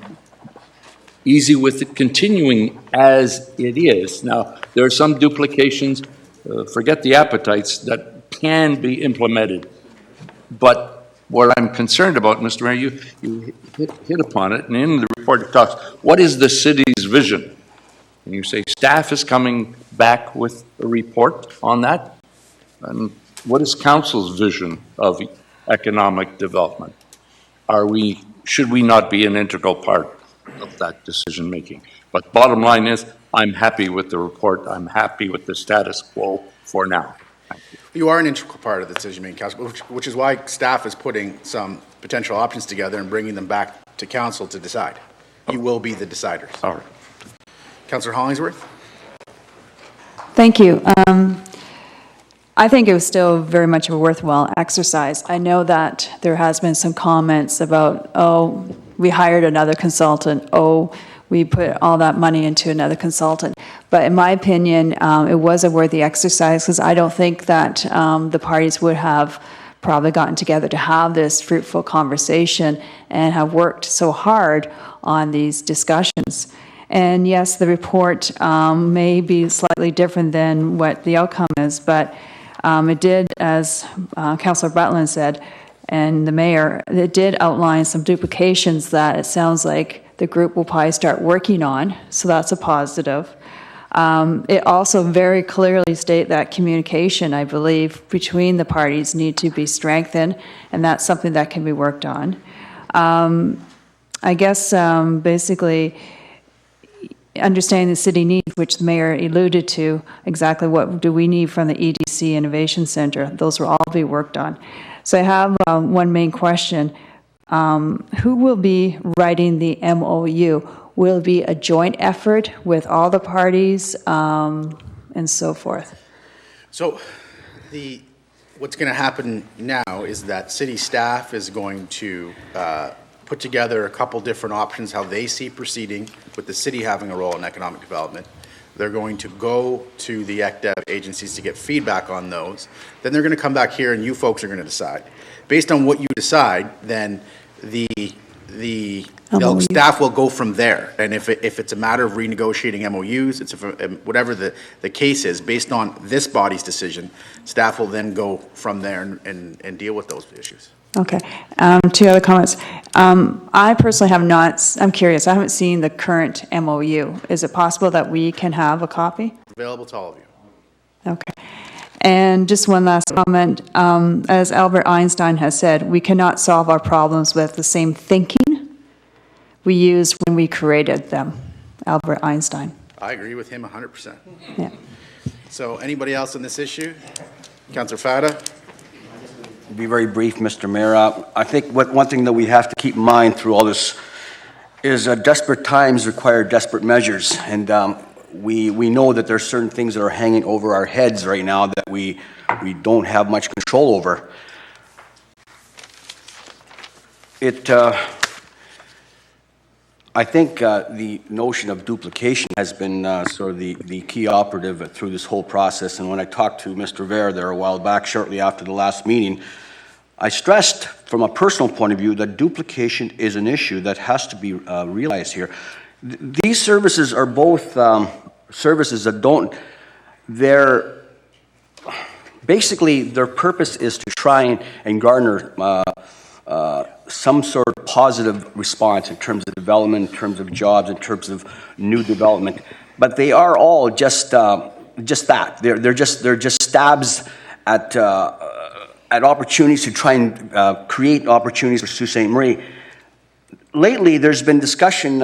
easy with it continuing as it is. Now, there are some duplications, forget the appetites, that can be implemented. But what I'm concerned about, Mr. Mayor, you hit upon it, and in the report it talks, what is the city's vision? And you say staff is coming back with a report on that. And what is council's vision of economic development? Should we not be an integral part of that decision making? But bottom line is, I'm happy with the report. I'm happy with the status quo for now. You are an integral part of the decision-making, Council, which is why staff is putting some potential options together and bringing them back to Council to decide. You will be the deciders. All right. Councillor Hollingsworth? Thank you. I think it was still very much of a worthwhile exercise. I know that there has been some comments about, oh, we hired another consultant, oh, we put all that money into another consultant. But in my opinion, it was a worthy exercise because I don't think that the parties would have probably gotten together to have this fruitful conversation and have worked so hard on these discussions. And yes, the report may be slightly different than what the outcome is, but it did, as Councillor Butland said, and the mayor, it did outline some duplications that it sounds like the group will probably start working on, so that's a positive. It also very clearly states that communication, I believe, between the parties need to be strengthened, and that's something that can be worked on. I guess basically understanding the city needs, which the mayor alluded to, exactly what do we need from the EDC Innovation Center, those will all be worked on. So I have one main question. Who will be writing the MOU? Will it be a joint effort with all the parties and so forth? So what's going to happen now is that city staff is going to put together a couple different options, how they see proceeding with the city having a role in economic development. They're going to go to the ECDEV agencies to get feedback on those. Then they're going to come back here and you folks are going to decide. Based on what you decide, then the the staff will go from there. And if it's a matter of renegotiating MOUs, whatever the case is, based on this body's decision, staff will then go from there and deal with those issues. Okay. Two other comments. I personally have not, I'm curious, I haven't seen the current MOU. Is it possible that we can have a copy? Available to all of you. Okay. And just one last comment. As Albert Einstein has said, we cannot solve our problems with the same thinking we used when we created them. Albert Einstein. I agree with him 100%. Yeah. So anybody else on this issue? Councillor Fada? Be very brief, Mr. Mayor. I think one thing that we have to keep in mind through all this is desperate times require desperate measures. And we know that there are certain things that are hanging over our heads right now that we don't have much control over. I think the notion of duplication has been sort of the key operative through this whole process. And when I talked to Mr. Ver there a while back, shortly after the last meeting, I stressed from a personal point of view that duplication is an issue that has to be realized here. These services are both services that basically their purpose is to try and garner some sort of positive response in terms of development, in terms of jobs, in terms of new development. But they are all just that. They're just stabs at opportunities to try and create opportunities for Sault Ste. Marie. Lately, there's been discussion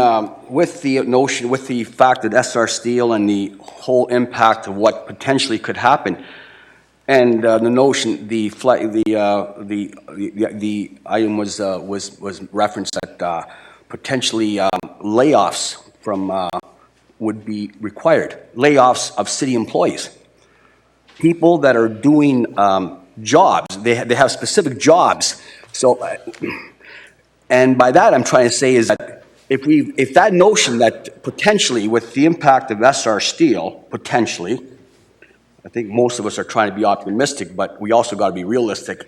with the fact that SR Steel and the whole impact of what potentially could happen. And the notion, the item was referenced that potentially layoffs would be required. Layoffs of city employees, people that are doing jobs. They have specific jobs. So, and by that I'm trying to say is that if that notion that potentially with the impact of SR Steel potentially. I think most of us are trying to be optimistic, but we also got to be realistic.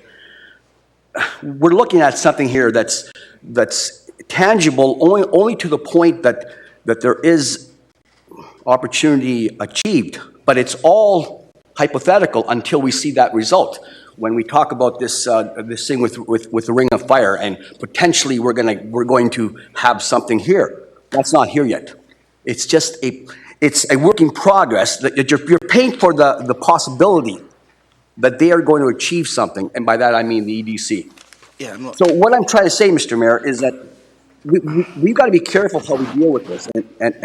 We're looking at something here that's tangible only to the point that there is opportunity achieved, but it's all hypothetical until we see that result. When we talk about this thing with the Ring of Fire, and potentially we're going to have something here. That's not here yet. It's just it's a work in progress that you're paying for the possibility that they are going to achieve something, and by that I mean the EDC. Yeah. So what I'm trying to say, Mr. Mayor, is that we've got to be careful how we deal with this, and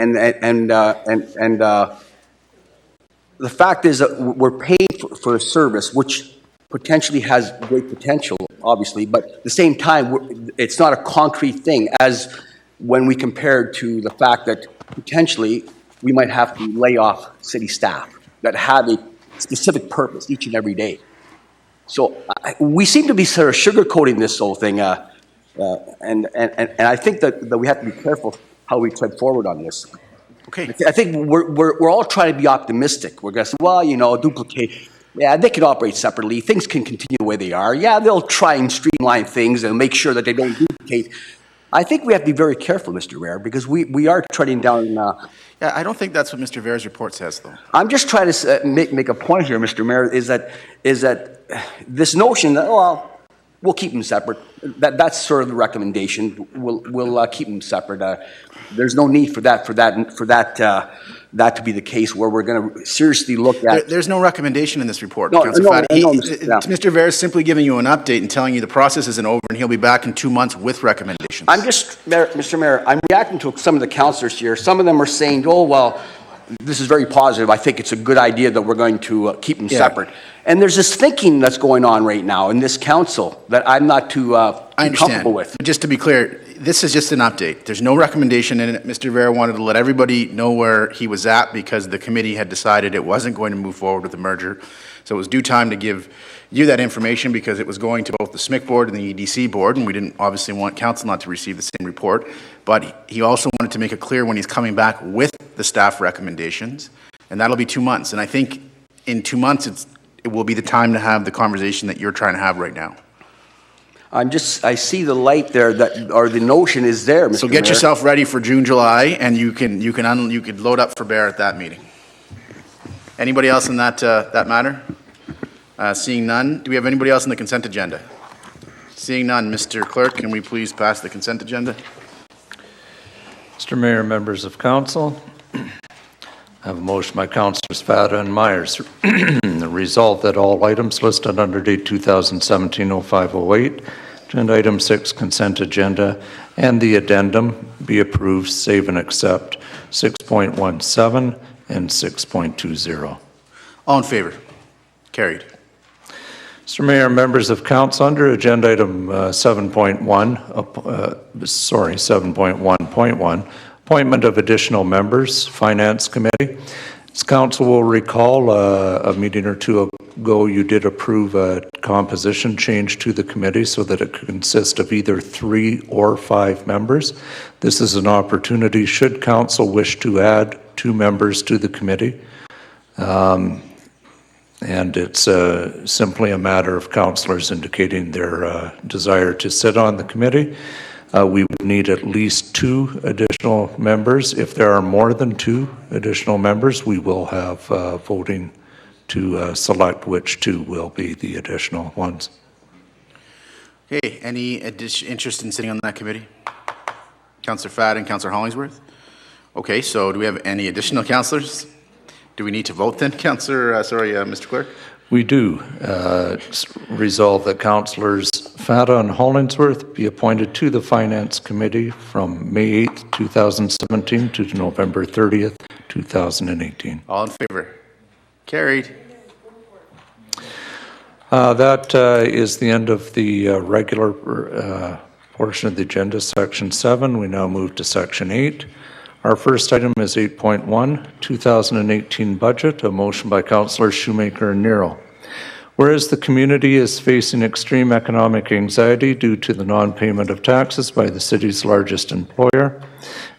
the fact is that we're paying for a service which potentially has great potential, obviously, but at the same time, it's not a concrete thing as when we compare it to the fact that potentially we might have to lay off city staff that have a specific purpose each and every day. So we seem to be sort of sugarcoating this whole thing, and I think that we have to be careful how we tread forward on this. Okay. I think we're all trying to be optimistic. We're going to say, well, duplicate. Yeah, they can operate separately. Things can continue the way they are. Yeah, they'll try and streamline things and make sure that they don't duplicate. I think we have to be very careful, Mr. Mayor, because we are treading down. Yeah, I don't think that's what Mr. Ver's report says, though. I'm just trying to make a point here, Mr. Mayor, is that this notion that we'll keep them separate. That's sort of the recommendation. We'll keep them separate. There's no need for that to be the case where we're going to seriously look at. There's no recommendation in this report. No, Mr. Ver is simply giving you an update and telling you the process isn't over and he'll be back in 2 months with recommendations. Mr. Mayor, I'm reacting to some of the councillors here. Some of them are saying, oh, well, this is very positive. I think it's a good idea that we're going to keep them separate. And there's this thinking that's going on right now in this council that I'm not too comfortable with. Just to be clear, this is just an update. There's no recommendation in it. Mr. Vera wanted to let everybody know where he was at because the committee had decided it wasn't going to move forward with the merger. So it was due time to give you that information because it was going to both the SMIC board and the EDC board, and we didn't obviously want council not to receive the same report. But he also wanted to make it clear when he's coming back with the staff recommendations, and that'll be 2 months. And I think in 2 months, it will be the time to have the conversation that you're trying to have right now. I see the light there that, or the notion is there, Mr. So get Mayor. yourself ready for June, July, and you could load up for bear at that meeting. Anybody else in that matter? Seeing none, do we have anybody else in the consent agenda? Seeing none, Mr. Clerk, can we please pass the consent agenda? Mr. Mayor, members of council, I have a motion by Councilors Fata and Myers. Resolved that all items listed under date 2017-0508, agenda item 6, consent agenda, and the addendum be approved, save and accept 6.17 and 6.20. All in favor? Carried. Mr. Mayor, members of council, under agenda item 7.1.1, appointment of additional members, Finance Committee. As council will recall, a meeting or two ago, you did approve a composition change to the committee so that it could consist of either 3 or 5 members. This is an opportunity, should council wish to add 2 members to the committee. And it's simply a matter of councillors indicating their desire to sit on the committee. We would need at least 2 additional members. If there are more than 2 additional members, we will have voting to select which 2 will be the additional ones. Okay, any interest in sitting on that committee? Councillor Fad and Councillor Hollingsworth? Okay, so do we have any additional councillors? Do we need to vote then, Mr. Clerk? We do. Resolve that councillors Fata and Hollingsworth be appointed to the Finance Committee from May 8th, 2017 to November 30th, 2018. All in favor? Carried. That is the end of the regular portion of the agenda, Section 7. We now move to Section 8. Our first item is 8.1, 2018 budget, a motion by Councillors Shoemaker and Nero. Whereas the community is facing extreme economic anxiety due to the non-payment of taxes by the city's largest employer,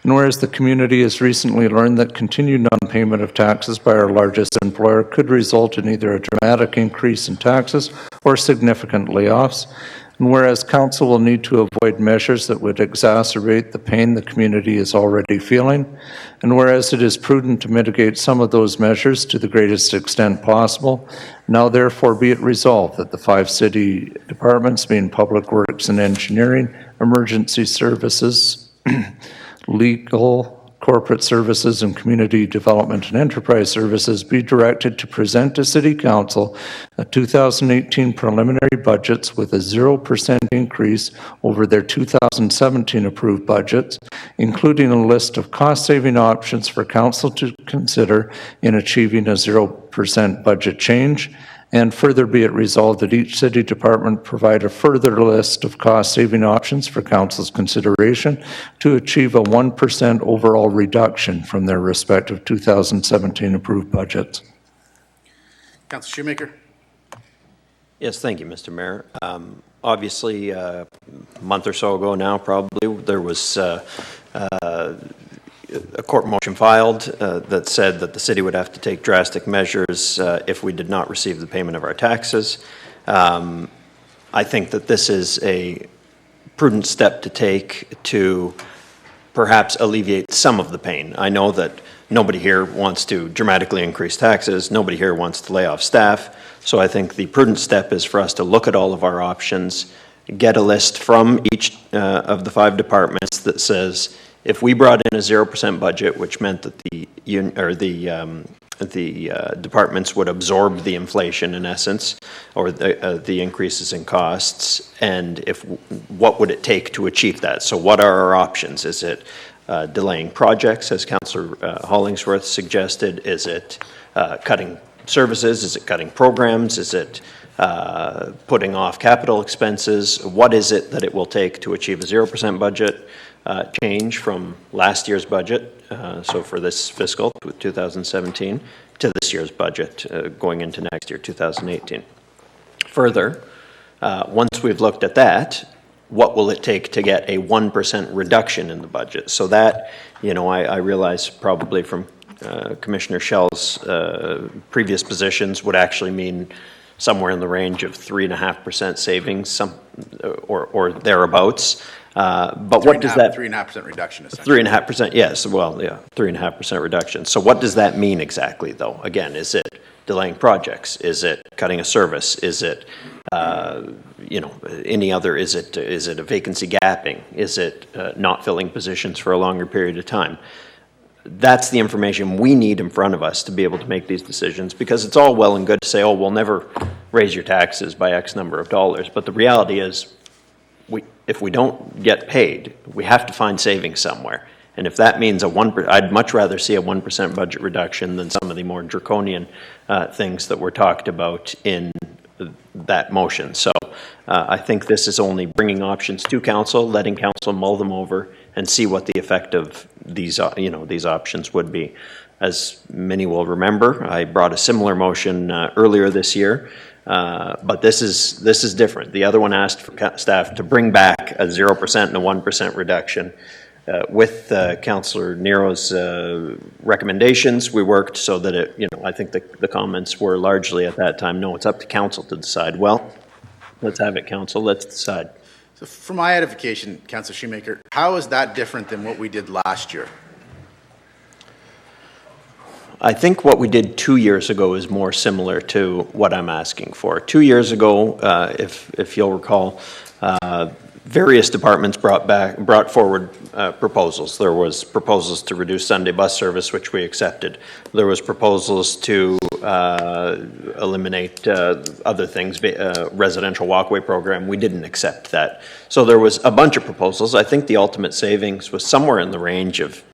and whereas the community has recently learned that continued non-payment of taxes by our largest employer could result in either a dramatic increase in taxes or significant layoffs, and whereas council will need to avoid measures that would exacerbate the pain the community is already feeling, and whereas it is prudent to mitigate some of those measures to the greatest extent possible, now therefore be it resolved that the 5 city departments, being Public Works and Engineering, Emergency Services, Legal, Corporate Services, and Community Development and Enterprise Services, be directed to present to City Council a 2018 preliminary budgets with a 0% increase over their 2017 approved budgets, including a list of cost-saving options for Council to consider in achieving a 0% budget change. And further be it resolved that each city department provide a further list of cost-saving options for council's consideration to achieve a 1% overall reduction from their respective 2017 approved budgets. Councillor Shoemaker? Yes, thank you, Mr. Mayor. Obviously, a month or so ago now, probably, there was a court motion filed that said that the city would have to take drastic measures if we did not receive the payment of our taxes. I think that this is a prudent step to take to perhaps alleviate some of the pain. I know that nobody here wants to dramatically increase taxes. Nobody here wants to lay off staff. So I think the prudent step is for us to look at all of our options, get a list from each of the 5 departments that says, if we brought in a 0% budget, which meant that the departments would absorb the inflation in essence, or the increases in costs, and what would it take to achieve that? So what are our options? Is it delaying projects, as Councillor Hollingsworth suggested? Is it cutting services? Is it cutting programs? Is it putting off capital expenses? What is it that it will take to achieve a 0% budget change from last year's budget, so for this fiscal 2017, to this year's budget going into next year, 2018. Further, once we've looked at that, what will it take to get a 1% reduction in the budget? So that, I realize probably from Commissioner Schell's previous positions would actually mean somewhere in the range of 3.5% savings, or thereabouts. But what does that? 3.5% reduction, essentially. 3.5%, yes, well, yeah, 3.5% reduction. So what does that mean exactly, though? Again, is it delaying projects? Is it cutting a service? Is it, any other, is it a vacancy gapping? Is it not filling positions for a longer period of time? That's the information we need in front of us to be able to make these decisions, because it's all well and good to say, oh, we'll never raise your taxes by X number of dollars. But the reality is, if we don't get paid, we have to find savings somewhere. And if that means I'd much rather see a 1% budget reduction than some of the more draconian things that were talked about in that motion. So I think this is only bringing options to council, letting council mull them over and see what the effect of these options would be. As many will remember, I brought a similar motion earlier this year. But this is different. The other one asked for staff to bring back a 0% and a 1% reduction. With Councillor Nero's recommendations, we worked so that I think the comments were largely at that time, no, it's up to council to decide. Well, let's have it, council, let's decide. So for my edification, Councillor Shoemaker, how is that different than what we did last year? I think what we did 2 years ago is more similar to what I'm asking for. 2 years ago, if you'll recall, various departments brought forward proposals. There was proposals to reduce Sunday bus service, which we accepted. There was proposals to eliminate other things, residential walkway program. We didn't accept that. So there was a bunch of proposals. I think the ultimate savings was somewhere in the range of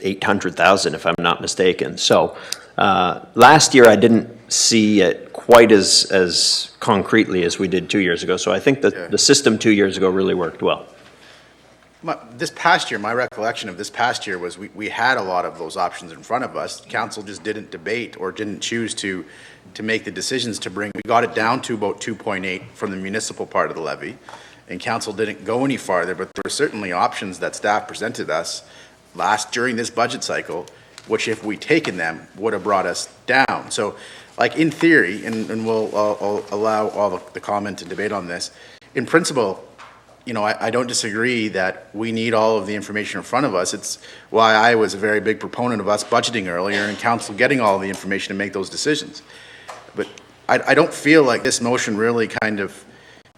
800,000, if I'm not mistaken. So last year I didn't see it quite as concretely as we did 2 years ago. So I think that the system 2 years ago really worked well. This past year, my recollection of this past year was we had a lot of those options in front of us. Council just didn't debate or didn't choose to make the decisions to bring. We got it down to about 2.8 from the municipal part of the levy, and council didn't go any farther, but there were certainly options that staff presented us during this budget cycle, which if we'd taken them would have brought us down. So like in theory, and I'll allow all the comment and debate on this, in principle, I don't disagree that we need all of the information in front of us. It's why I was a very big proponent of us budgeting earlier and council getting all of the information to make those decisions. But I don't feel like this motion really kind of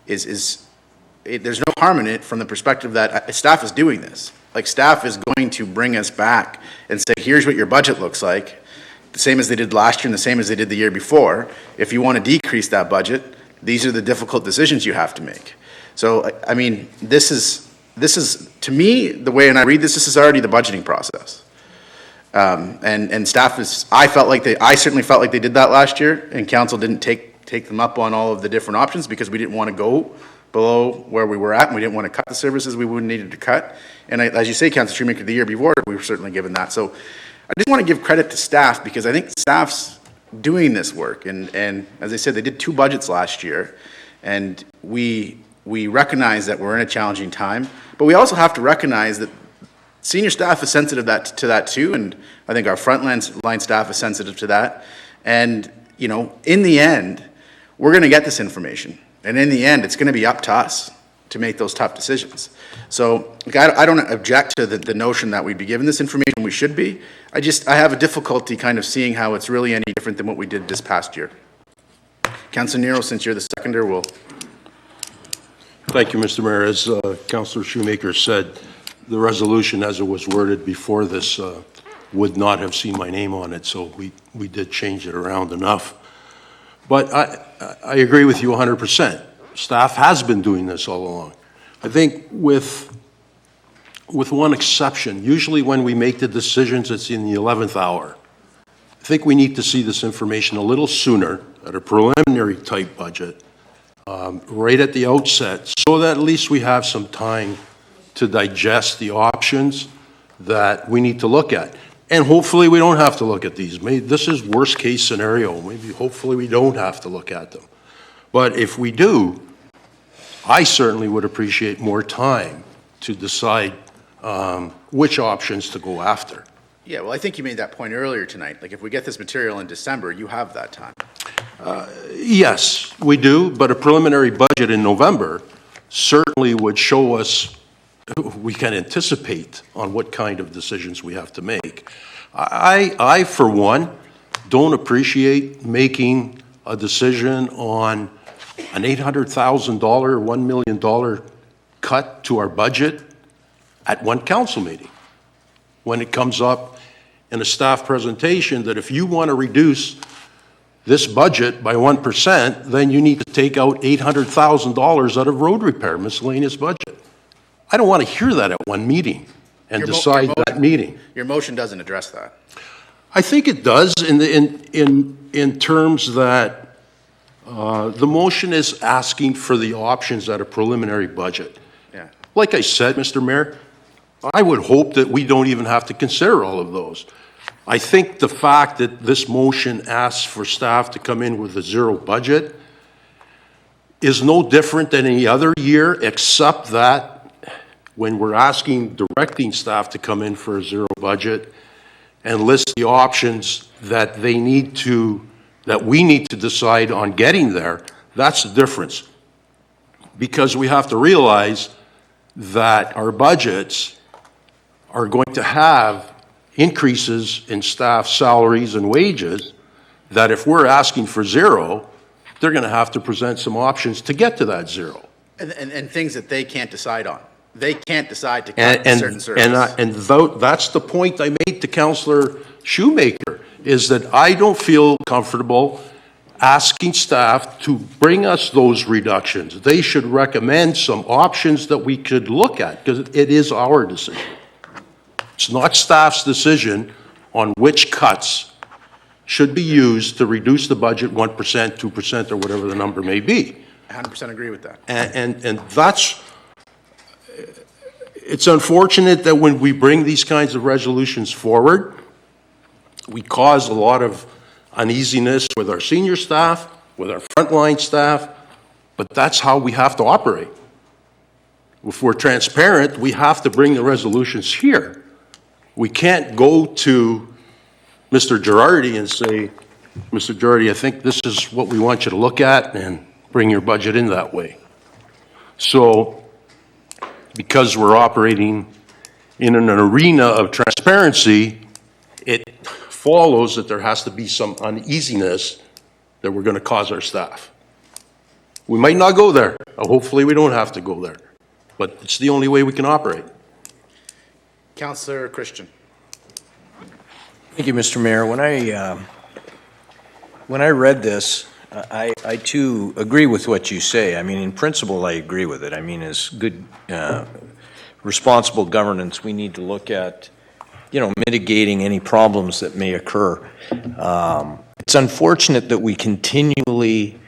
there's no harm in it from the perspective that staff is doing this. Like, staff is going to bring us back and say, here's what your budget looks like, the same as they did last year and the same as they did the year before. If you want to decrease that budget, these are the difficult decisions you have to make. So, I mean, this is to me, the way, and I read this is already the budgeting process. And staff I certainly felt like they did that last year, and council didn't take them up on all of the different options because we didn't want to go below where we were at, and we didn't want to cut the services we would needed to cut. And as you say, Councillor Shoemaker, the year before, we were certainly given that. So I just want to give credit to staff, because I think staff's doing this work. And as I said, they did 2 budgets last year, and we recognize that we're in a challenging time, but we also have to recognize that senior staff is sensitive to that too, and I think our frontline staff is sensitive to that. And, in the end, we're going to get this information. And in the end, it's going to be up to us to make those tough decisions. So I don't object to the notion that we'd be given this information. We should be. I have a difficulty kind of seeing how it's really any different than what we did this past year. Councillor Nero, since you're the seconder, will. Thank you, Mr. Mayor. As Councillor Shoemaker said, the resolution as it was worded before this would not have seen my name on it, so we did change it around enough. But I agree with you 100%. Staff has been doing this all along. I think with one exception, usually when we make the decisions, it's in the 11th hour. I think we need to see this information a little sooner at a preliminary type budget, right at the outset, so that at least we have some time to digest the options that we need to look at. And hopefully we don't have to look at these. This is worst case scenario. Hopefully we don't have to look at them. But if we do, I certainly would appreciate more time to decide which options to go after. Yeah, well, I think you made that point earlier tonight. Like, if we get this material in December, you have that time. Yes, we do, but a preliminary budget in November certainly would show us, we can anticipate on what kind of decisions we have to make. I, for one, don't appreciate making a decision on an $800,000, $1 million cut to our budget at one council meeting, when it comes up in a staff presentation that if you want to reduce this budget by 1%, then you need to take out $800,000 out of road repair, miscellaneous budget. I don't want to hear that at one meeting and decide that meeting. Your motion doesn't address that. I think it does in terms that the motion is asking for the options at a preliminary budget. Yeah. Like I said, Mr. Mayor, I would hope that we don't even have to consider all of those. I think the fact that this motion asks for staff to come in with a zero budget is no different than any other year, except that when we're directing staff to come in for a zero budget and list the options that we need to decide on getting there, that's the difference. Because we have to realize that our budgets are going to have increases in staff salaries and wages, that if we're asking for zero, they're going to have to present some options to get to that zero. And things that they can't decide on. They can't decide to cut certain services. That's the point I made to Councillor Shoemaker, is that I don't feel comfortable asking staff to bring us those reductions. They should recommend some options that we could look at, because it is our decision. It's not staff's decision on which cuts should be used to reduce the budget 1%, 2%, or whatever the number may be. 100% agree with that. And that's, it's unfortunate that when we bring these kinds of resolutions forward, we cause a lot of uneasiness with our senior staff, with our frontline staff, but that's how we have to operate. If we're transparent, we have to bring the resolutions here. We can't go to Mr. Girardi and say, Mr. Girardi, I think this is what we want you to look at, and bring your budget in that way. So, because we're operating in an arena of transparency, it follows that there has to be some uneasiness that we're going to cause our staff. We might not go there. Hopefully we don't have to go there. But it's the only way we can operate. Councillor Christian. Thank you, Mr. Mayor. When I read this, I too agree with what you say. I mean, in principle, I agree with it. I mean, as good, responsible governance, we need to look at, mitigating any problems that may occur. It's unfortunate that we continually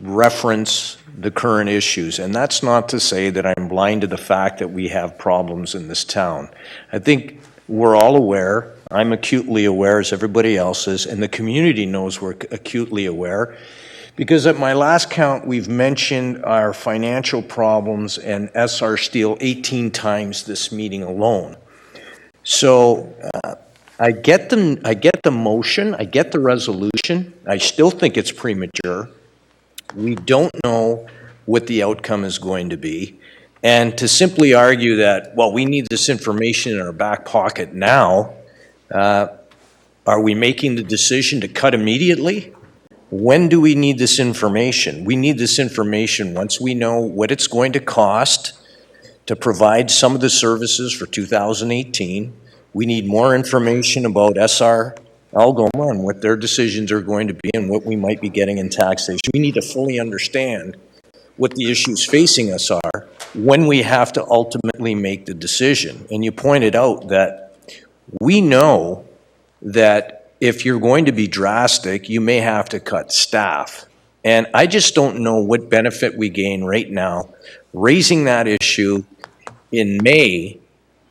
reference the current issues, and that's not to say that I'm blind to the fact that we have problems in this town. I think we're all aware, I'm acutely aware as everybody else is, and the community knows we're acutely aware, because at my last count, we've mentioned our financial problems and SR Steel 18 times this meeting alone. So I get the motion, I get the resolution. I still think it's premature. We don't know what the outcome is going to be. And to simply argue that, well, we need this information in our back pocket now, are we making the decision to cut immediately? When do we need this information? We need this information once we know what it's going to cost to provide some of the services for 2018. We need more information about SR Algoma and what their decisions are going to be and what we might be getting in taxation. We need to fully understand what the issues facing us are when we have to ultimately make the decision. And you pointed out that we know that if you're going to be drastic, you may have to cut staff. And I just don't know what benefit we gain right now raising that issue in May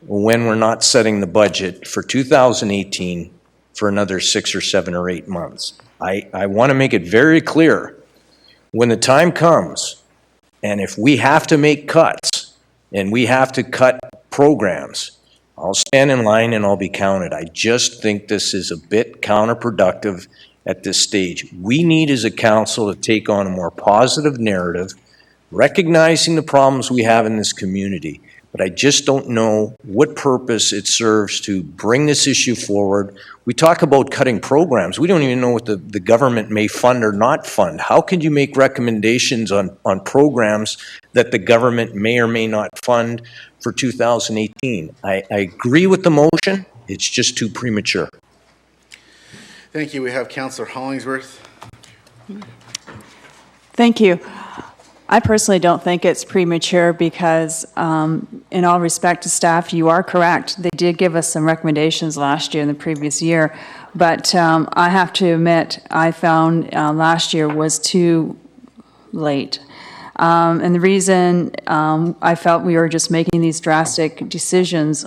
when we're not setting the budget for 2018 for another 6 or 7 or 8 months. I want to make it very clear, when the time comes, and if we have to make cuts, and we have to cut programs, I'll stand in line and I'll be counted. I just think this is a bit counterproductive at this stage. We need as a council to take on a more positive narrative, recognizing the problems we have in this community. But I just don't know what purpose it serves to bring this issue forward. We talk about cutting programs. We don't even know what the government may fund or not fund. How can you make recommendations on programs that the government may or may not fund for 2018? I agree with the motion. It's just too premature. Thank you. We have Councillor Hollingsworth. Thank you. I personally don't think it's premature because, in all respect to staff, you are correct. They did give us some recommendations last year and the previous year, but I have to admit, I found last year was too late. And the reason I felt we were just making these drastic decisions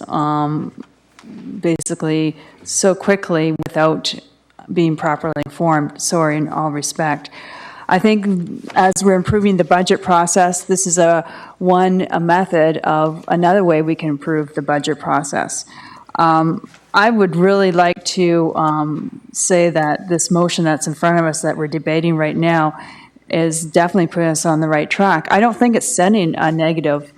basically so quickly without being properly informed, sorry, in all respect. I think as we're improving the budget process, this is a method of another way we can improve the budget process. I would really like to say that this motion that's in front of us that we're debating right now is definitely putting us on the right track. I don't think it's sending a negative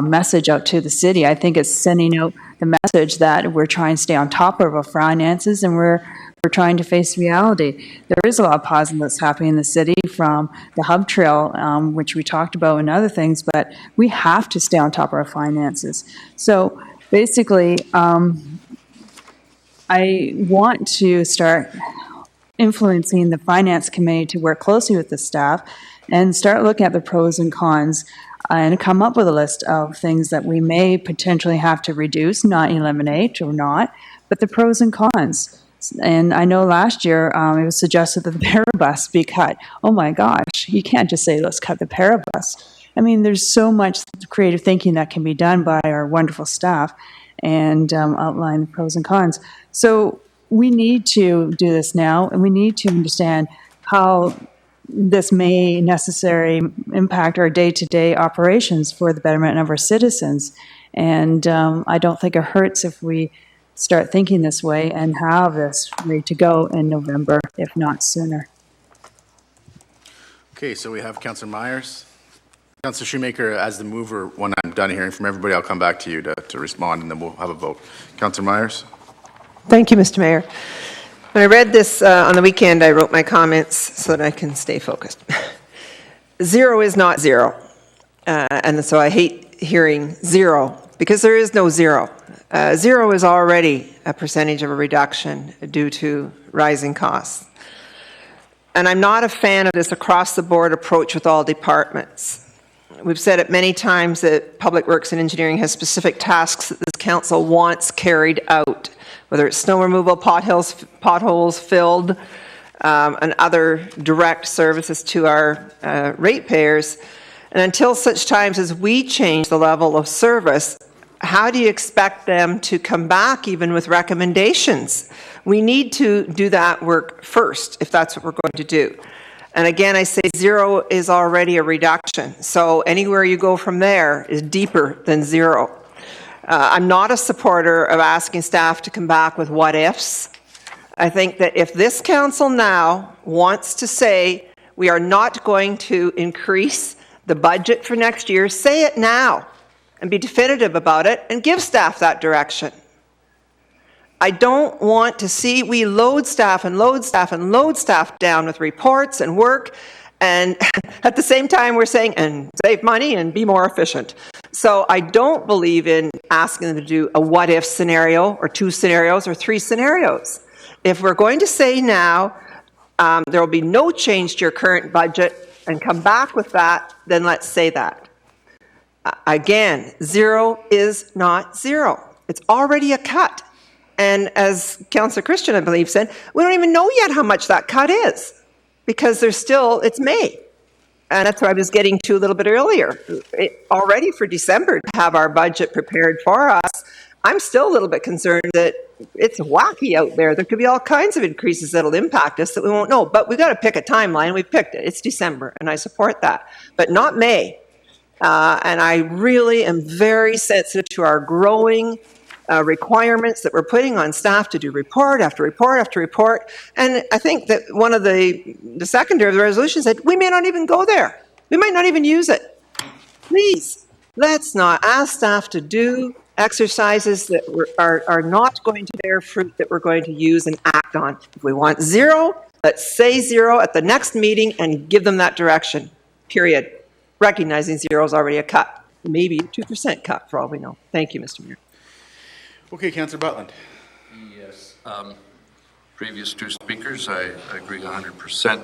message out to the city. I think it's sending out the message that we're trying to stay on top of our finances and we're trying to face reality. There is a lot of positive that's happening in the city from the hub trail, which we talked about and other things, but we have to stay on top of our finances. So basically, I want to start influencing the finance committee to work closely with the staff and start looking at the pros and cons and come up with a list of things that we may potentially have to reduce, not eliminate or not, but the pros and cons. And I know last year it was suggested that the parabus be cut. Oh my gosh, you can't just say, let's cut the parabus. I mean, there's so much creative thinking that can be done by our wonderful staff and outline the pros and cons. So we need to do this now, and we need to understand how this may necessarily impact our day-to-day operations for the betterment of our citizens. And I don't think it hurts if we start thinking this way and have this ready to go in November, if not sooner. Okay, so we have Councillor Myers. Councillor Shoemaker, as the mover, when I'm done hearing from everybody, I'll come back to you to respond, and then we'll have a vote. Councillor Myers? Thank you, Mr. Mayor. When I read this on the weekend, I wrote my comments so that I can stay focused. Zero is not zero. And so I hate hearing zero, because there is no zero. Zero is already a percentage of a reduction due to rising costs. And I'm not a fan of this across-the-board approach with all departments. We've said it many times that Public Works and Engineering has specific tasks that this council wants carried out, whether it's snow removal, potholes filled, and other direct services to our ratepayers. And until such times as we change the level of service, how do you expect them to come back even with recommendations? We need to do that work first, if that's what we're going to do. And again, I say zero is already a reduction. So anywhere you go from there is deeper than zero. I'm not a supporter of asking staff to come back with what ifs. I think that if this council now wants to say we are not going to increase the budget for next year, say it now and be definitive about it and give staff that direction. I don't want to see we load staff and load staff and load staff down with reports and work, and at the same time we're saying, and save money and be more efficient. So I don't believe in asking them to do a what-if scenario or 2 scenarios or 3 scenarios. If we're going to say now there will be no change to your current budget and come back with that, then let's say that. Again, zero is not zero. It's already a cut. And as Councillor Christian, I believe, said, we don't even know yet how much that cut is, because there's still, it's May. And that's what I was getting to a little bit earlier. Already for December to have our budget prepared for us, I'm still a little bit concerned that it's wacky out there. There could be all kinds of increases that'll impact us that we won't know. But we've got to pick a timeline. We've picked it. It's December, and I support that. But not May. And I really am very sensitive to our growing requirements that we're putting on staff to do report after report after report. And I think that one of the secondary of the resolution said, we may not even go there. We might not even use it. Please, let's not ask staff to do exercises that are not going to bear fruit that we're going to use and act on. If we want zero, let's say zero at the next meeting and give them that direction, period. Recognizing zero is already a cut, maybe a 2% cut for all we know. Thank you, Mr. Mayor. Okay, Councillor Butland. Yes. Previous two speakers, I agree 100%.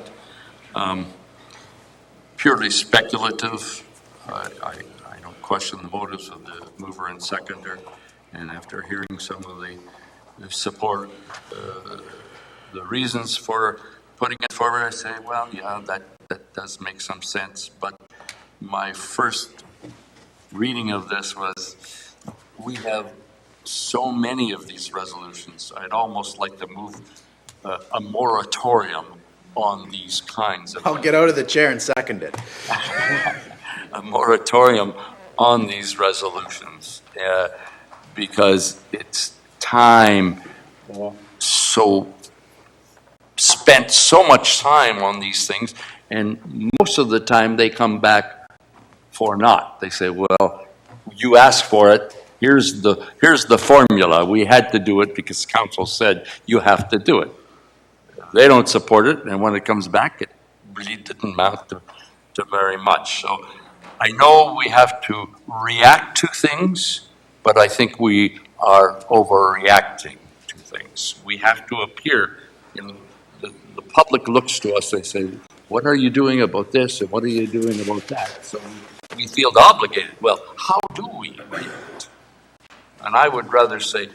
Purely speculative. I don't question the motives of the mover and seconder, and after hearing some of the support, the reasons for putting it forward, I say, well, yeah, that does make some sense. But my first reading of this was, we have so many of these resolutions. I'd almost like to move a moratorium on these kinds of... I'll get out of the chair and second it. A moratorium on these resolutions, because it's time spent so much time on these things, and most of the time they come back for naught. They say, well, you asked for it, here's the formula. We had to do it because council said you have to do it. They don't support it, and when it comes back, it really didn't amount to very much. So I know we have to react to things, but I think we are overreacting to things. We have to appear, the public looks to us, they say, what are you doing about this, and what are you doing about that? So we feel obligated. Well, how do we react? And I would rather say,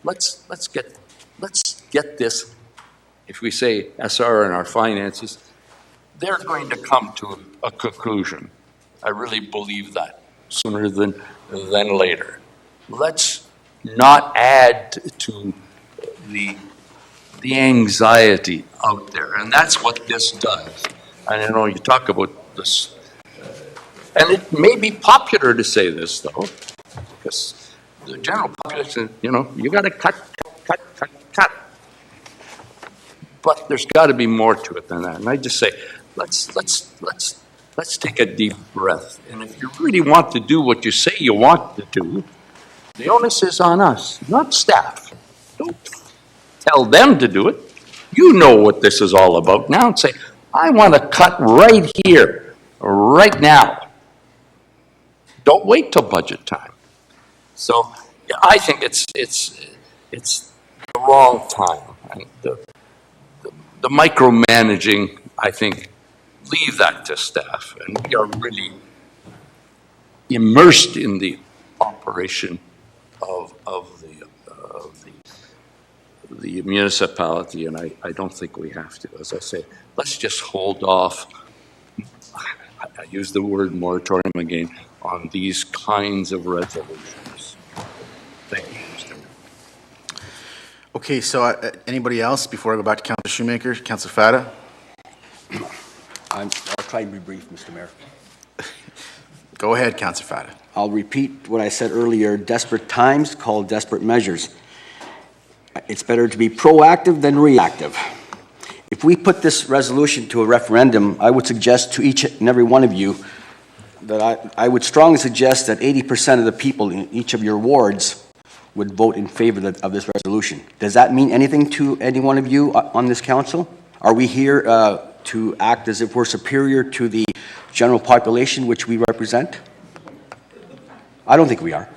let's get this. If we say SR in our finances, they're going to come to a conclusion. I really believe that, sooner than later. Let's not add to the anxiety out there, and that's what this does. And you talk about this, and it may be popular to say this, though, because the general population, you got to cut. But there's got to be more to it than that. And I just say, let's take a deep breath. And if you really want to do what you say you want to do, the onus is on us, not staff. Don't tell them to do it. You know what this is all about now, and say, I want to cut right here, right now. Don't wait till budget time. So I think it's the wrong time. And the micromanaging, I think, leave that to staff, and we are really immersed in the operation of the municipality, and I don't think we have to. As I say, let's just hold off. I use the word moratorium again on these kinds of resolutions. Thank you, Mr. Mayor. Okay, so anybody else before I go back to Councillor Shoemaker? Councillor Fata? I'll try and be brief, Mr. Mayor. Go ahead, Councillor Fata. I'll repeat what I said earlier. Desperate times call desperate measures. It's better to be proactive than reactive. If we put this resolution to a referendum, I would suggest to each and every one of you that I would strongly suggest that 80% of the people in each of your wards would vote in favor of this resolution. Does that mean anything to any one of you on this council? Are we here to act as if we're superior to the general population which we represent? I don't think we are.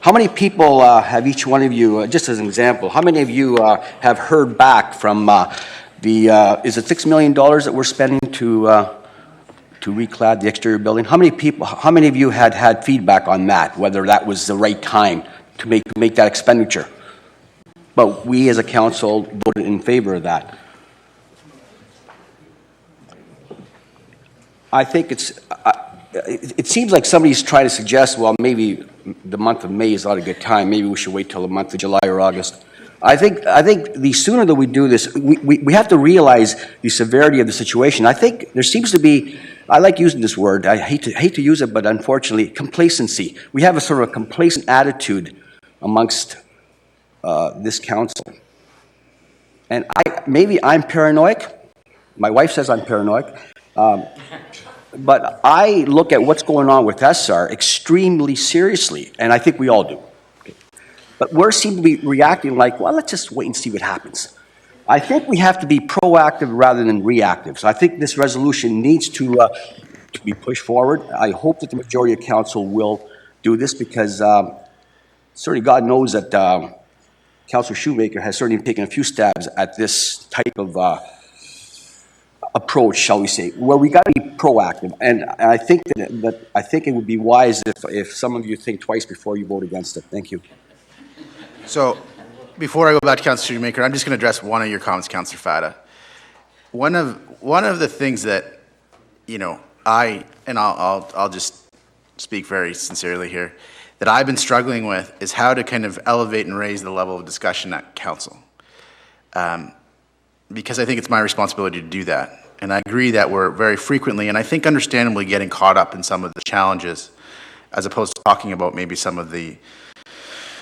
How many people have each one of you, just as an example, how many of you have heard back from is it $6 million that we're spending to reclad the exterior building? How many of you had feedback on that, whether that was the right time to make that expenditure? But we as a council voted in favor of that. I think it seems like somebody's trying to suggest, well, maybe the month of May is not a good time. Maybe we should wait till the month of July or August. I think the sooner that we do this, we have to realize the severity of the situation. I think there seems to be, I like using this word, I hate to use it, but unfortunately, complacency. We have a sort of a complacent attitude amongst this council. And maybe I'm paranoid. My wife says I'm paranoid. But I look at what's going on with SR extremely seriously, and I think we all do. But we seem to be reacting like, well, let's just wait and see what happens. I think we have to be proactive rather than reactive. So I think this resolution needs to be pushed forward. I hope that the majority of council will do this because certainly God knows that Councillor Shoemaker has certainly taken a few stabs at this type of approach, shall we say, where we got to be proactive. And I think that I think it would be wise if some of you think twice before you vote against it. Thank you. So, before I go back to Councillor Shoemaker, I'm just going to address one of your comments, Councillor Fata. One of the things that, you know, I'll just speak very sincerely here, that I've been struggling with is how to kind of elevate and raise the level of discussion at council. Because I think it's my responsibility to do that. And I agree that we're very frequently, and I think understandably, getting caught up in some of the challenges, as opposed to talking about maybe some of the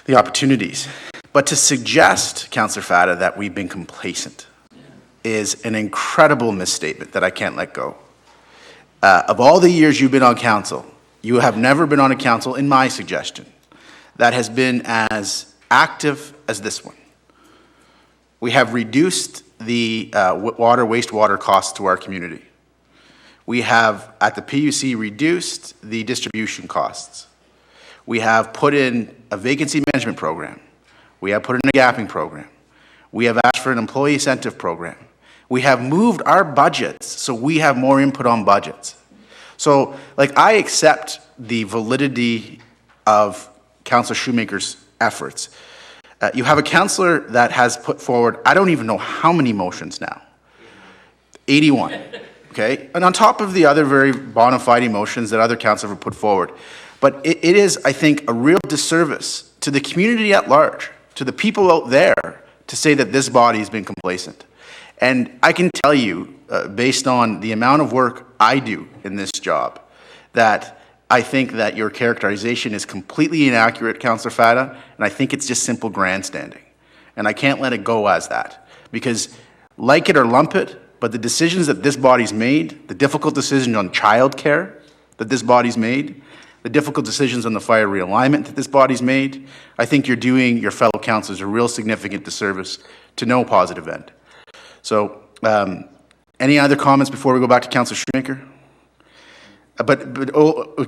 opportunities. But to suggest, Councillor Fata, that we've been complacent is an incredible misstatement that I can't let go. Of all the years you've been on council, you have never been on a council, in my suggestion, that has been as active as this one. We have reduced the wastewater costs to our community. We have, at the PUC, reduced the distribution costs. We have put in a vacancy management program. We have put in a gapping program. We have asked for an employee incentive program. We have moved our budgets so we have more input on budgets. So, like, I accept the validity of Councillor Shoemaker's efforts. You have a councillor that has put forward, I don't even know how many motions now. 81, okay? And on top of the other very bona fide motions that other councillors have put forward. But it is, I think, a real disservice to the community at large, to the people out there, to say that this body has been complacent. And I can tell you, based on the amount of work I do in this job, that I think that your characterization is completely inaccurate, Councillor Fata, and I think it's just simple grandstanding. And I can't let it go as that. Because like it or lump it, but the decisions that this body's made, the difficult decision on childcare that this body's made, the difficult decisions on the fire realignment that this body's made, I think you're doing your fellow councillors a real significant disservice to no positive end. So, any other comments before we go back to Councillor Shoemaker? But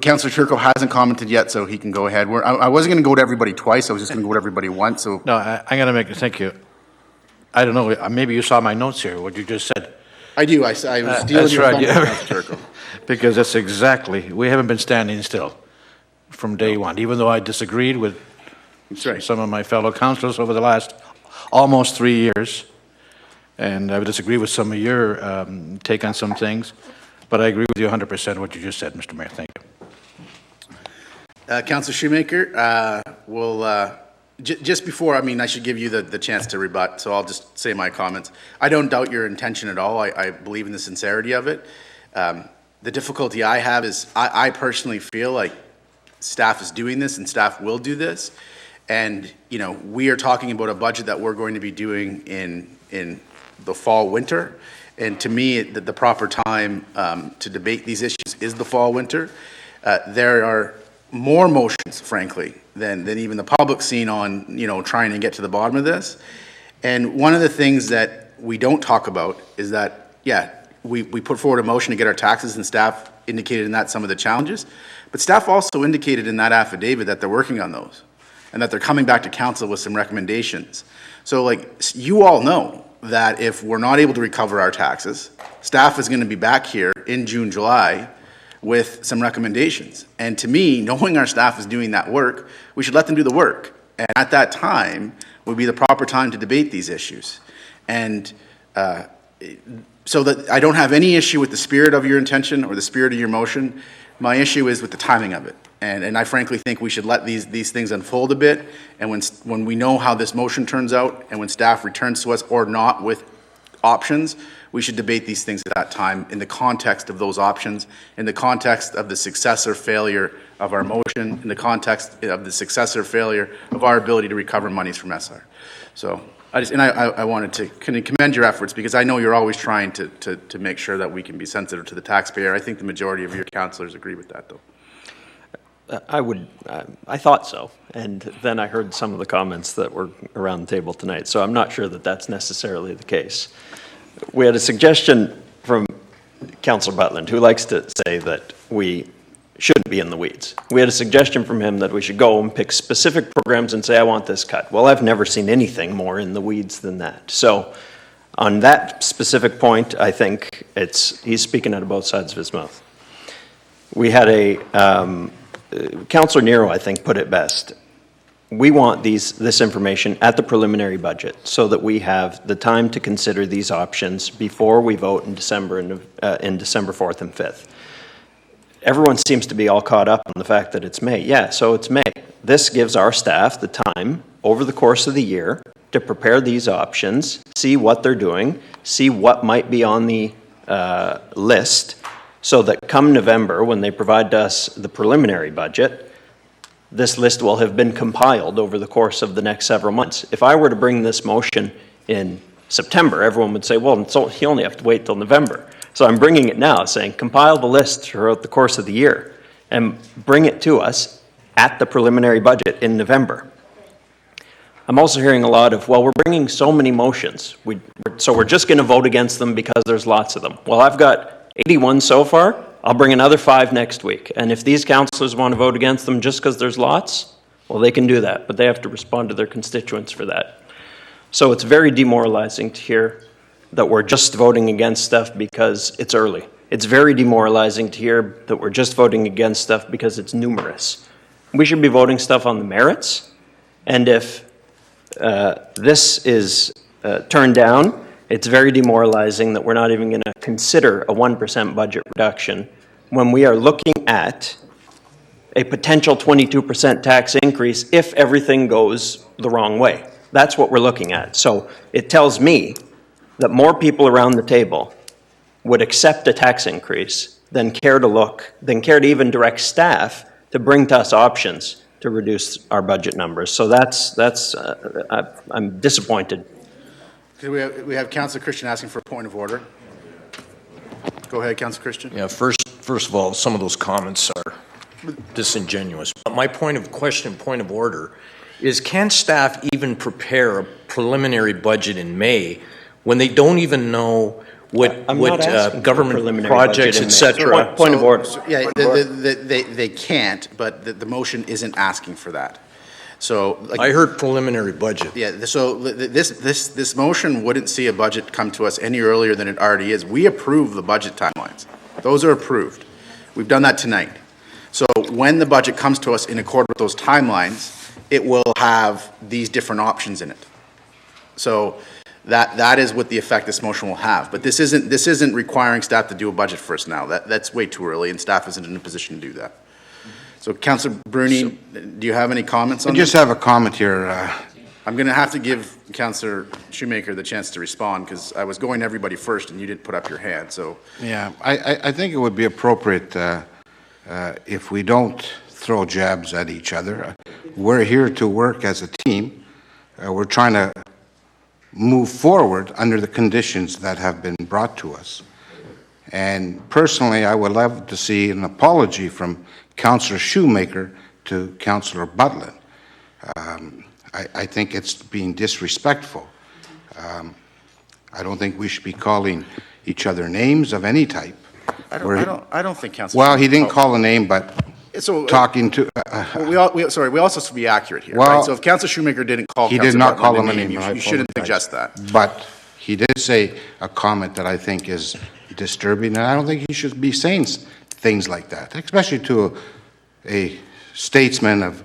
Councillor Turco hasn't commented yet, so he can go ahead. I wasn't going to go to everybody twice. I was just going to go to everybody once. So No, I'm going to make it, thank you. I don't know, maybe you saw my notes here, what you just said. I do. I was dealing That's with right, yeah. Councillor Turco. Because that's exactly, we haven't been standing still from day one, even though I disagreed with some of my fellow councillors over the last almost 3 years. And I would disagree with some of your take on some things. But I agree with you 100% what you just said, Mr. Mayor. Thank you. Councillor Shoemaker, just before, I should give you the chance to rebut, so I'll just say my comments. I don't doubt your intention at all. I believe in the sincerity of it. The difficulty I have is I personally feel like staff is doing this and staff will do this. And, you know, we are talking about a budget that we're going to be doing in the fall, winter. And to me, the proper time to debate these issues is the fall, winter. There are more motions, frankly, than even the public's seen on, you know, trying to get to the bottom of this. And one of the things that we don't talk about is that, we put forward a motion to get our taxes, and staff indicated in that some of the challenges. But staff also indicated in that affidavit that they're working on those and that they're coming back to council with some recommendations. So, like, you all know that if we're not able to recover our taxes, staff is going to be back here in June, July with some recommendations. And to me, knowing our staff is doing that work, we should let them do the work. And at that time would be the proper time to debate these issues. And so that I don't have any issue with the spirit of your intention or the spirit of your motion. My issue is with the timing of it. And I frankly think we should let these things unfold a bit. And when we know how this motion turns out, and when staff returns to us or not with options, we should debate these things at that time in the context of those options, in the context of the success or failure of our motion, in the context of the success or failure of our ability to recover monies from SR. So I wanted to commend your efforts, because I know you're always trying to make sure that we can be sensitive to the taxpayer. I think the majority of your councillors agree with that, though. I thought so, and then I heard some of the comments that were around the table tonight, so I'm not sure that that's necessarily the case. We had a suggestion from Councillor Butland, who likes to say that we shouldn't be in the weeds. We had a suggestion from him that we should go and pick specific programs and say, I want this cut. Well, I've never seen anything more in the weeds than that. So on that specific point, I think he's speaking out of both sides of his mouth. We had Councillor Nero, I think, put it best. We want this information at the preliminary budget so that we have the time to consider these options before we vote in December 4th and 5th. Everyone seems to be all caught up on the fact that it's May. Yeah, so it's May. This gives our staff the time over the course of the year to prepare these options, see what they're doing, see what might be on the list, so that come November, when they provide us the preliminary budget, this list will have been compiled over the course of the next several months. If I were to bring this motion in September, everyone would say, well, you only have to wait till November. So I'm bringing it now, saying compile the list throughout the course of the year and bring it to us at the preliminary budget in November. I'm also hearing a lot of, well, we're bringing so many motions, so we're just going to vote against them because there's lots of them. Well, I've got 81 so far. I'll bring another 5 next week. And if these councillors want to vote against them just because there's lots, well, they can do that, but they have to respond to their constituents for that. So it's very demoralizing to hear that we're just voting against stuff because it's early. It's very demoralizing to hear that we're just voting against stuff because it's numerous. We should be voting stuff on the merits, and if this is turned down, it's very demoralizing that we're not even going to consider a 1% budget reduction when we are looking at a potential 22% tax increase if everything goes the wrong way. That's what we're looking at. So it tells me that more people around the table would accept a tax increase than care to even direct staff to bring to us options to reduce our budget numbers. So I'm disappointed. We have Councillor Christian asking for a point of order. Go ahead, Councillor Christian. Yeah, first of all, some of those comments are disingenuous. But my point of order is, can staff even prepare a preliminary budget in May when they don't even know what government projects, etc.? Point of order. Yeah, they can't, but the motion isn't asking for that. So I heard preliminary budget. Yeah, so this motion wouldn't see a budget come to us any earlier than it already is. We approve the budget timelines. Those are approved. We've done that tonight. So when the budget comes to us in accord with those timelines, it will have these different options in it. So that is what the effect this motion will have. But this isn't requiring staff to do a budget first now. That's way too early, and staff isn't in a position to do that. So, Councillor Bruni, do you have any comments on this? I just have a comment here. I'm going to have to give Councillor Shoemaker the chance to respond, because I was going to everybody first and you didn't put up your hand. So, yeah, I think it would be appropriate if we don't throw jabs at each other. We're here to work as a team. We're trying to move forward under the conditions that have been brought to us. And personally, I would love to see an apology from Councillor Shoemaker to Councillor Butland. I think it's being disrespectful. I don't think we should be calling each other names of any type. I don't think Councillor. Well, he didn't call a name, but talking to. We also should be accurate here, well, right? So if Councillor Shoemaker didn't call, he did not call him a name. You shouldn't suggest that. But he did say a comment that I think is disturbing, and I don't think he should be saying things like that, especially to a statesman of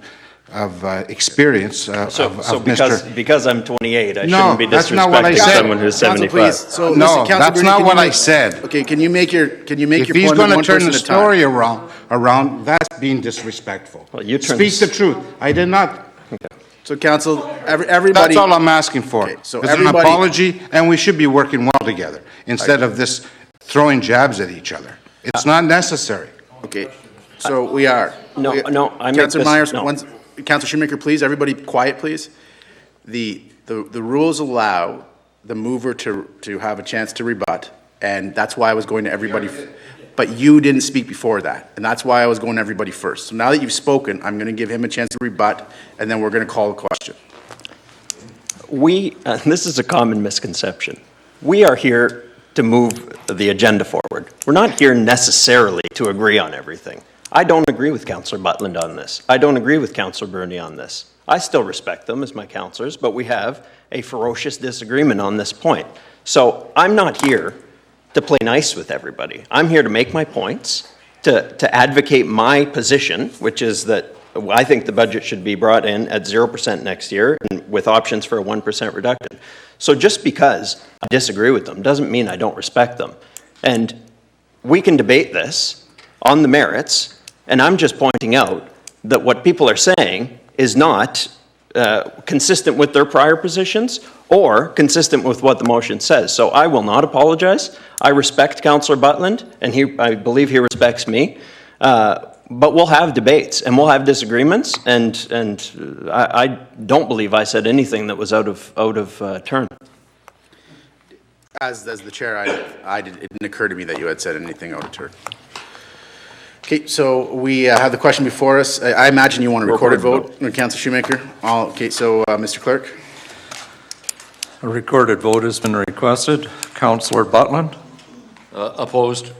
experience. Because I'm 28, I no, shouldn't be disrespecting someone who's 75. So, no, that's not what I said. Okay, can you make your If he's going to turn the story around, that's being disrespectful. Well, you Speak the truth. I did not. Okay. So council, everybody. That's all I'm asking for. Okay, so It's an everybody- apology, and we should be working well together, instead of this throwing jabs at each other. It's not necessary. Okay, so we are. No, I make Councillor this- Myers, no. Councillor Shoemaker, please, everybody quiet, please. The rules allow the mover to have a chance to rebut, and that's why I was going to everybody. But you didn't speak before that, and that's why I was going to everybody first. So now that you've spoken, I'm going to give him a chance to rebut, and then we're going to call the question. This is a common misconception. We are here to move the agenda forward. We're not here necessarily to agree on everything. I don't agree with Councillor Butland on this. I don't agree with Councillor Bruni on this. I still respect them as my councillors, but we have a ferocious disagreement on this point. So I'm not here to play nice with everybody. I'm here to make my points, to advocate my position, which is that I think the budget should be brought in at 0% next year and with options for a 1% reduction. So just because I disagree with them doesn't mean I don't respect them. And we can debate this on the merits, and I'm just pointing out that what people are saying is not consistent with their prior positions or consistent with what the motion says. So I will not apologize. I respect Councillor Butland, and I believe he respects me. But we'll have debates and we'll have disagreements, and I don't believe I said anything that was out of turn. As the chair, it didn't occur to me that you had said anything out of turn. Okay, so we have the question before us. I imagine you want a recorded vote, Councillor Shoemaker. Okay, so Mr. Clerk. A recorded vote has been requested. Councillor Butland? Opposed.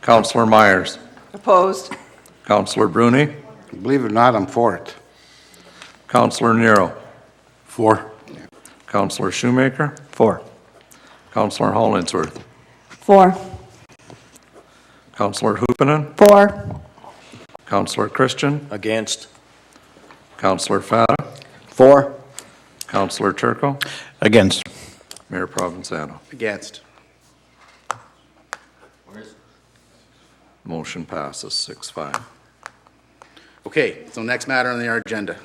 Councillor Myers? Opposed. Councillor Bruni? Believe it or not, I'm for it. Councillor Nero? For. Councillor Shoemaker? For. Councillor Hollingsworth? 4. Councillor Hoopanen? 4. Councillor Christian? Against. Councillor Fata? 4. Councillor Turco? Against. Mayor Provenzano? Against. Motion passes 6-5. Okay, so next matter on our agenda.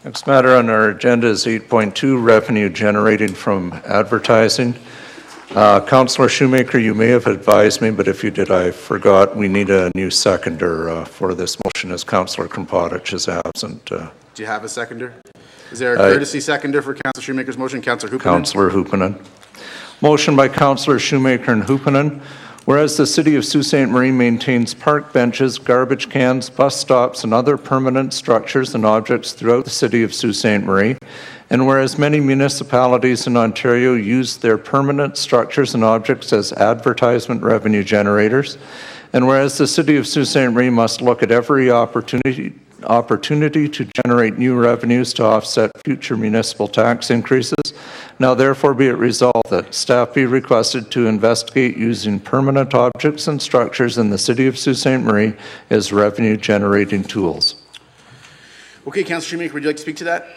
Next matter on our agenda is 8.2, revenue generated from advertising. Councillor Shoemaker, you may have advised me, but if you did, I forgot. We need a new seconder for this motion as Councillor Krampadich is absent. Do you have a seconder? Is there a courtesy seconder for Councillor Shoemaker's motion? Councillor Hoopanen? Councillor Hoopanen. Motion by Councillor Shoemaker and Hoopanen. Whereas the City of Sault Ste. Marie maintains park benches, garbage cans, bus stops, and other permanent structures and objects throughout the City of Sault Ste. Marie, and whereas many municipalities in Ontario use their permanent structures and objects as advertisement revenue generators, and whereas the City of Sault Ste. Marie must look at every opportunity to generate new revenues to offset future municipal tax increases. Now therefore be it resolved that staff be requested to investigate using permanent objects and structures in the City of Sault Ste. Marie as revenue generating tools. Okay, Councillor Shoemaker, would you like to speak to that?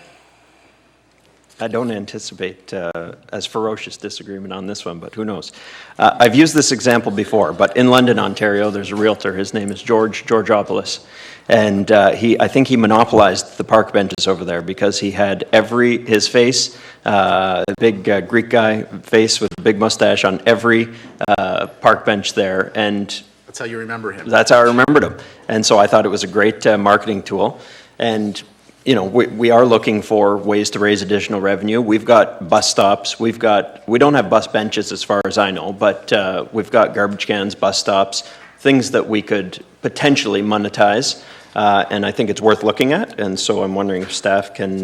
I don't anticipate as ferocious disagreement on this one, but who knows? I've used this example before, but in London, Ontario, there's a realtor. His name is Georgiopoulos. And I think he monopolized the park benches over there because he had his face, a big Greek guy face with a big mustache on every park bench there. And that's how you remember him. That's how I remembered him. And so I thought it was a great marketing tool. And you know, we are looking for ways to raise additional revenue. We've got bus stops. We don't have bus benches as far as I know, but we've got garbage cans, bus stops, things that we could potentially monetize. And I think it's worth looking at. And so I'm wondering if staff can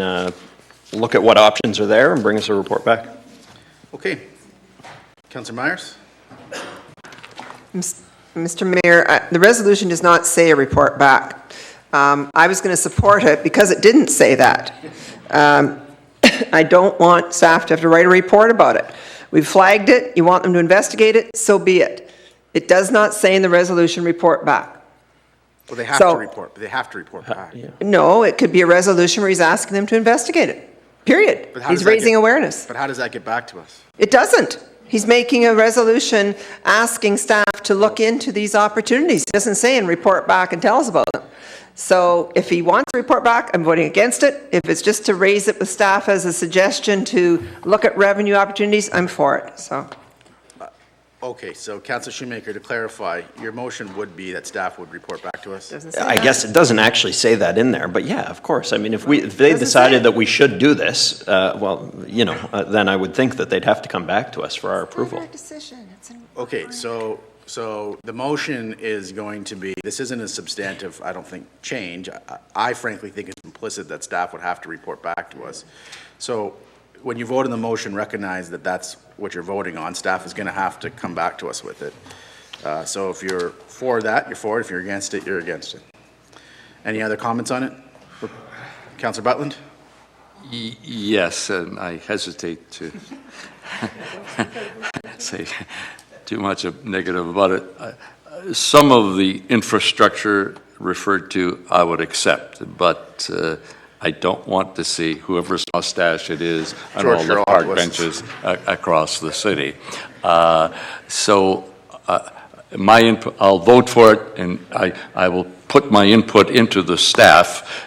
look at what options are there and bring us a report back. Okay. Councillor Myers? Mr. Mayor, the resolution does not say a report back. I was going to support it because it didn't say that. I don't want staff to have to write a report about it. We've flagged it. You want them to investigate it, so be it. It does not say in the resolution report back. Well, they have to report. They have to report back. No, it could be a resolution where he's asking them to investigate it. Period. He's raising awareness. But how does that get back to us? It doesn't. He's making a resolution asking staff to look into these opportunities. He doesn't say and report back and tell us about them. So if he wants to report back, I'm voting against it. If it's just to raise it with staff as a suggestion to look at revenue opportunities, I'm for it, so. Okay, so Councillor Shoemaker, to clarify, your motion would be that staff would report back to us? I guess it doesn't actually say that in there, but yeah, of course. I mean, if they decided that we should do this, well, you know, then I would think that they'd have to come back to us for our approval. Okay, so the motion is going to be, this isn't a substantive, I don't think, change. I frankly think it's implicit that staff would have to report back to us. So when you vote on the motion, recognize that that's what you're voting on. Staff is going to have to come back to us with it. So if you're for that, you're for it. If you're against it, you're against it. Any other comments on it? Councillor Butland? Yes, and I hesitate to say too much of negative about it. Some of the infrastructure referred to, I would accept, but I don't want to see whoever's mustache it is on all the park benches across the city. So my input, I'll vote for it, and I will put my input into the staff,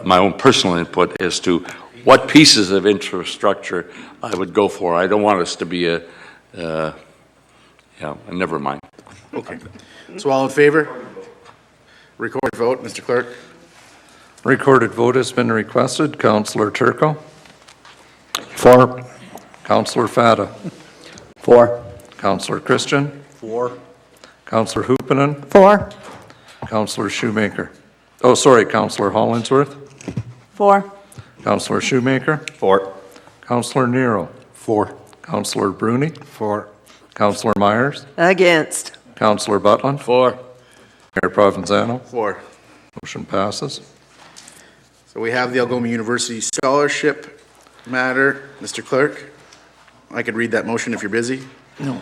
my own personal input as to what pieces of infrastructure I would go for. I don't want us to be never mind. Okay. So all in favor? Record vote, Mr. Clerk. Recorded vote has been requested. Councillor Turco. For. Councillor Fata. For. Councillor Christian. For. Councillor Hoopanen. For. Councillor Shoemaker. Oh, sorry, Councillor Hollingsworth. For. Councillor Shoemaker. For. Councillor Nero. For. Councillor Bruni. For. Councillor Myers. Against. Councillor Butland. For. Mayor Provenzano. For. Motion passes. So we have the Algoma University Scholarship matter. Mr. Clerk, I could read that motion if you're busy. No.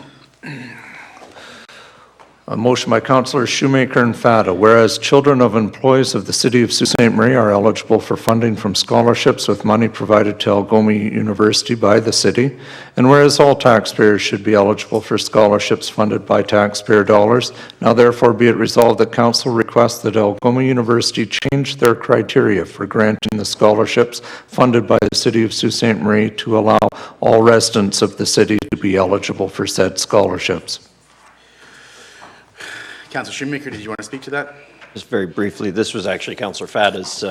A motion by Councillors Shoemaker and Fata. Whereas children of employees of the City of Sault Ste. Marie are eligible for funding from scholarships with money provided to Algoma University by the city, and whereas all taxpayers should be eligible for scholarships funded by taxpayer dollars, now therefore be it resolved that Council requests that Algoma University change their criteria for granting the scholarships funded by the City of Sault Ste. Marie to allow all residents of the city to be eligible for said scholarships. Councillor Shoemaker, did you want to speak to that? Just very briefly, this was actually Councillor Fata's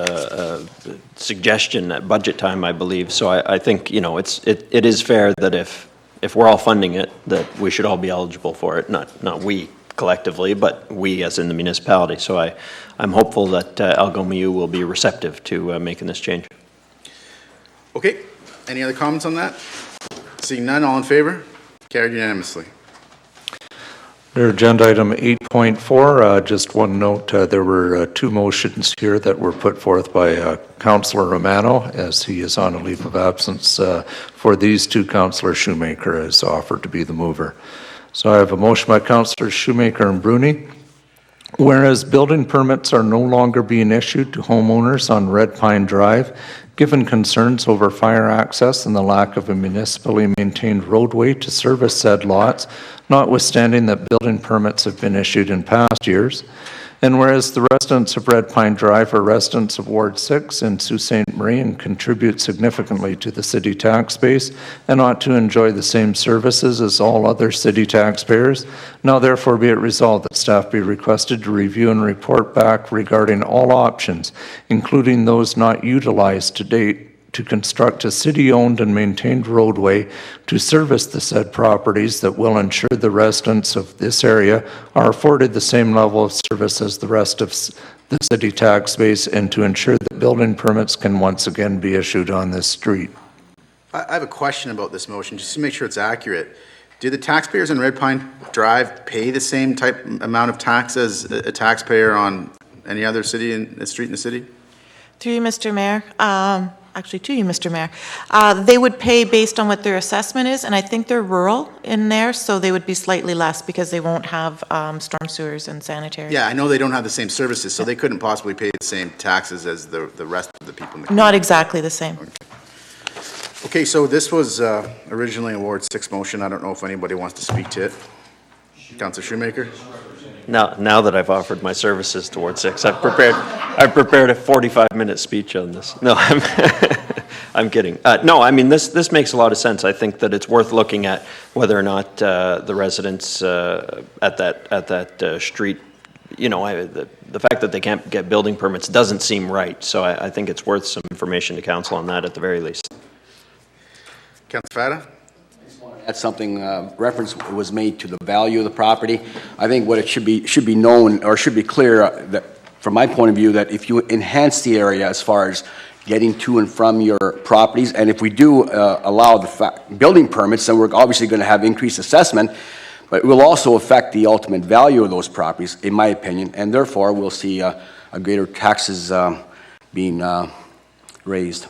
suggestion at budget time, I believe. So I think, you know, it is fair that if we're all funding it, that we should all be eligible for it. Not we collectively, but we as in the municipality. So I'm hopeful that Algoma U will be receptive to making this change. Okay. Any other comments on that? Seeing none, all in favor? Carried unanimously. Under agenda item 8.4, just one note, there were two motions here that were put forth by Councillor Romano, as he is on a leave of absence. For these two, Councillor Shoemaker has offered to be the mover. So I have a motion by Councillors Shoemaker and Bruni. Whereas building permits are no longer being issued to homeowners on Red Pine Drive, given concerns over fire access and the lack of a municipally maintained roadway to service said lots, notwithstanding that building permits have been issued in past years. And whereas the residents of Red Pine Drive are residents of Ward 6 in Sault Ste. Marie and contribute significantly to the city tax base and ought to enjoy the same services as all other city taxpayers, now therefore be it resolved that staff be requested to review and report back regarding all options, including those not utilized to date, to construct a city-owned and maintained roadway to service the said properties that will ensure the residents of this area are afforded the same level of service as the rest of the city tax base, and to ensure that building permits can once again be issued on this street. I have a question about this motion, just to make sure it's accurate. Do the taxpayers on Red Pine Drive pay the same amount of tax as a taxpayer on any other street in the city? Through you, Mr. Mayor. Actually, to you, Mr. Mayor. They would pay based on what their assessment is, and I think they're rural in there, so they would be slightly less because they won't have storm sewers and sanitary. Yeah, I know they don't have the same services, so they couldn't possibly pay the same taxes as the rest of the people in the community. Not exactly the same. Okay. Okay, so this was originally a Ward 6 motion. I don't know if anybody wants to speak to it. Councillor Shoemaker? Now that I've offered my services to Ward 6, I've prepared a 45-minute speech on this. No, I'm kidding. No, I mean, this makes a lot of sense. I think that it's worth looking at whether or not the residents at that street, you know, the fact that they can't get building permits doesn't seem right. So I think it's worth some information to council on that at the very least. Councillor Fada? That's something, reference was made to the value of the property. I think what it should be known, or should be clear, that from my point of view, that if you enhance the area as far as getting to and from your properties, and if we do allow the building permits, then we're obviously going to have increased assessment, but it will also affect the ultimate value of those properties, in my opinion, and therefore we'll see a greater taxes being raised.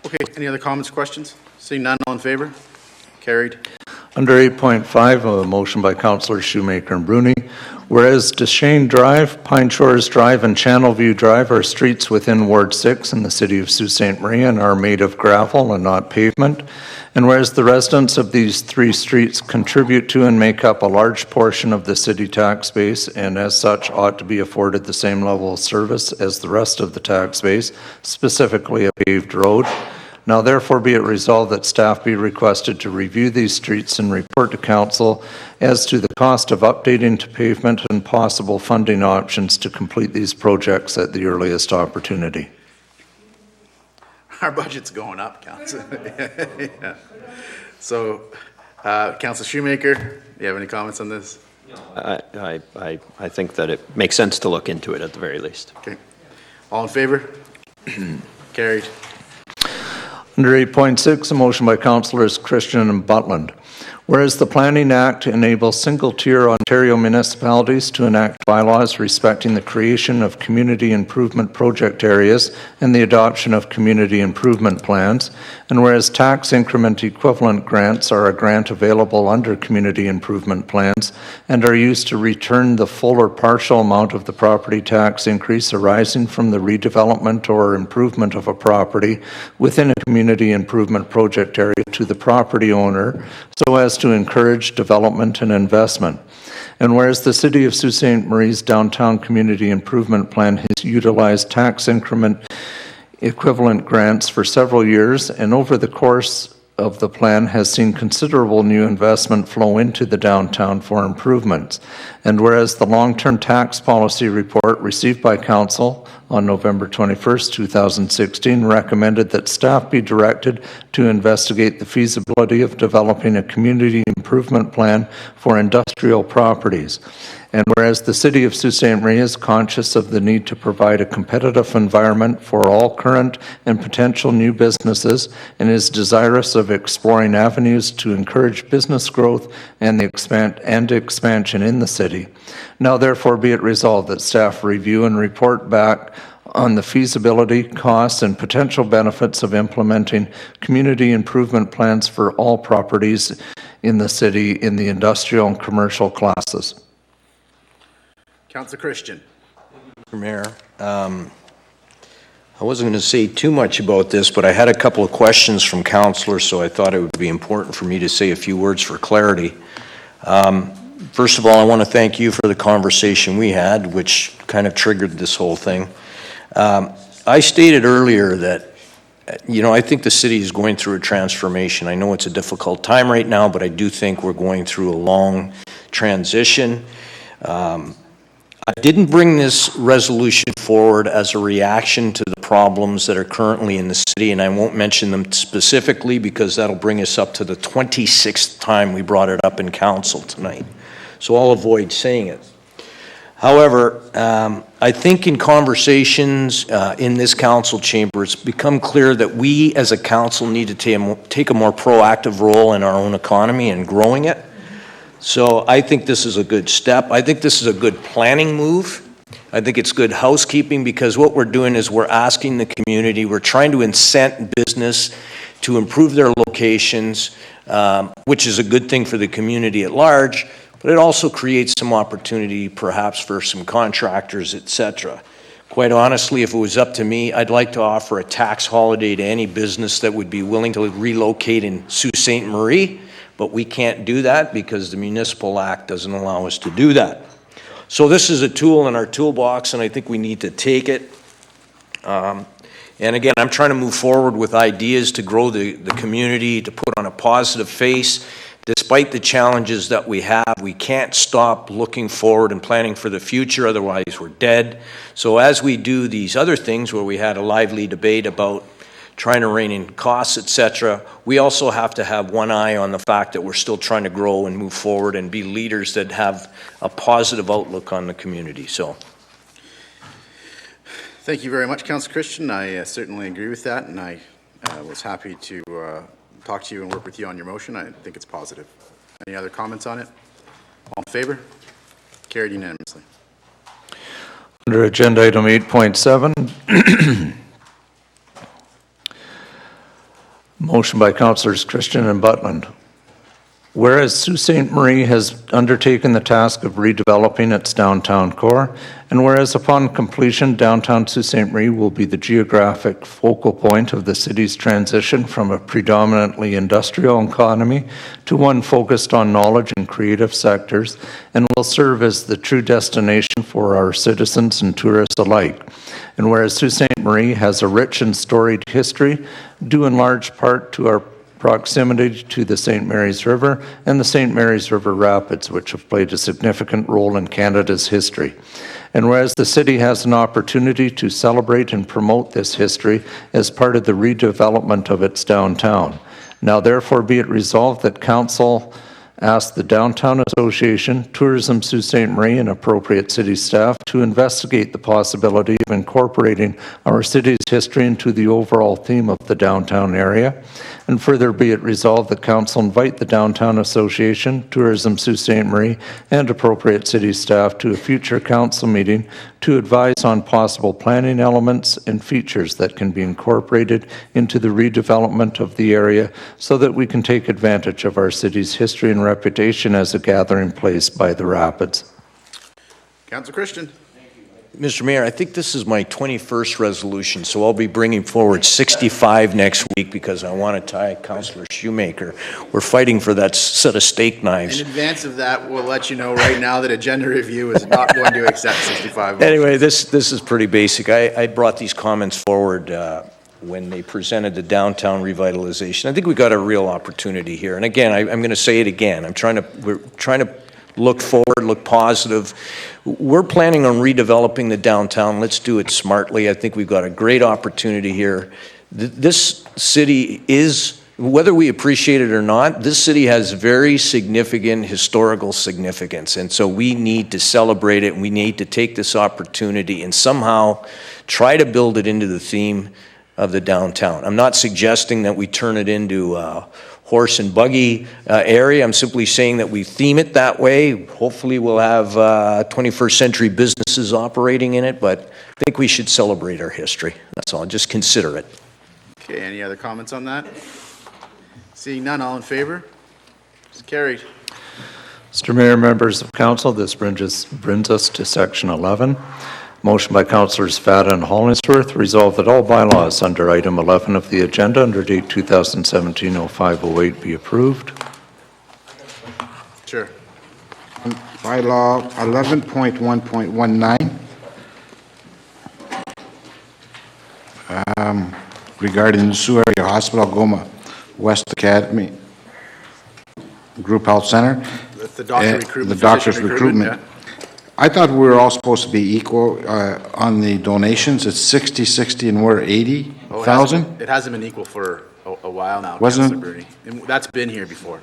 Okay, any other comments, questions? Seeing none, all in favor? Carried. Under 8.5, a motion by Councillor Shoemaker and Bruni, whereas Deschênes Drive, Pine Shores Drive, and Channelview Drive are streets within Ward 6 in the city of Sault Ste. Marie and are made of gravel and not pavement, and whereas the residents of these three streets contribute to and make up a large portion of the city tax base and as such ought to be afforded the same level of service as the rest of the tax base, specifically a paved road. Now therefore be it resolved that staff be requested to review these streets and report to council as to the cost of updating to pavement and possible funding options to complete these projects at the earliest opportunity. Our budget's going up, Council. Yeah. So, Councillor Shoemaker, do you have any comments on this? I think that it makes sense to look into it at the very least. Okay. All in favor? Carried. Under 8.6, a motion by Councillors Christian and Butland. Whereas the Planning Act enables single-tier Ontario municipalities to enact bylaws respecting the creation of community improvement project areas and the adoption of community improvement plans, and whereas tax increment equivalent grants are a grant available under community improvement plans and are used to return the full or partial amount of the property tax increase arising from the redevelopment or improvement of a property within a community improvement project area to the property owner, so as to encourage development and investment. And whereas the City of Sault Ste. Marie's Downtown Community Improvement Plan has utilized tax increment equivalent grants for several years, and over the course of the plan has seen considerable new investment flow into the downtown for improvements. And whereas the long-term tax policy report received by Council on November 21st, 2016 recommended that staff be directed to investigate the feasibility of developing a community improvement plan for industrial properties. And whereas the City of Sault Ste. Marie is conscious of the need to provide a competitive environment for all current and potential new businesses and is desirous of exploring avenues to encourage business growth and expansion in the city. Now therefore be it resolved that staff review and report back on the feasibility, costs, and potential benefits of implementing community improvement plans for all properties in the city in the industrial and commercial classes. Councillor Christian. Mr. Mayor, I wasn't going to say too much about this, but I had a couple of questions from councillors, so I thought it would be important for me to say a few words for clarity. First of all, I want to thank you for the conversation we had, which kind of triggered this whole thing. I stated earlier that, you know, I think the city is going through a transformation. I know it's a difficult time right now, but I do think we're going through a long transition. I didn't bring this resolution forward as a reaction to the problems that are currently in the city, and I won't mention them specifically because that'll bring us up to the 26th time we brought it up in council tonight. So I'll avoid saying it. However, I think in conversations in this council chamber, it's become clear that we as a council need to take a more proactive role in our own economy and growing it. So I think this is a good step. I think this is a good planning move. I think it's good housekeeping because what we're doing is we're asking the community, we're trying to incent business to improve their locations, which is a good thing for the community at large, but it also creates some opportunity perhaps for some contractors, etc. Quite honestly, if it was up to me, I'd like to offer a tax holiday to any business that would be willing to relocate in Sault Ste. Marie, but we can't do that because the Municipal Act doesn't allow us to do that. So this is a tool in our toolbox, and I think we need to take it. And again, I'm trying to move forward with ideas to grow the community, to put on a positive face. Despite the challenges that we have, we can't stop looking forward and planning for the future, otherwise we're dead. So as we do these other things where we had a lively debate about trying to rein in costs, etc., we also have to have one eye on the fact that we're still trying to grow and move forward and be leaders that have a positive outlook on the community. So, Thank you very much, Councillor Christian. I certainly agree with that, and I was happy to talk to you and work with you on your motion. I think it's positive. Any other comments on it? All in favor? Carried unanimously. Under agenda item 8.7, motion by Councillors Christian and Butland. Whereas Sault Ste. Marie has undertaken the task of redeveloping its downtown core, and whereas upon completion, downtown Sault Ste. Marie will be the geographic focal point of the city's transition from a predominantly industrial economy to one focused on knowledge and creative sectors, and will serve as the true destination for our citizens and tourists alike. And whereas Sault Ste. Marie has a rich and storied history, due in large part to our proximity to the St. Mary's River and the St. Mary's River Rapids, which have played a significant role in Canada's history. And whereas the city has an opportunity to celebrate and promote this history as part of the redevelopment of its downtown. Now therefore be it resolved that Council ask the Downtown Association, Tourism Sault Ste. Marie, and appropriate city staff to investigate the possibility of incorporating our city's history into the overall theme of the downtown area. And further be it resolved that Council invite the Downtown Association, Tourism Sault Ste. Marie, and appropriate city staff to a future Council meeting to advise on possible planning elements and features that can be incorporated into the redevelopment of the area so that we can take advantage of our city's history and reputation as a gathering place by the rapids. Councillor Christian. Mr. Mayor, I think this is my 21st resolution, so I'll be bringing forward 65 next week because I want to tie Councillor Shoemaker. We're fighting for that set of steak knives. In advance of that, we'll let you know right now that agenda review is not going to accept 65 votes. Anyway, this is pretty basic. I brought these comments forward when they presented the downtown revitalization. I think we got a real opportunity here. And again, I'm going to say it again. We're trying to look forward, look positive. We're planning on redeveloping the downtown. Let's do it smartly. I think we've got a great opportunity here. This city is, whether we appreciate it or not, this city has very significant historical significance. And so we need to celebrate it. And we need to take this opportunity and somehow try to build it into the theme of the downtown. I'm not suggesting that we turn it into horse and buggy area. I'm simply saying that we theme it that way. Hopefully we'll have 21st century businesses operating in it, but I think we should celebrate our history. That's all. Just consider it. Okay, any other comments on that? Seeing none, all in favor? It's carried. Mr. Mayor, members of council, this brings us to section 11. Motion by Councillors Fata and Hollingsworth, resolve that all bylaws under item 11 of the agenda under date 2017-0508 be approved. Sure. Bylaw 11.1.19, regarding the Sioux Area Hospital, Goma West Academy Group Health Center. The doctor recruitment. The doctor's recruitment. I thought we were all supposed to be equal on the donations. It's 60, and we're 80,000? It hasn't been equal for a while now, Wasn't Councillor Bruni. And that's been here before.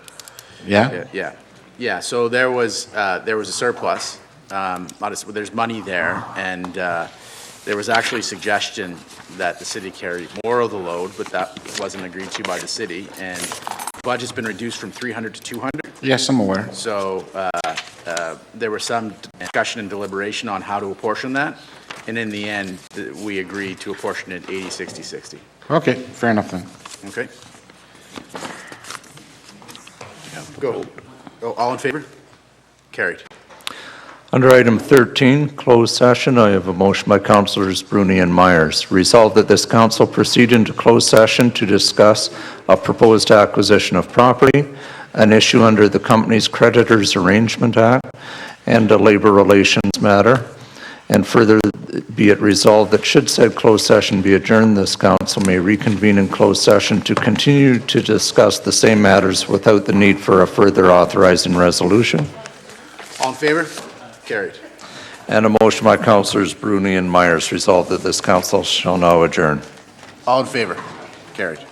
Yeah? Yeah, so there was a surplus. There's money there, and there was actually suggestion that the city carry more of the load, but that wasn't agreed to by the city. And the budget's been reduced from 300 to 200. Yes, I'm aware. So there was some discussion and deliberation on how to apportion that, and in the end, we agreed to apportion it 80, 60, 60. Okay, fair enough then. Okay. Go. Oh, all in favor? Carried. Under item 13, closed session, I have a motion by Councilors Bruni and Myers. Resolved that this council proceed into closed session to discuss a proposed acquisition of property, an issue under the Company's Creditors Arrangement Act, and a labor relations matter. And further, be it resolved that should said closed session be adjourned, this council may reconvene in closed session to continue to discuss the same matters without the need for a further authorizing resolution. All in favor? Carried. And a motion by Councilors Bruni and Myers resolved that this council shall now adjourn. All in favor? Carried.